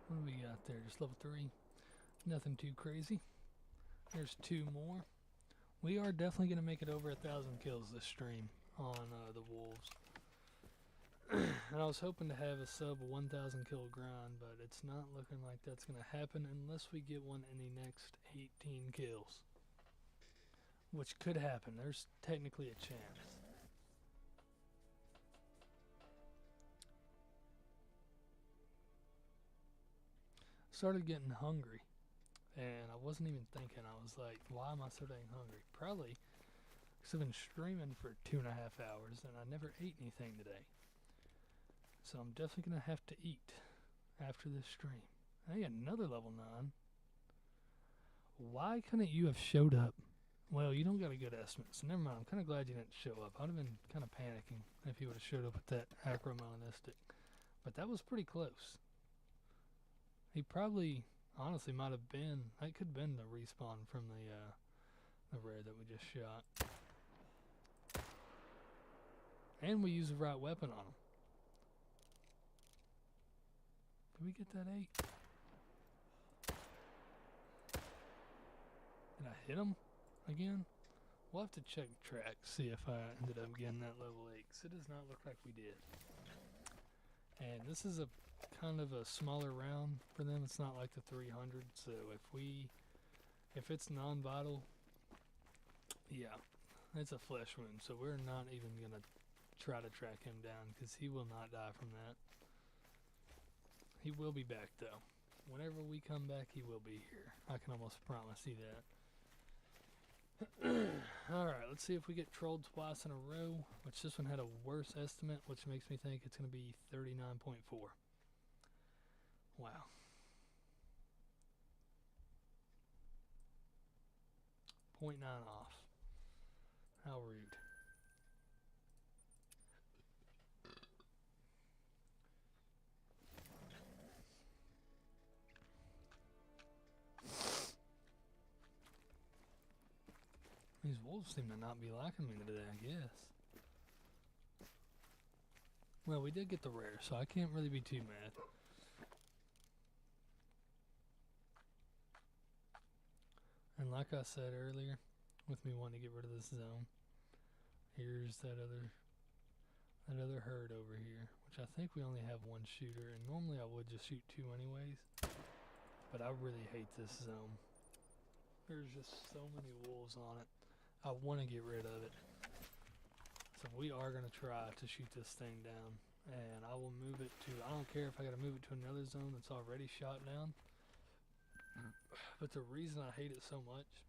What do we got there? Just level 3. Nothing too crazy. There's 2 more. We are definitely going to make it over 1,000 kills this stream on the wolves. And I was hoping to have a sub 1,000 kill grind, but it's not looking like that's going to happen unless we get one in the next 18 kills. Which could happen. There's technically a chance. Started getting hungry, and I wasn't even thinking. I was like, why am I so dang hungry? Probably because I've been streaming for 2.5 hours and I never ate anything today. So I'm definitely going to have to eat after this stream. I got another level 9. Why couldn't you have showed up? Well, you don't got a good estimate, so never mind. I'm kind of glad you didn't show up. I would have been kind of panicking if you would have showed up with that acromelanistic. But that was pretty close. He probably, honestly, might have been. That could have been the respawn from the rare that we just shot. And we used the right weapon on him. Did we get that 8? Did I hit him again? We'll have to check track, see if I ended up getting that level 8, because it does not look like we did. And this is a kind of a smaller round for them. It's not like the 300, so if it's non-vital, yeah, it's a flesh wound, so we're not even going to try to track him down, because he will not die from that. He will be back, though. Whenever we come back, he will be here. I can almost promise you that. Alright, let's see if we get trolled twice in a row, which this one had a worse estimate, which makes me think it's going to be 39.4. Wow. 0.9 off. How rude. These wolves seem to not be liking me today, I guess. Well, we did get the rare, so I can't really be too mad. And like I said earlier, with me wanting to get rid of this zone, here's that other herd over here, which I think we only have 1 shooter, and normally I would just shoot 2 anyways, but I really hate this zone. There's just so many wolves on it. I want to get rid of it. So we are going to try to shoot this thing down, and I will move it to, I don't care if I got to move it to another zone that's already shot down. But the reason I hate it so much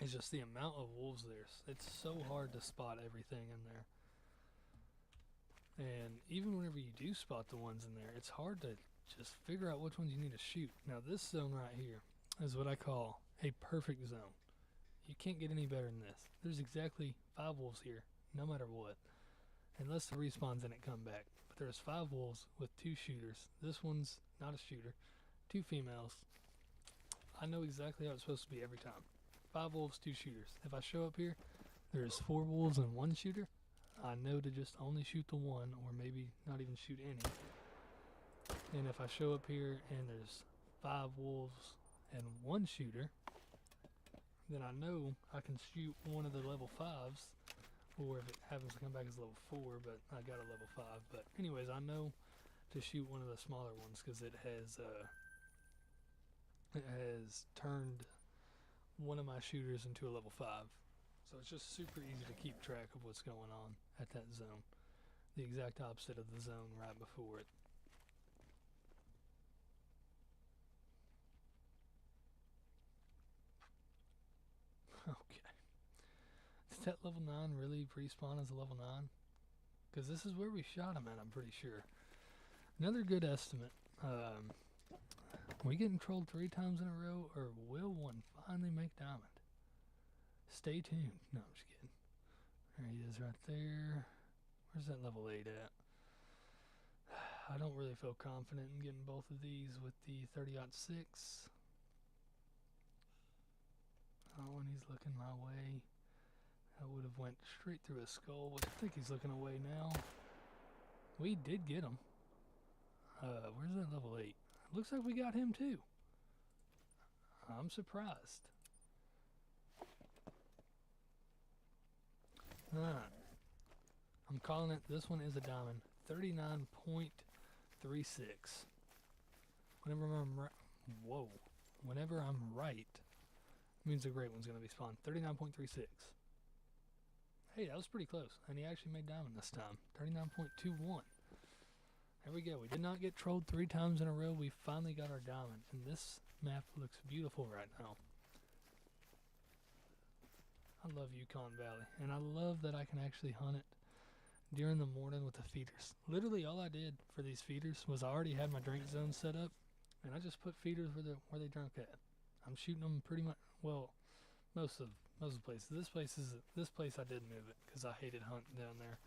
is just the amount of wolves there. It's so hard to spot everything in there. And even whenever you do spot the ones in there, it's hard to just figure out which ones you need to shoot. Now this zone right here is what I call a perfect zone. You can't get any better than this. There's exactly 5 wolves here, no matter what. Unless the respawns in it come back. But there's 5 wolves with 2 shooters. This one's not a shooter. 2 females. I know exactly how it's supposed to be every time. 5 wolves, 2 shooters. If I show up here, there's 4 wolves and 1 shooter. I know to just only shoot the one, or maybe not even shoot any. And if I show up here and there's 5 wolves and one shooter, then I know I can shoot one of the level 5s, or if it happens to come back as level 4, but I got a level 5. But anyways, I know to shoot one of the smaller ones because it has turned one of my shooters into a level 5. So it's just super easy to keep track of what's going on at that zone. The exact opposite of the zone right before it. Okay. Did that level 9 really respawn as a level 9? Because this is where we shot him at, I'm pretty sure. Another good estimate. We getting trolled 3 times in a row, or will one finally make diamond? Stay tuned. No, I'm just kidding. There he is right there. Where's that level 8 at? I don't really feel confident in getting both of these with the 30-06. Oh, and he's looking my way. I would have went straight through his skull, which I think he's looking away now. We did get him. Where's that level 8? Looks like we got him too. I'm surprised. Alright. I'm calling it, this one is a diamond. 39.36. Whenever I'm right, means a great one's going to be spawned. 39.36. Hey, that was pretty close. And he actually made diamond this time. 39.21. There we go. We did not get trolled 3 times in a row. We finally got our diamond. And this map looks beautiful right now. I love Yukon Valley. And I love that I can actually hunt it during the morning with the feeders. Literally all I did for these feeders was I already had my drink zone set up. And I just put feeders where they drunk at. I'm shooting them pretty much, well, most of the places. This place I did move it because I hated hunting down there.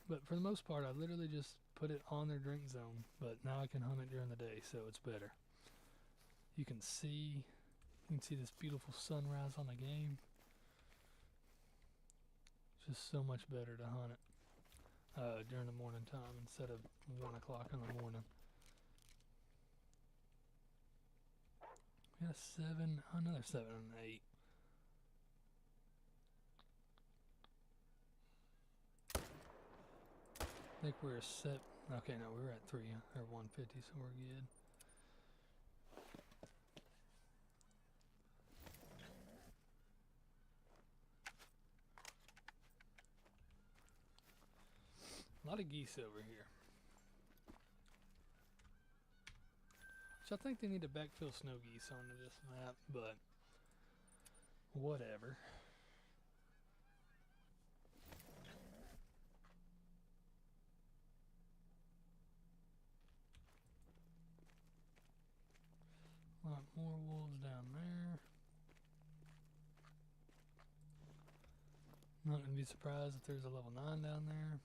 But for the most part, I literally just put it on their drink zone. But now I can hunt it during the day, so it's better. You can see this beautiful sunrise on the game. It's just so much better to hunt it during the morning time instead of 1 o'clock in the morning. We got a 7, another 7 and an 8. I think we're set. Okay, no, we're at 3 or 150, so we're good. A lot of geese over here. So I think they need to backfill snow geese onto this map, but whatever. A lot more wolves down there. Not gonna be surprised if there's a level 9 down there.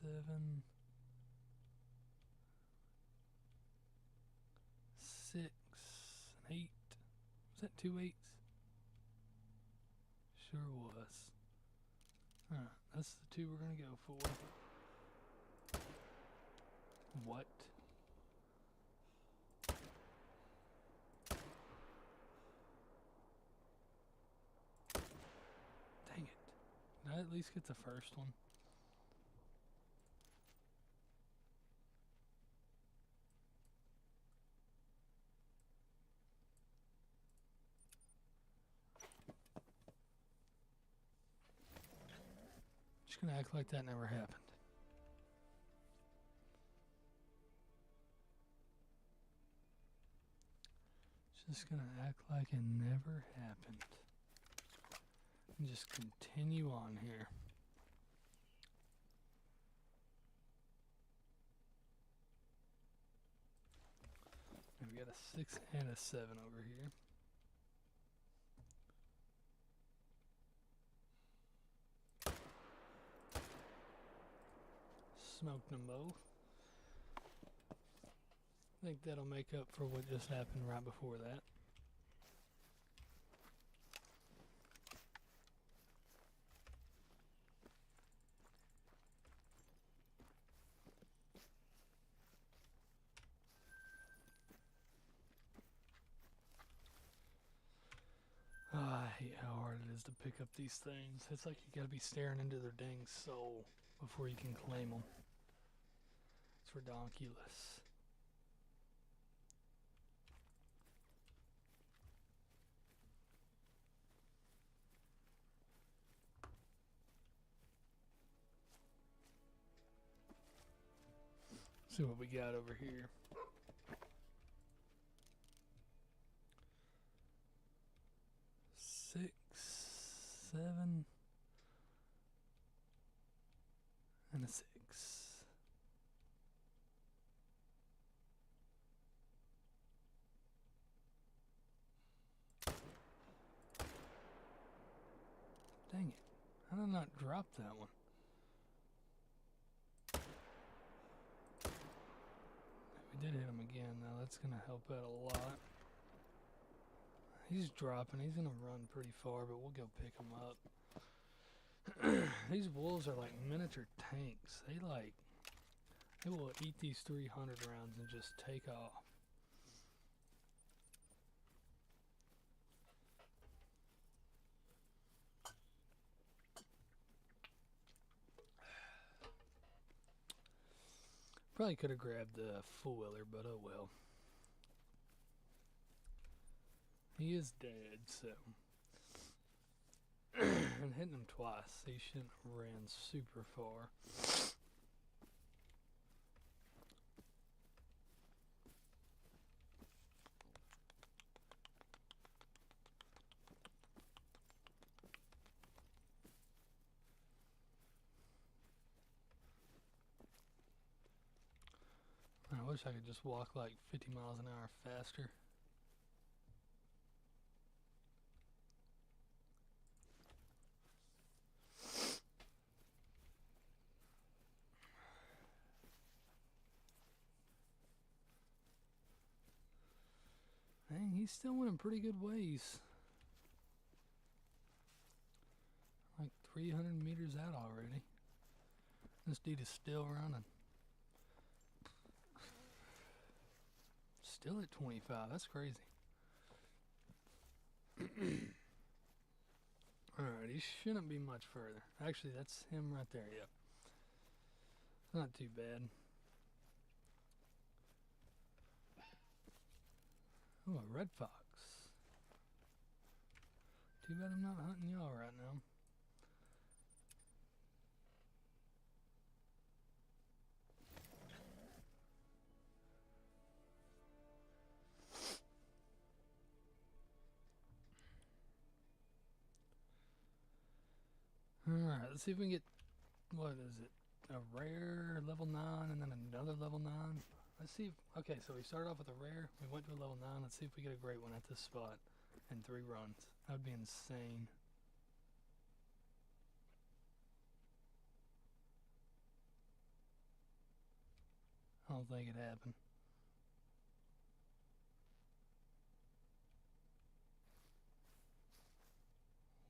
Seven, 6, and 8. Was that 2 8s? Sure was. Alright, that's the 2 we're gonna go for. What? Dang it. Did I at least get the first one? Just gonna act like that never happened. Just gonna act like it never happened. And just continue on here. And we got a 6 and a 7 over here. Smoked them both. I think that'll make up for what just happened right before that. hate how hard it is to pick up these things. It's like you gotta be staring into their dang soul before you can claim them. It's ridiculous. See what we got over here. Six, 7, and a 6. Dang it. How did I not drop that one? We did hit him again, though. That's going to help out a lot. He's dropping. He's going to run pretty far, but we'll go pick him up. These wolves are like miniature tanks. They will eat these 300 rounds and just take off. Probably could have grabbed the four-wheeler, but oh well. He is dead, so. And hitting him twice, he shouldn't have ran super far. I wish I could just walk like 50 miles an hour faster. Dang, he's still winning pretty good ways. Like 300 meters out already. This dude is still running. Still at 25, that's crazy. Alright, he shouldn't be much further. Actually, that's him right there, yep. Not too bad. Oh, a red fox. Too bad I'm not hunting y'all right now. Alright, let's see if we can get, what is it, a rare level 9 and then another level 9. Let's see if, okay, so we started off with a rare, we went to a level 9, let's see if we get a great one at this spot in 3 runs. That would be insane. I don't think it happened.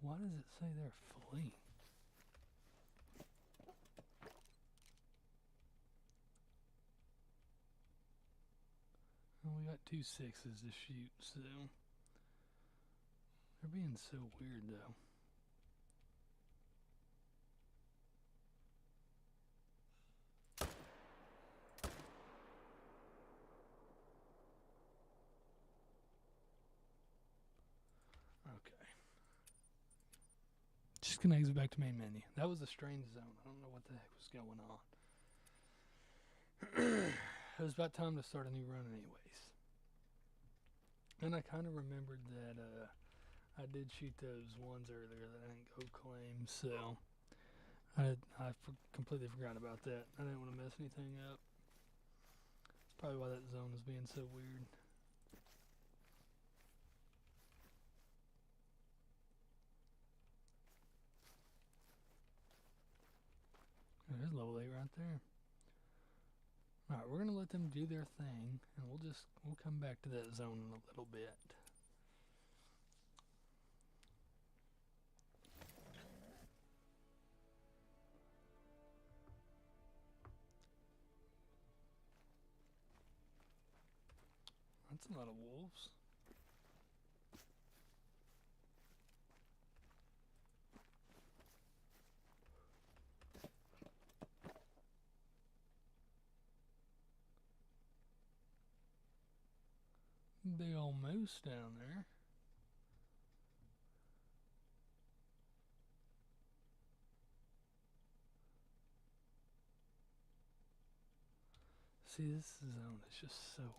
Why does it say they're fleeing? Well, we got 2 6s to shoot, so they're being so weird though. Okay. Just gonna exit back to main menu. That was a strange zone. I don't know what the heck was going on. It was about time to start a new run anyways. And I kind of remembered that I did shoot those ones earlier that I didn't go claim, so I completely forgot about that. I didn't want to mess anything up. That's probably why that zone is being so weird. There's level 8 right there. Alright, we're gonna let them do their thing, and we'll come back to that zone in a little bit. That's a lot of wolves. Big old moose down there. See, this zone is just so weird.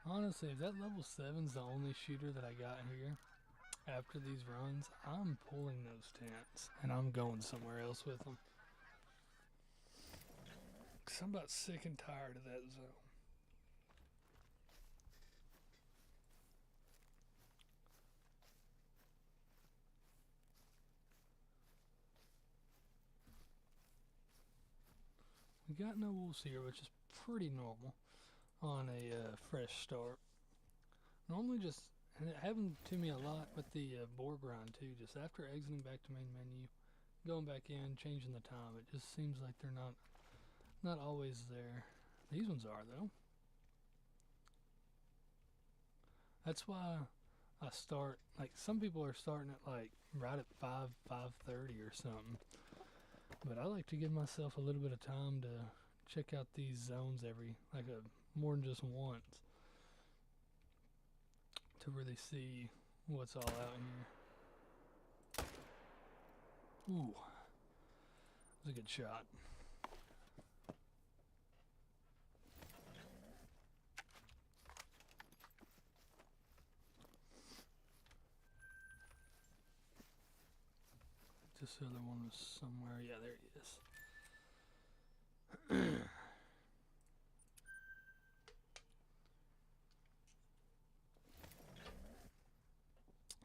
Honestly, if that level 7's the only shooter that I got here, after these runs, I'm pulling those tents and I'm going somewhere else with them. Cause I'm about sick and tired of that zone. We got no wolves here, which is pretty normal on a fresh start. Normally just, and it happened to me a lot with the boar grind too, just after exiting back to main menu, going back in, changing the time, it just seems like they're not always there. These ones are though. That's why I start, like some people are starting at like right at 5:30 or something. But I like to give myself a little bit of time to check out these zones more than just once, to really see what's all out here. Ooh, that was a good shot. This other one was somewhere. Yeah, there he is.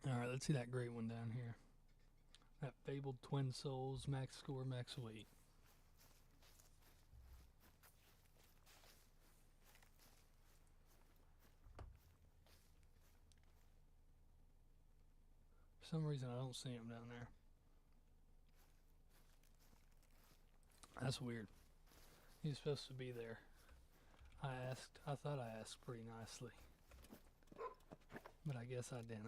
Alright, let's see that great one down here. That fabled twin souls, max score, max weight. For some reason I don't see him down there. That's weird. He's supposed to be there. I thought I asked pretty nicely. But I guess I didn't.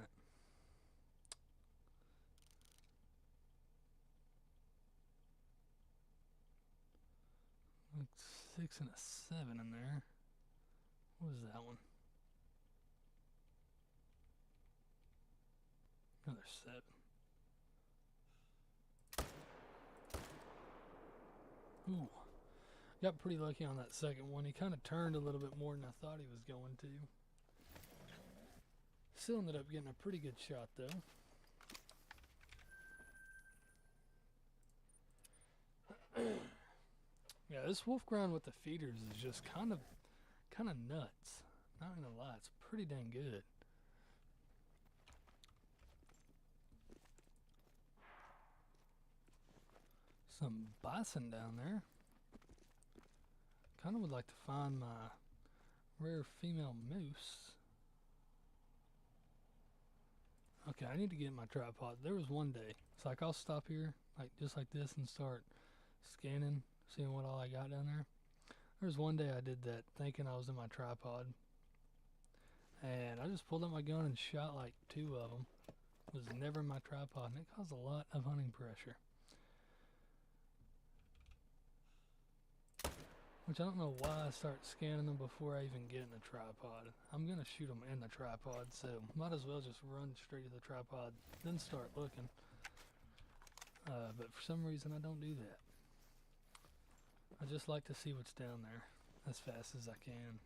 Like 6 and a 7 in there. What was that one? Another 7. Ooh. Got pretty lucky on that second one. He kind of turned a little bit more than I thought he was going to. Still ended up getting a pretty good shot though. Yeah, this wolf grind with the feeders is just kind of nuts. Not gonna lie, it's pretty dang good. Some bison down there. Kind of would like to find my rare female moose. Okay, I need to get my tripod. There was one day, it's like I'll stop here, like just like this, and start scanning, seeing what all I got down there. There was one day I did that thinking I was in my tripod, and I just pulled up my gun and shot like 2 of them. It was never in my tripod, and it caused a lot of hunting pressure. Which I don't know why I start scanning them before I even get in the tripod. I'm going to shoot them in the tripod, so might as well just run straight to the tripod, then start looking. But for some reason I don't do that. I just like to see what's down there as fast as I can.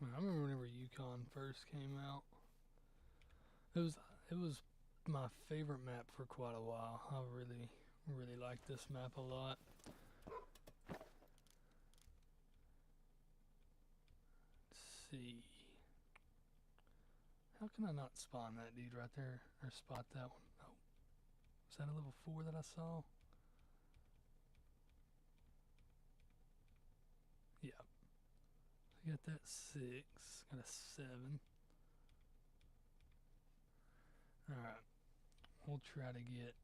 I remember whenever Yukon first came out. It was my favorite map for quite a while. I really like this map a lot. Let's see. How can I not spawn that dude right there? Or spot that one? Oh. Was that a level 4 that I saw? Yeah. I got that 6. Got a 7. Alright. We'll try to get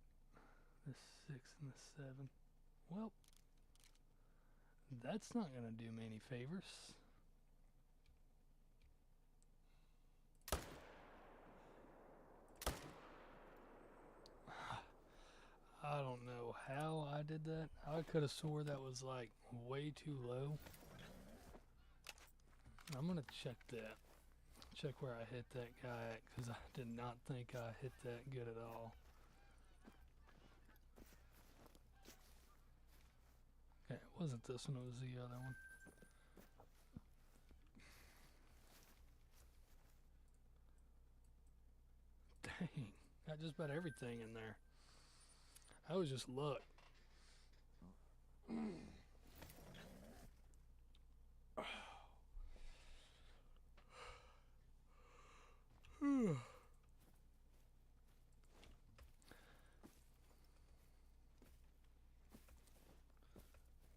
the 6 and the 7. Well, that's not going to do me any favors. I don't know how I did that. I could have swore that was like way too low. I'm going to check that. Check where I hit that guy at, because I did not think I hit that good at all. Okay, it wasn't this one, it was the other one. Dang, got just about everything in there. That was just luck.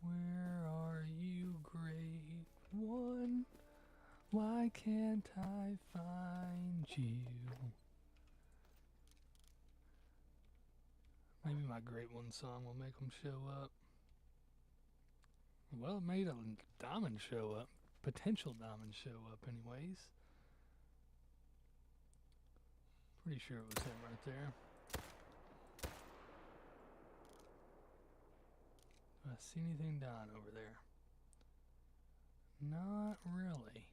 Where are you, great one? Why can't I find you? Maybe my Great One song will make them show up. Well, it made a diamond show up. Potential diamond show up anyways. Pretty sure it was him right there. Do I see anything down over there? Not really.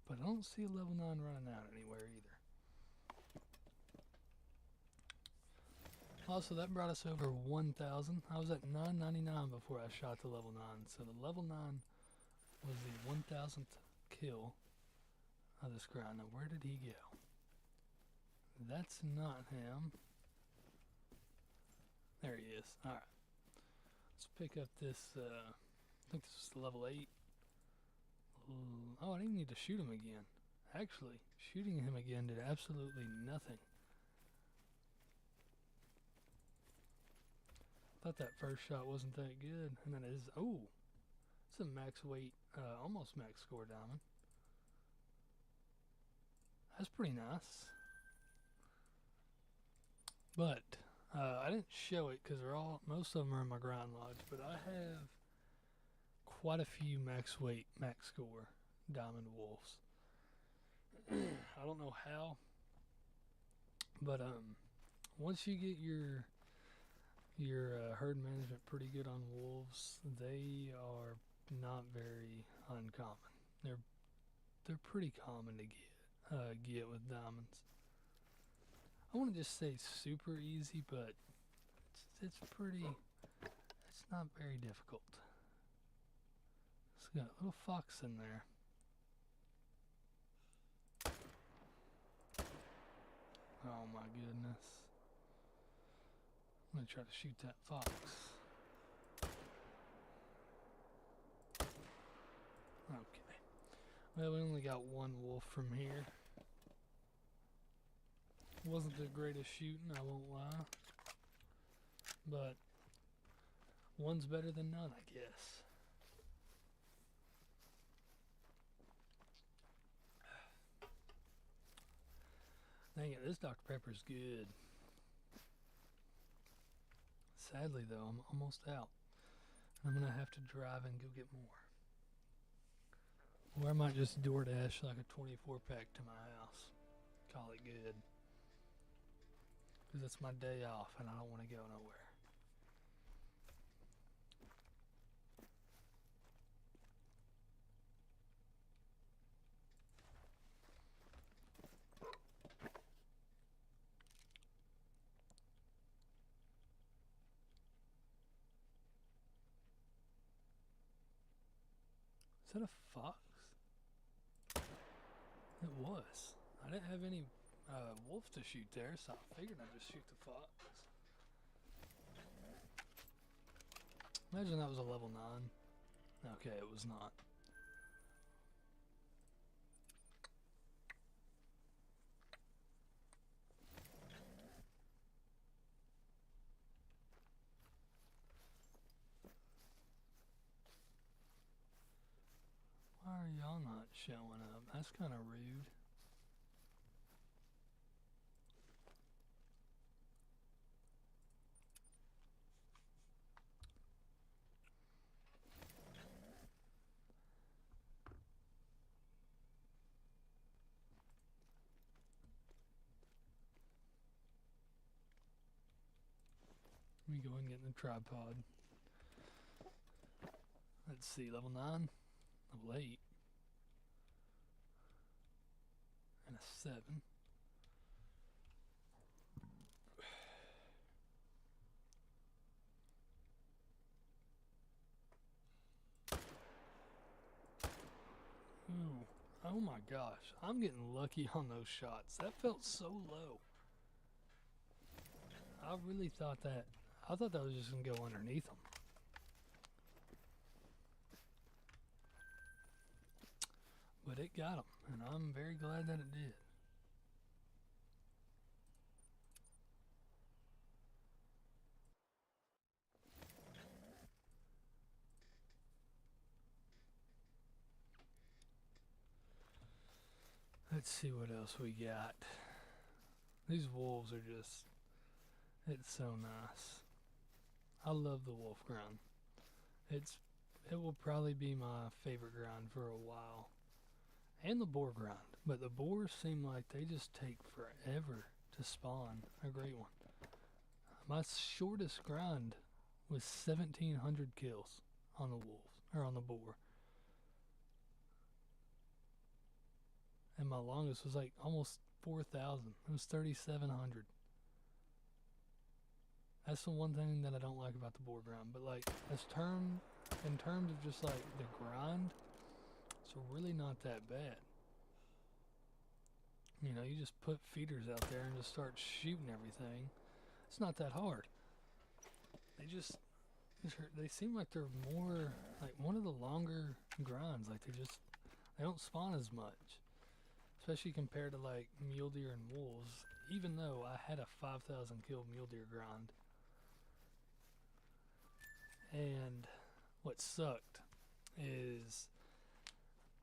But I don't see a level 9 running out anywhere either. Also, that brought us over 1,000. I was at 999 before I shot the level 9. So the level 9 was the 1,000th kill of this guy. Now, where did he go? That's not him. There he is. Alright. Let's pick up this, I think this is level 8. Oh, I didn't need to shoot him again. Actually, shooting him again did absolutely nothing. Thought that first shot wasn't that good. And then it is, oh, it's a max weight, almost max score diamond. That's pretty nice. But I didn't show it because most of them are in my grind lodge. But I have quite a few max weight, max score diamond wolves. I don't know how, but once you get your herd management pretty good on wolves, they are not very uncommon. They're pretty common to get with diamonds. I want to just say super easy, but it's not very difficult. It's got a little fox in there. Oh my goodness. I'm going to try to shoot that fox. Okay. Well, we only got one wolf from here. Wasn't the greatest shooting, I won't lie. But one's better than none, I guess. Dang it, this Dr. Pepper's good. Sadly, though, I'm almost out. I'm going to have to drive and go get more. Or I might just DoorDash like a 24-pack to my house. Call it good. Because it's my day off and I don't want to go nowhere. Is that a fox? It was. I didn't have any wolf to shoot there, so I figured I'd just shoot the fox. Imagine that was a level 9. Okay, it was not. Why are y'all not showing up? That's kind of rude. Let me go and get in the tripod. Let's see, level 9, level 8, and a 7. Ooh, oh my gosh, I'm getting lucky on those shots. That felt so low. I really thought that, I thought that was just going to go underneath them. But it got them, and I'm very glad that it did. Let's see what else we got. These wolves are just, it's so nice. I love the wolf grind. It will probably be my favorite grind for a while. And the boar grind. But the boars seem like they just take forever to spawn. A great one. My shortest grind was 1,700 kills on the wolves, or on the boar. And my longest was like almost 4,000. It was 3,700. That's the one thing that I don't like about the boar grind. But like, in terms of just like the grind, it's really not that bad. You know, you just put feeders out there and just start shooting everything. It's not that hard. They seem like they're more, like one of the longer grinds. Like they don't spawn as much. Especially compared to like mule deer and wolves. Even though I had a 5,000 kill mule deer grind. And what sucked is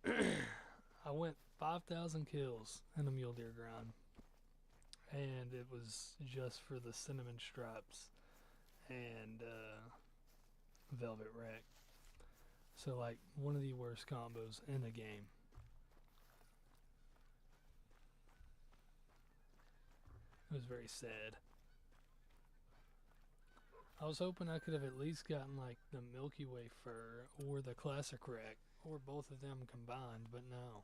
I went 5,000 kills in a mule deer grind, and it was just for the cinnamon stripes and velvet rack. So like one of the worst combos in the game. It was very sad. I was hoping I could have at least gotten like the Milky Way fur or the classic rack or both of them combined, but no.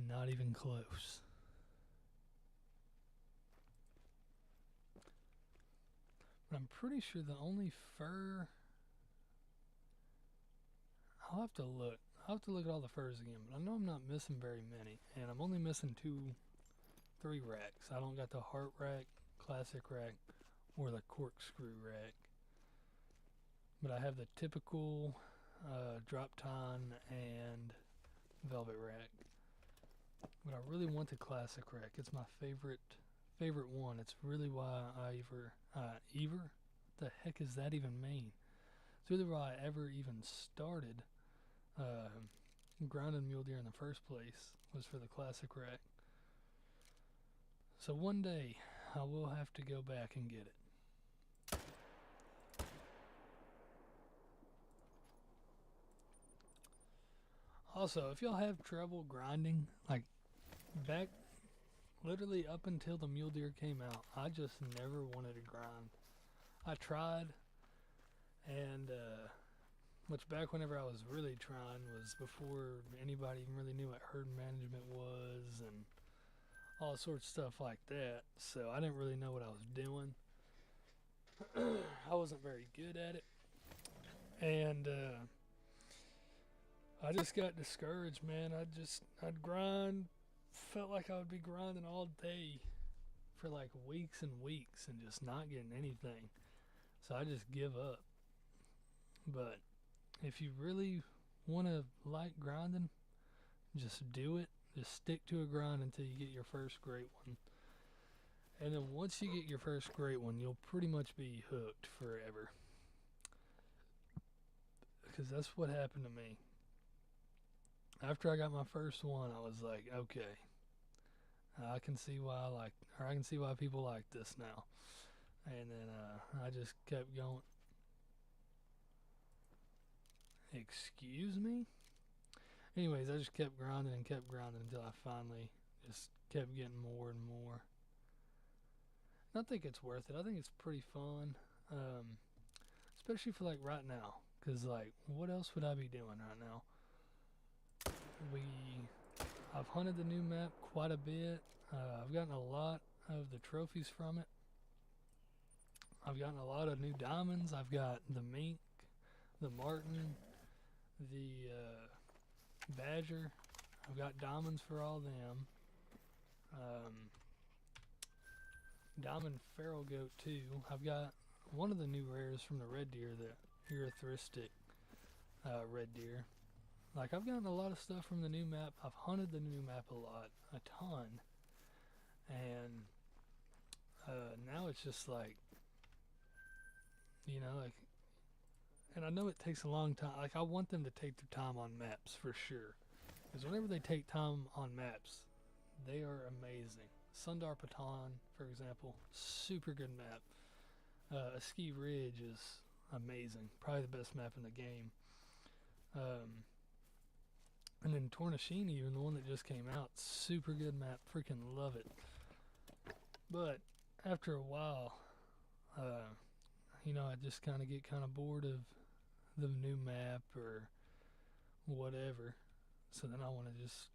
Not even close. But I'm pretty sure the only fur... I'll have to look. I'll have to look at all the furs again, but I know I'm not missing very many. And I'm only missing 3 racks. I don't got the heart rack, classic rack, or the corkscrew rack. But I have the typical drop tine and velvet rack. But I really want the classic rack. It's my favorite one. It's really why I What the heck does that even mean? It's really why I ever even started grinding mule deer in the first place, was for the classic rack. So one day I will have to go back and get it. Also, if y'all have trouble grinding, like back literally up until the mule deer came out, I just never wanted to grind. I tried, and which back whenever I was really trying was before anybody even really knew what herd management was and all sorts of stuff like that. So I didn't really know what I was doing. I wasn't very good at it, and I just got discouraged, man. I'd grind, felt like I would be grinding all day for like weeks and weeks and just not getting anything. So I just give up. But if you really want to like grinding, just do it. Just stick to a grind until you get your first great one. And then once you get your first great one, you'll pretty much be hooked forever. Because that's what happened to me. After I got my first one, I was like, okay, I can see why I can see why people like this now. And then I just kept going. Excuse me? Anyways, I just kept grinding until I finally just kept getting more and more. And I think it's worth it. I think it's pretty fun, especially for like right now. Cause like, what else would I be doing right now? I've hunted the new map quite a bit. I've gotten a lot of the trophies from it. I've gotten a lot of new diamonds. I've got the mink, the marten, the badger. I've got diamonds for all them. Diamond feral goat too. I've got one of the new rares from the red deer, the erythristic red deer. Like, I've gotten a lot of stuff from the new map. I've hunted the new map a ton. And now it's just like, like, and I know it takes a long time. Like, I want them to take their time on maps for sure. Because whenever they take time on maps, they are amazing. Sundar Patan, for example, super good map. Ski Ridge is amazing. Probably the best map in the game. And then Tornashini, even the one that just came out, super good map. Freaking love it. But after a while, I just kind of get kind of bored of the new map or whatever. So then I want to just,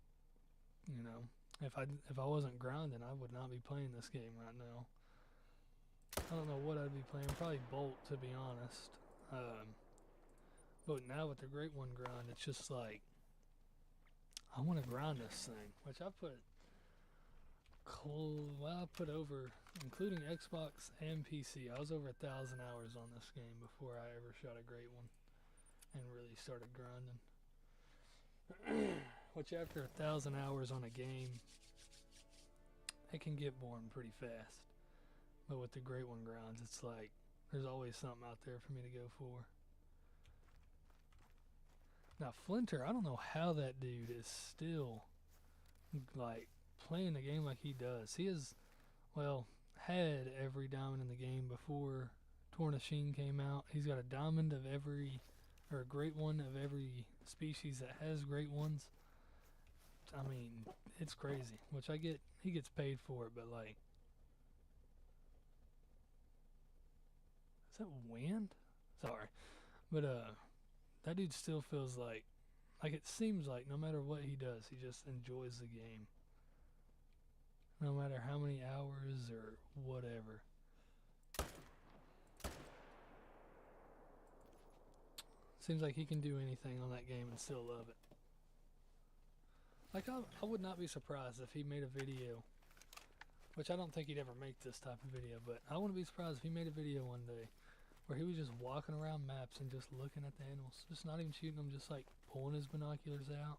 if I wasn't grinding, I would not be playing this game right now. I don't know what I'd be playing. Probably Bolt, to be honest. But now with the Great One grind, it's just like, I want to grind this thing, which I put over, including Xbox and PC, I was over 1,000 hours on this game before I ever shot a Great One and really started grinding. Which after 1,000 hours on a game, it can get boring pretty fast. But with the Great One grinds, it's like there's always something out there for me to go for. Now Flinter, I don't know how that dude is still like playing the game like he does. He has, had every diamond in the game before Tornashine came out. He's got a diamond of every, or a great one of every species that has great ones. I mean, it's crazy. Which he gets paid for it, but like, is that wind? Sorry, but that dude still feels like it seems like no matter what he does, he just enjoys the game. No matter how many hours or whatever. Seems like he can do anything on that game and still love it. Like, I would not be surprised if he made a video, which I don't think he'd ever make this type of video, but I wouldn't be surprised if he made a video one day where he was just walking around maps and just looking at the animals, just not even shooting them, just like pulling his binoculars out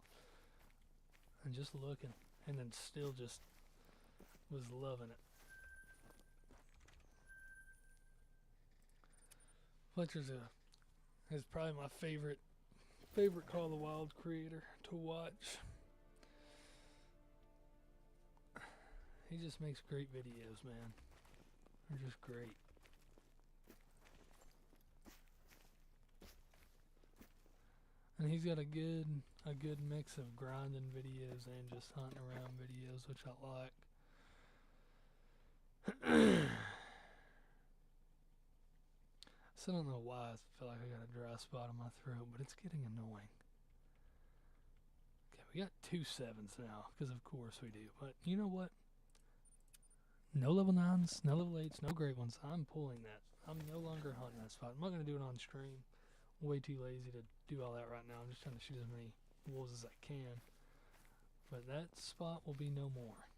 and just looking, and then still just was loving it. Fletcher's is probably my favorite Call of the Wild creator to watch. He just makes great videos, man. They're just great. And he's got a good mix of grinding videos and just hunting around videos, which I like. So I don't know why I feel like I got a dry spot in my throat, but it's getting annoying. Okay, we got 2 7s now, because of course we do. But you know what? No level 9s, no level 8s, no great ones. I'm pulling that. I'm no longer hunting that spot. I'm not going to do it on stream. Way too lazy to do all that right now. I'm just trying to shoot as many wolves as I can. But that spot will be no more.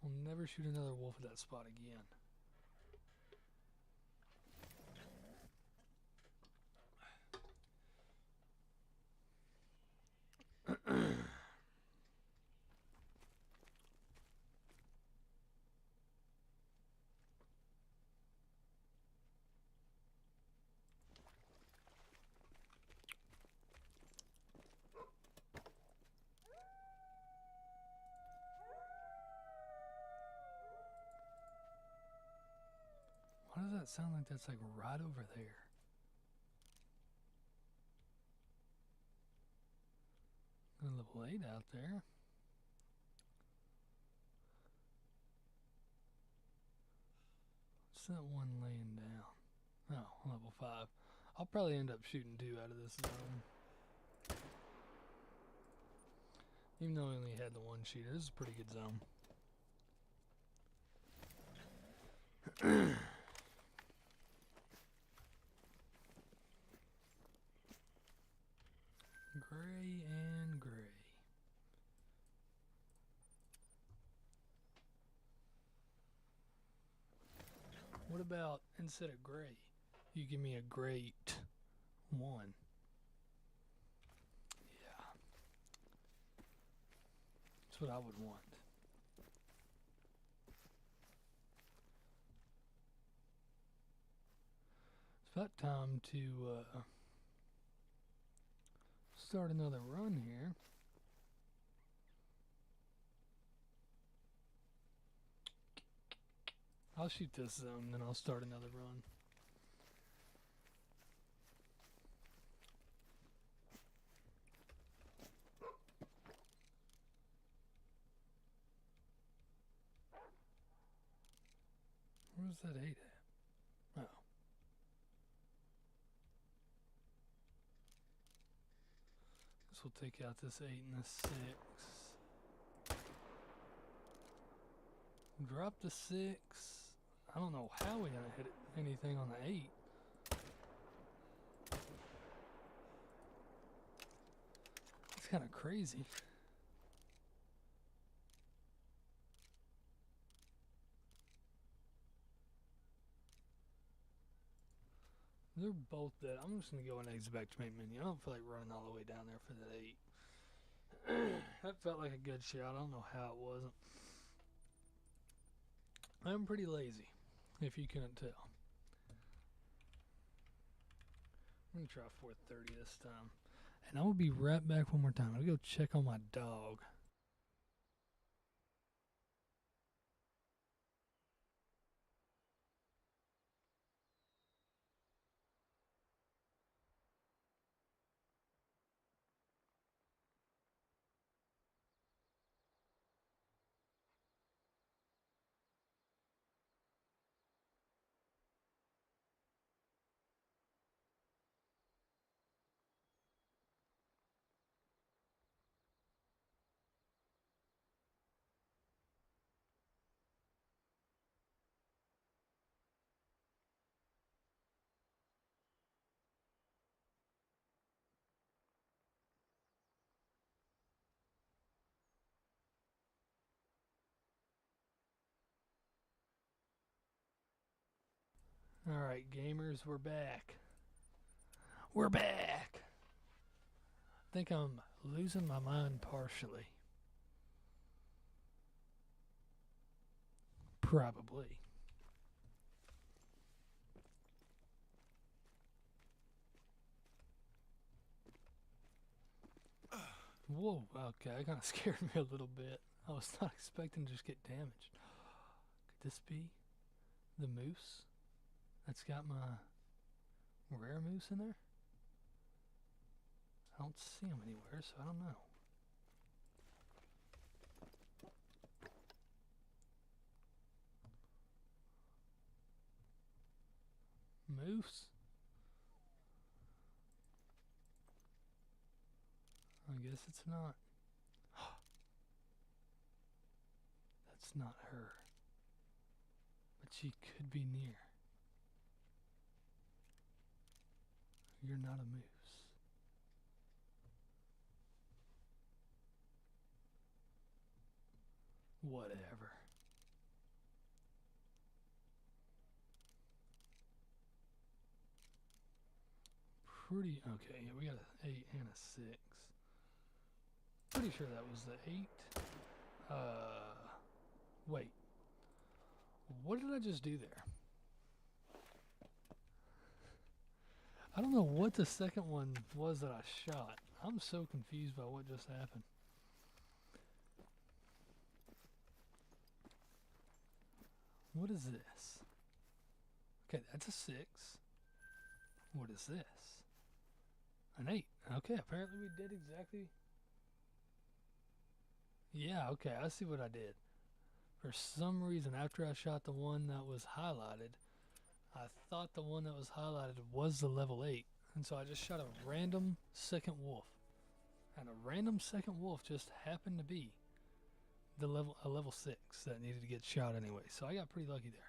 I'll never shoot another wolf at that spot again. that sound like that's like right over there? A level 8 out there. What's that one laying down? Oh, level 5. I'll probably end up shooting 2 out of this zone. Even though I only had the 1 shooter, this is a pretty good zone. Gray and gray. What about instead of gray, you give me a great 1? Yeah. That's what I would want. It's about time to start another run here. I'll shoot this zone, then I'll start another run. Where's that 8 at? Oh. This will take out this 8 and the 6. Drop the 6. I don't know how we're gonna hit anything on the 8. It's kind of crazy. They're both dead. I'm just gonna go and exit back to main menu. I don't feel like running all the way down there for that 8. That felt like a good shot. I don't know how it wasn't. I'm pretty lazy, if you couldn't tell. I'm gonna try 430 this time. And I will be right back one more time. I'll go check on my dog. Alright, gamers, we're back. We're back! I think I'm losing my mind partially. Probably. Whoa, okay, that kind of scared me a little bit. I was not expecting to just get damaged. Could this be the moose that's got my rare moose in there? I don't see him anywhere, so I don't know. Moose? I guess it's not. That's not her. But she could be near. You're not a moose. Whatever. Pretty okay. Yeah, we got an 8 and a 6. Pretty sure that was the 8. Wait. What did I just do there? I don't know what the second one was that I shot. I'm so confused by what just happened. What is this? Okay, that's a 6. What is this? An 8. Okay, apparently we did exactly... Yeah, okay, I see what I did. For some reason, after I shot the one that was highlighted, I thought the one that was highlighted was the level 8. And so I just shot a random second wolf. And a random second wolf just happened to be a level 6 that needed to get shot anyway. So I got pretty lucky there.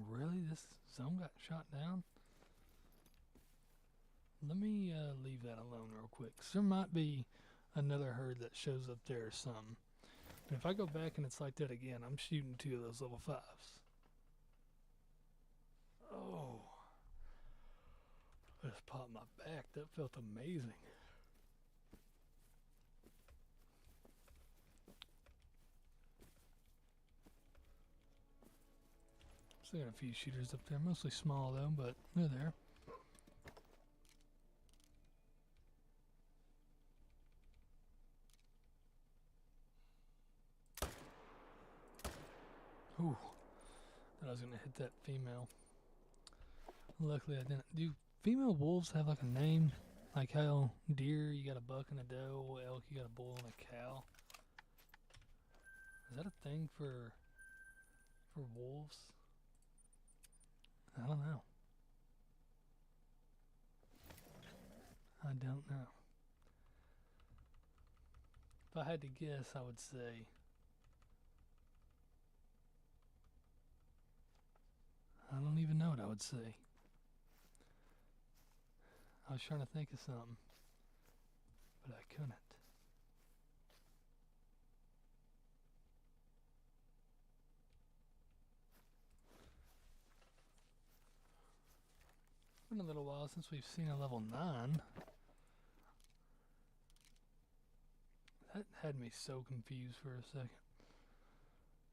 Really? This zone got shot down? Let me leave that alone real quick. 'Cause there might be another herd that shows up there or something. And if I go back and it's like that again, I'm shooting 2 of those level 5s. Oh. I just popped my back. That felt amazing. Still got a few shooters up there. Mostly small though, but they're there. Ooh. Thought I was gonna hit that female. Luckily I didn't. Do female wolves have like a name? Like how deer you got a buck and a doe, elk you got a bull and a cow? Is that a thing for wolves? I don't know. I don't know. If I had to guess, I would say I don't even know what I would say. I was trying to think of something, but I couldn't. It's been a little while since we've seen a level 9. That had me so confused for a second.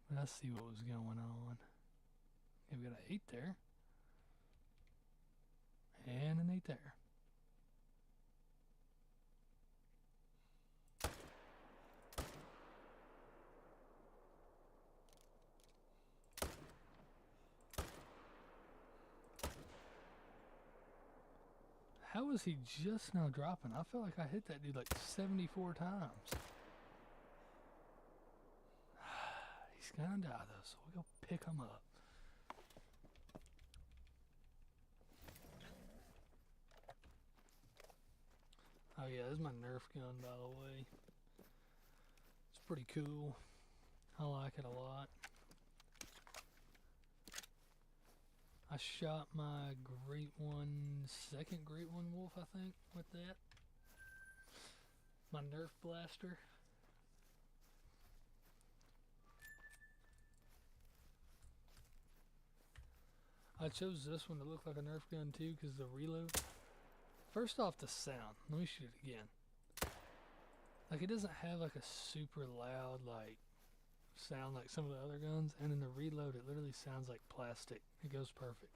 But I see what was going on. Okay, we got an 8 there. And an 8 there. How is he just now dropping? I feel like I hit that dude like 74 times. He's gonna die though, so we'll go pick him up. Oh yeah, this is my Nerf gun, by the way. It's pretty cool. I like it a lot. I shot my second Great One Wolf, I think, with that. My Nerf blaster. I chose this one to look like a Nerf gun too, because the reload. First off, the sound. Let me shoot it again. Like, it doesn't have like a super loud like sound like some of the other guns, and in the reload it literally sounds like plastic. It goes perfect.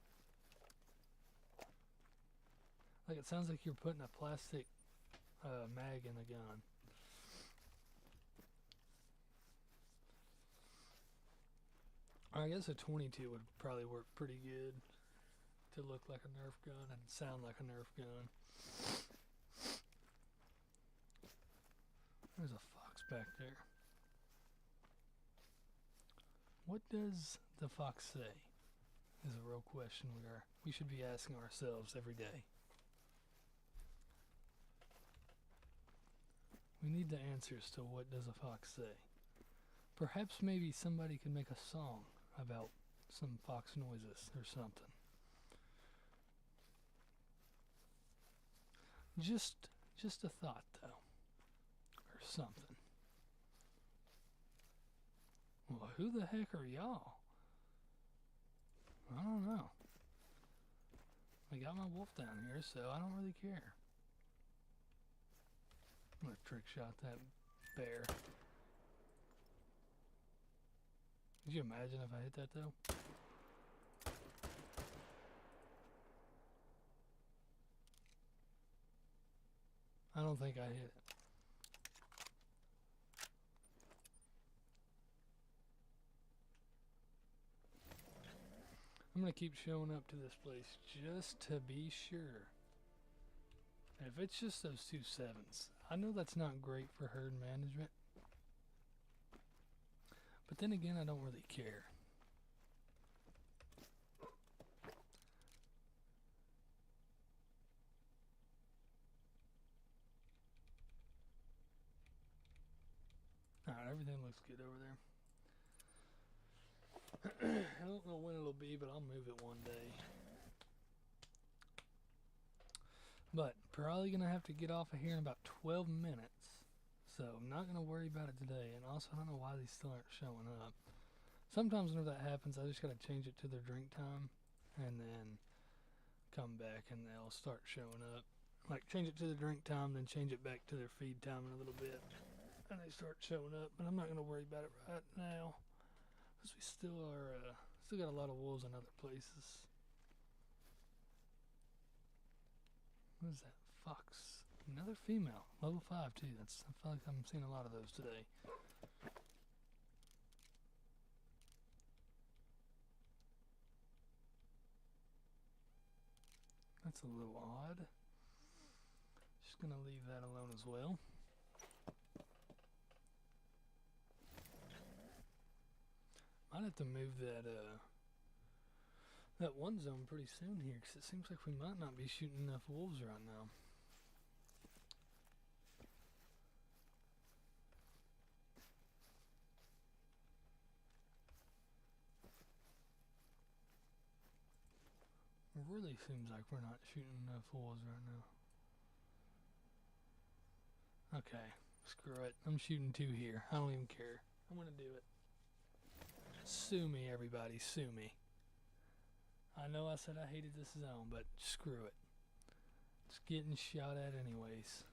Like, it sounds like you're putting a plastic mag in a gun. I guess a 22 would probably work pretty good to look like a Nerf gun and sound like a Nerf gun. There's a fox back there. What does the fox say? Is a real question we should be asking ourselves every day. We need the answers to what does a fox say. Perhaps maybe somebody could make a song about some fox noises or something. Just a thought though, or something. Well, who the heck are y'all? I don't know. I got my wolf down here, so I don't really care. I'm gonna trick shot that bear. Could you imagine if I hit that though? I don't think I hit it. I'm going to keep showing up to this place just to be sure. And if it's just those 2 sevens, I know that's not great for herd management. But then again, I don't really care. Alright, everything looks good over there. I don't know when it'll be, but I'll move it one day. But probably going to have to get off of here in about 12 minutes. So I'm not going to worry about it today. And also, I don't know why these still aren't showing up. Sometimes whenever that happens, I just got to change it to their drink time. And then come back and they'll start showing up. Like change it to the drink time, then change it back to their feed time in a little bit. And they start showing up. But I'm not going to worry about it right now. Because we still are, still got a lot of wolves in other places. What is that? Fox. Another female. Level 5 too. I feel like I'm seeing a lot of those today. That's a little odd. Just gonna leave that alone as well. Might have to move that one zone pretty soon here, because it seems like we might not be shooting enough wolves right now. It really seems like we're not shooting enough wolves right now. Okay, screw it. I'm shooting 2 here. I don't even care. I'm gonna do it. Sue me, everybody. Sue me. I know I said I hated this zone, but screw it. It's getting shot at anyways.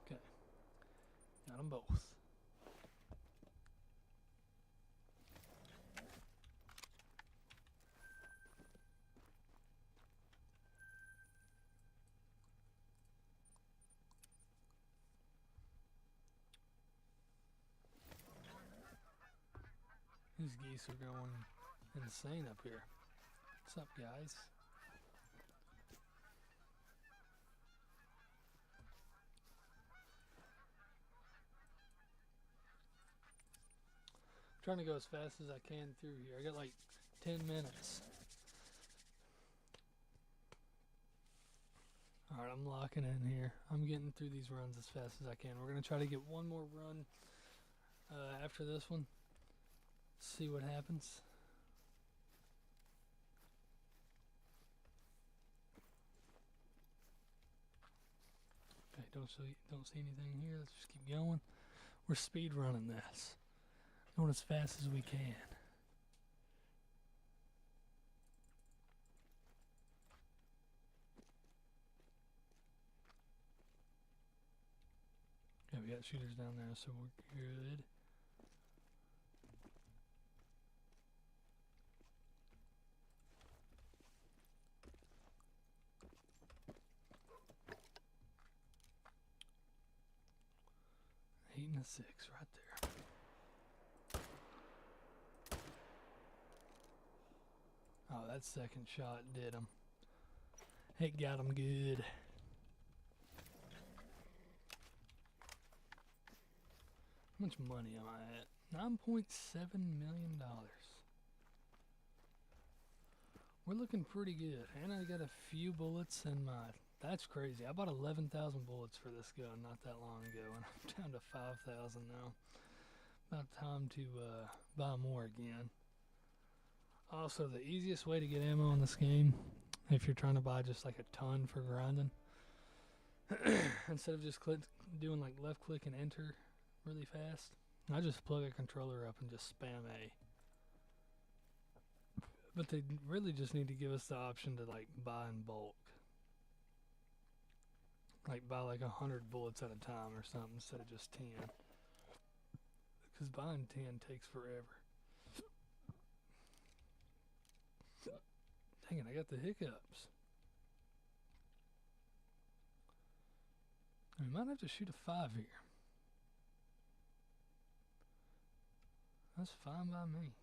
Okay. Got them both. These geese are going insane up here. What's up, guys? I'm trying to go as fast as I can through here. I got like 10 minutes. Alright, I'm locking in here. I'm getting through these runs as fast as I can. We're going to try to get one more run after this one. See what happens. Okay, don't see anything here. Let's just keep going. We're speed running this. Going as fast as we can. Yeah, we got shooters down there, so we're good. Eight and a 6 right there. Oh, that second shot did him. It got him good. How much money am I at? $9.7 million. We're looking pretty good. And I got a few bullets in my... That's crazy. I bought 11,000 bullets for this gun not that long ago, and I'm down to 5,000 now. About time to buy more again. Also, the easiest way to get ammo in this game, if you're trying to buy just like a ton for grinding, instead of just doing like left click and enter really fast, I just plug a controller up and just spam A. But they really just need to give us the option to like buy in bulk. Like buy like 100 bullets at a time or something instead of just 10. Because buying 10 takes forever. Dang it, I got the hiccups. We might have to shoot a 5 here. That's fine by me.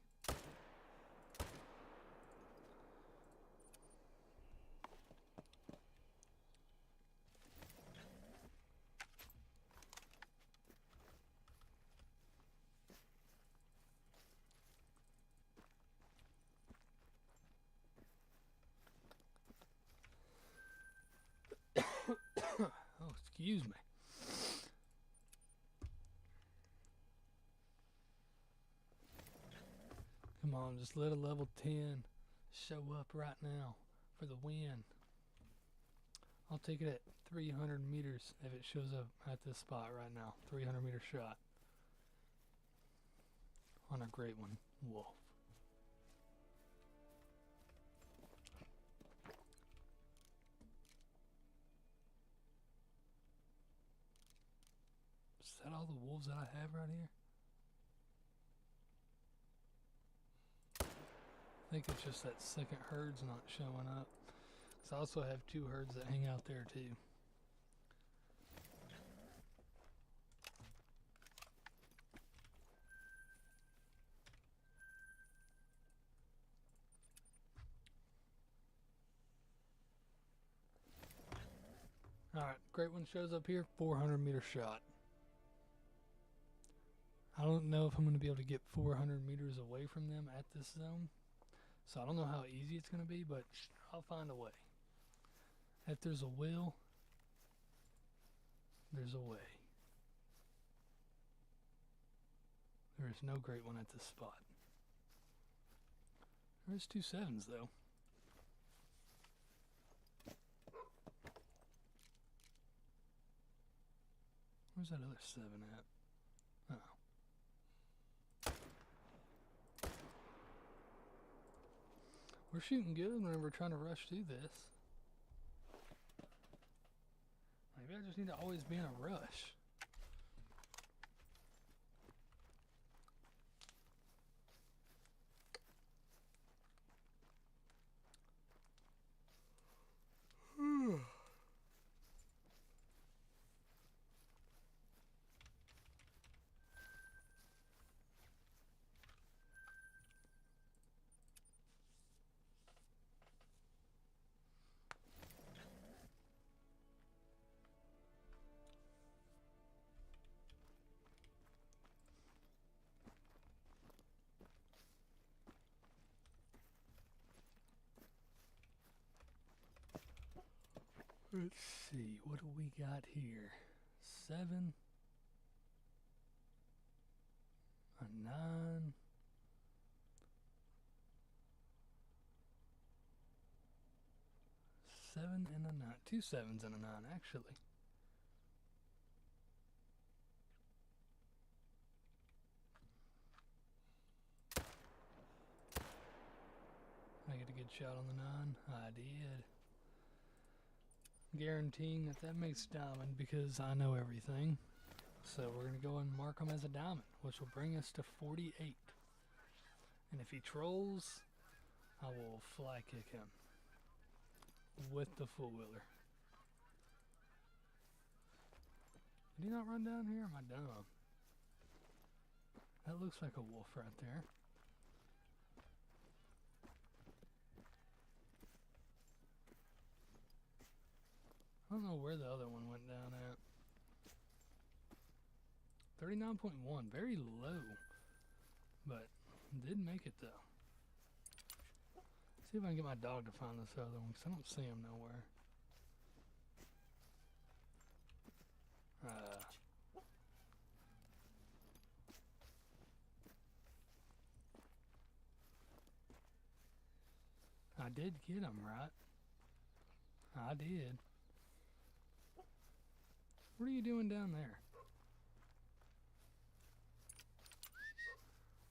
Oh, excuse me. Come on, just let a level 10 show up right now for the win. I'll take it at 300 meters if it shows up at this spot right now. 300-meter shot on a great one, wolf. Is that all the wolves that I have right here? I think it's just that second herd's not showing up. So I also have 2 herds that hang out there too. Alright, great one shows up here, 400-meter shot. I don't know if I'm going to be able to get 400 meters away from them at this zone. So I don't know how easy it's going to be, but I'll find a way. If there's a will, there's a way. There is no great one at this spot. There's 2 7s though. Where's that other 7 at? Oh. We're shooting good whenever we're trying to rush through this. Maybe I just need to always be in a rush. Let's see, what do we got here? 7, a 9, seven and a 9, 2 7s and a 9 actually. I get a good shot on the 9. I did. Guaranteeing that makes diamond because I know everything. So we're going to go and mark him as a diamond, which will bring us to 48. And if he trolls, I will fly kick him with the full wheeler. Did he not run down here? Am I dumb? That looks like a wolf right there. I don't know where the other one went down at. 39.1, very low, but did make it though. See if I can get my dog to find this other one, because I don't see him nowhere. I did get him, right? I did. What are you doing down there?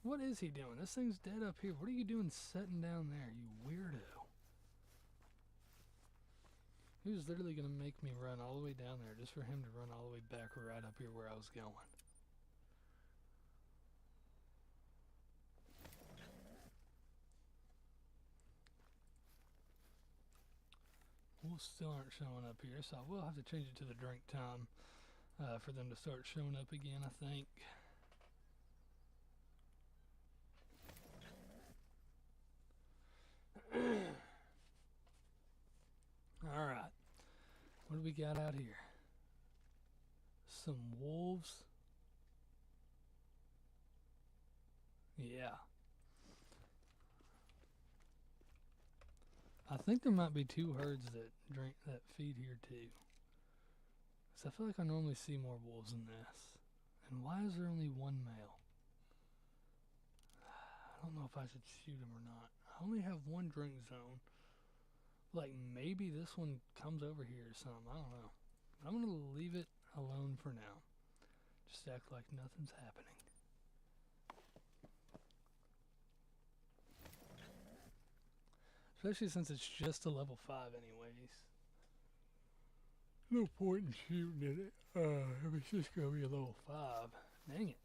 What is he doing? This thing's dead up here. What are you doing sitting down there, you weirdo? He was literally going to make me run all the way down there just for him to run all the way back right up here where I was going. Wolves still aren't showing up here, so I will have to change it to the drink time for them to start showing up again, I think. Alright. What do we got out here? Some wolves. Yeah. I think there might be 2 herds that feed here too. So I feel like I normally see more wolves than this. And why is there only 1 male? I don't know if I should shoot him or not. I only have 1 drink zone. Like maybe this one comes over here or something. I don't know. I'm gonna leave it alone for now. Just act like nothing's happening. Especially since it's just a level 5 anyways. No point in shooting it if it's just gonna be a level 5. Dang it.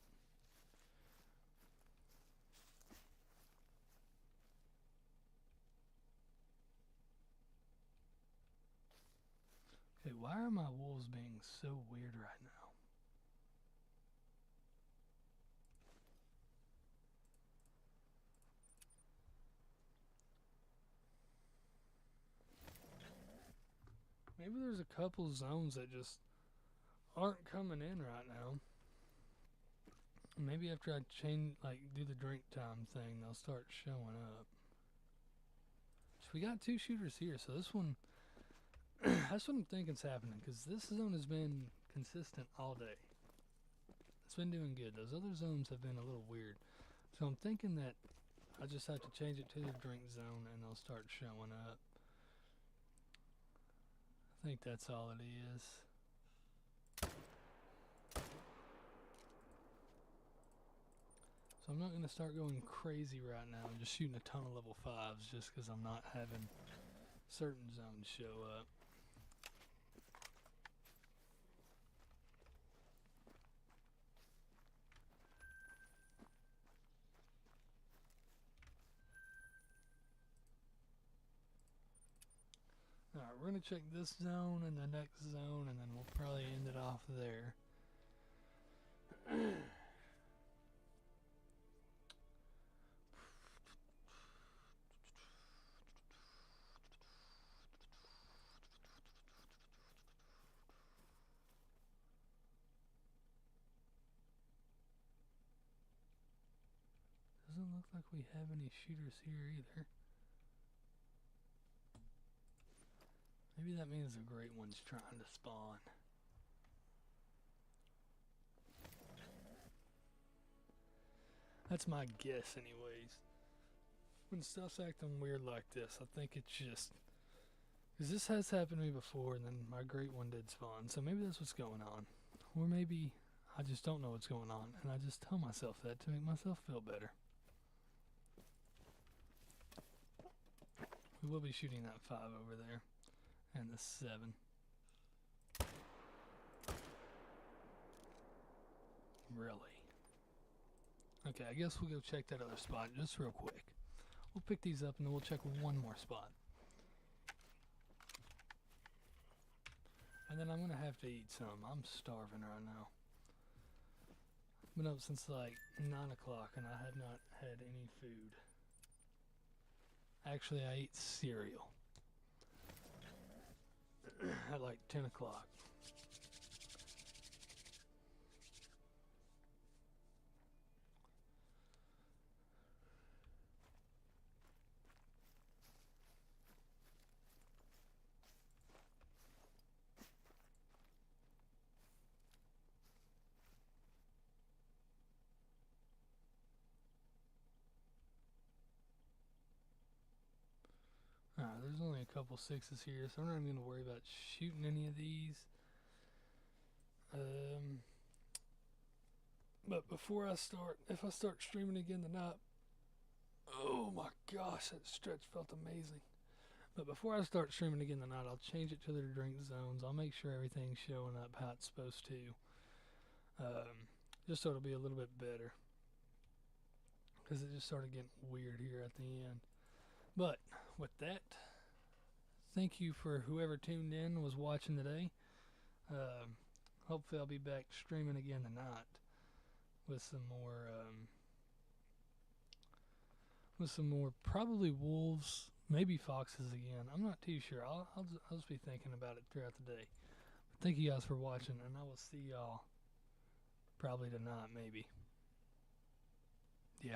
Okay, why are my wolves being so weird right now? Maybe there's a couple zones that just aren't coming in right now. Maybe after I do the drink time thing, they'll start showing up. So we got 2 shooters here, so this one, that's what I'm thinking's happening, because this zone has been consistent all day. It's been doing good. Those other zones have been a little weird. So I'm thinking that I just have to change it to the drink zone and they'll start showing up. I think that's all it is. So I'm not going to start going crazy right now and just shooting a ton of level 5s just because I'm not having certain zones show up. Alright, we're going to check this zone and the next zone, and then we'll probably end it off there. Doesn't look like we have any shooters here either. Maybe that means the great one's trying to spawn. That's my guess anyways. When stuff's acting weird like this, I think it's just... because this has happened to me before, and then my great one did spawn, so maybe that's what's going on. Or maybe I just don't know what's going on, and I just tell myself that to make myself feel better. We will be shooting that 5 over there. And the 7. Really? Okay, I guess we'll go check that other spot just real quick. We'll pick these up and then we'll check one more spot. And then I'm gonna have to eat some. I'm starving right now. I've been up since like 9 o'clock and I have not had any food. Actually, I ate cereal at like 10 o'clock. Alright, there's only a couple 6s here, so I'm not even going to worry about shooting any of these. But before I start, if I start streaming again tonight, oh my gosh, that stretch felt amazing. But before I start streaming again tonight, I'll change it to their drink zones. I'll make sure everything's showing up how it's supposed to. Just so it'll be a little bit better. Because it just started getting weird here at the end. But with that, thank you for whoever tuned in was watching today. Hopefully I'll be back streaming again tonight with some more probably wolves, maybe foxes again. I'm not too sure. I'll just be thinking about it throughout the day. But thank you guys for watching, and I will see y'all probably tonight, maybe. Yeah.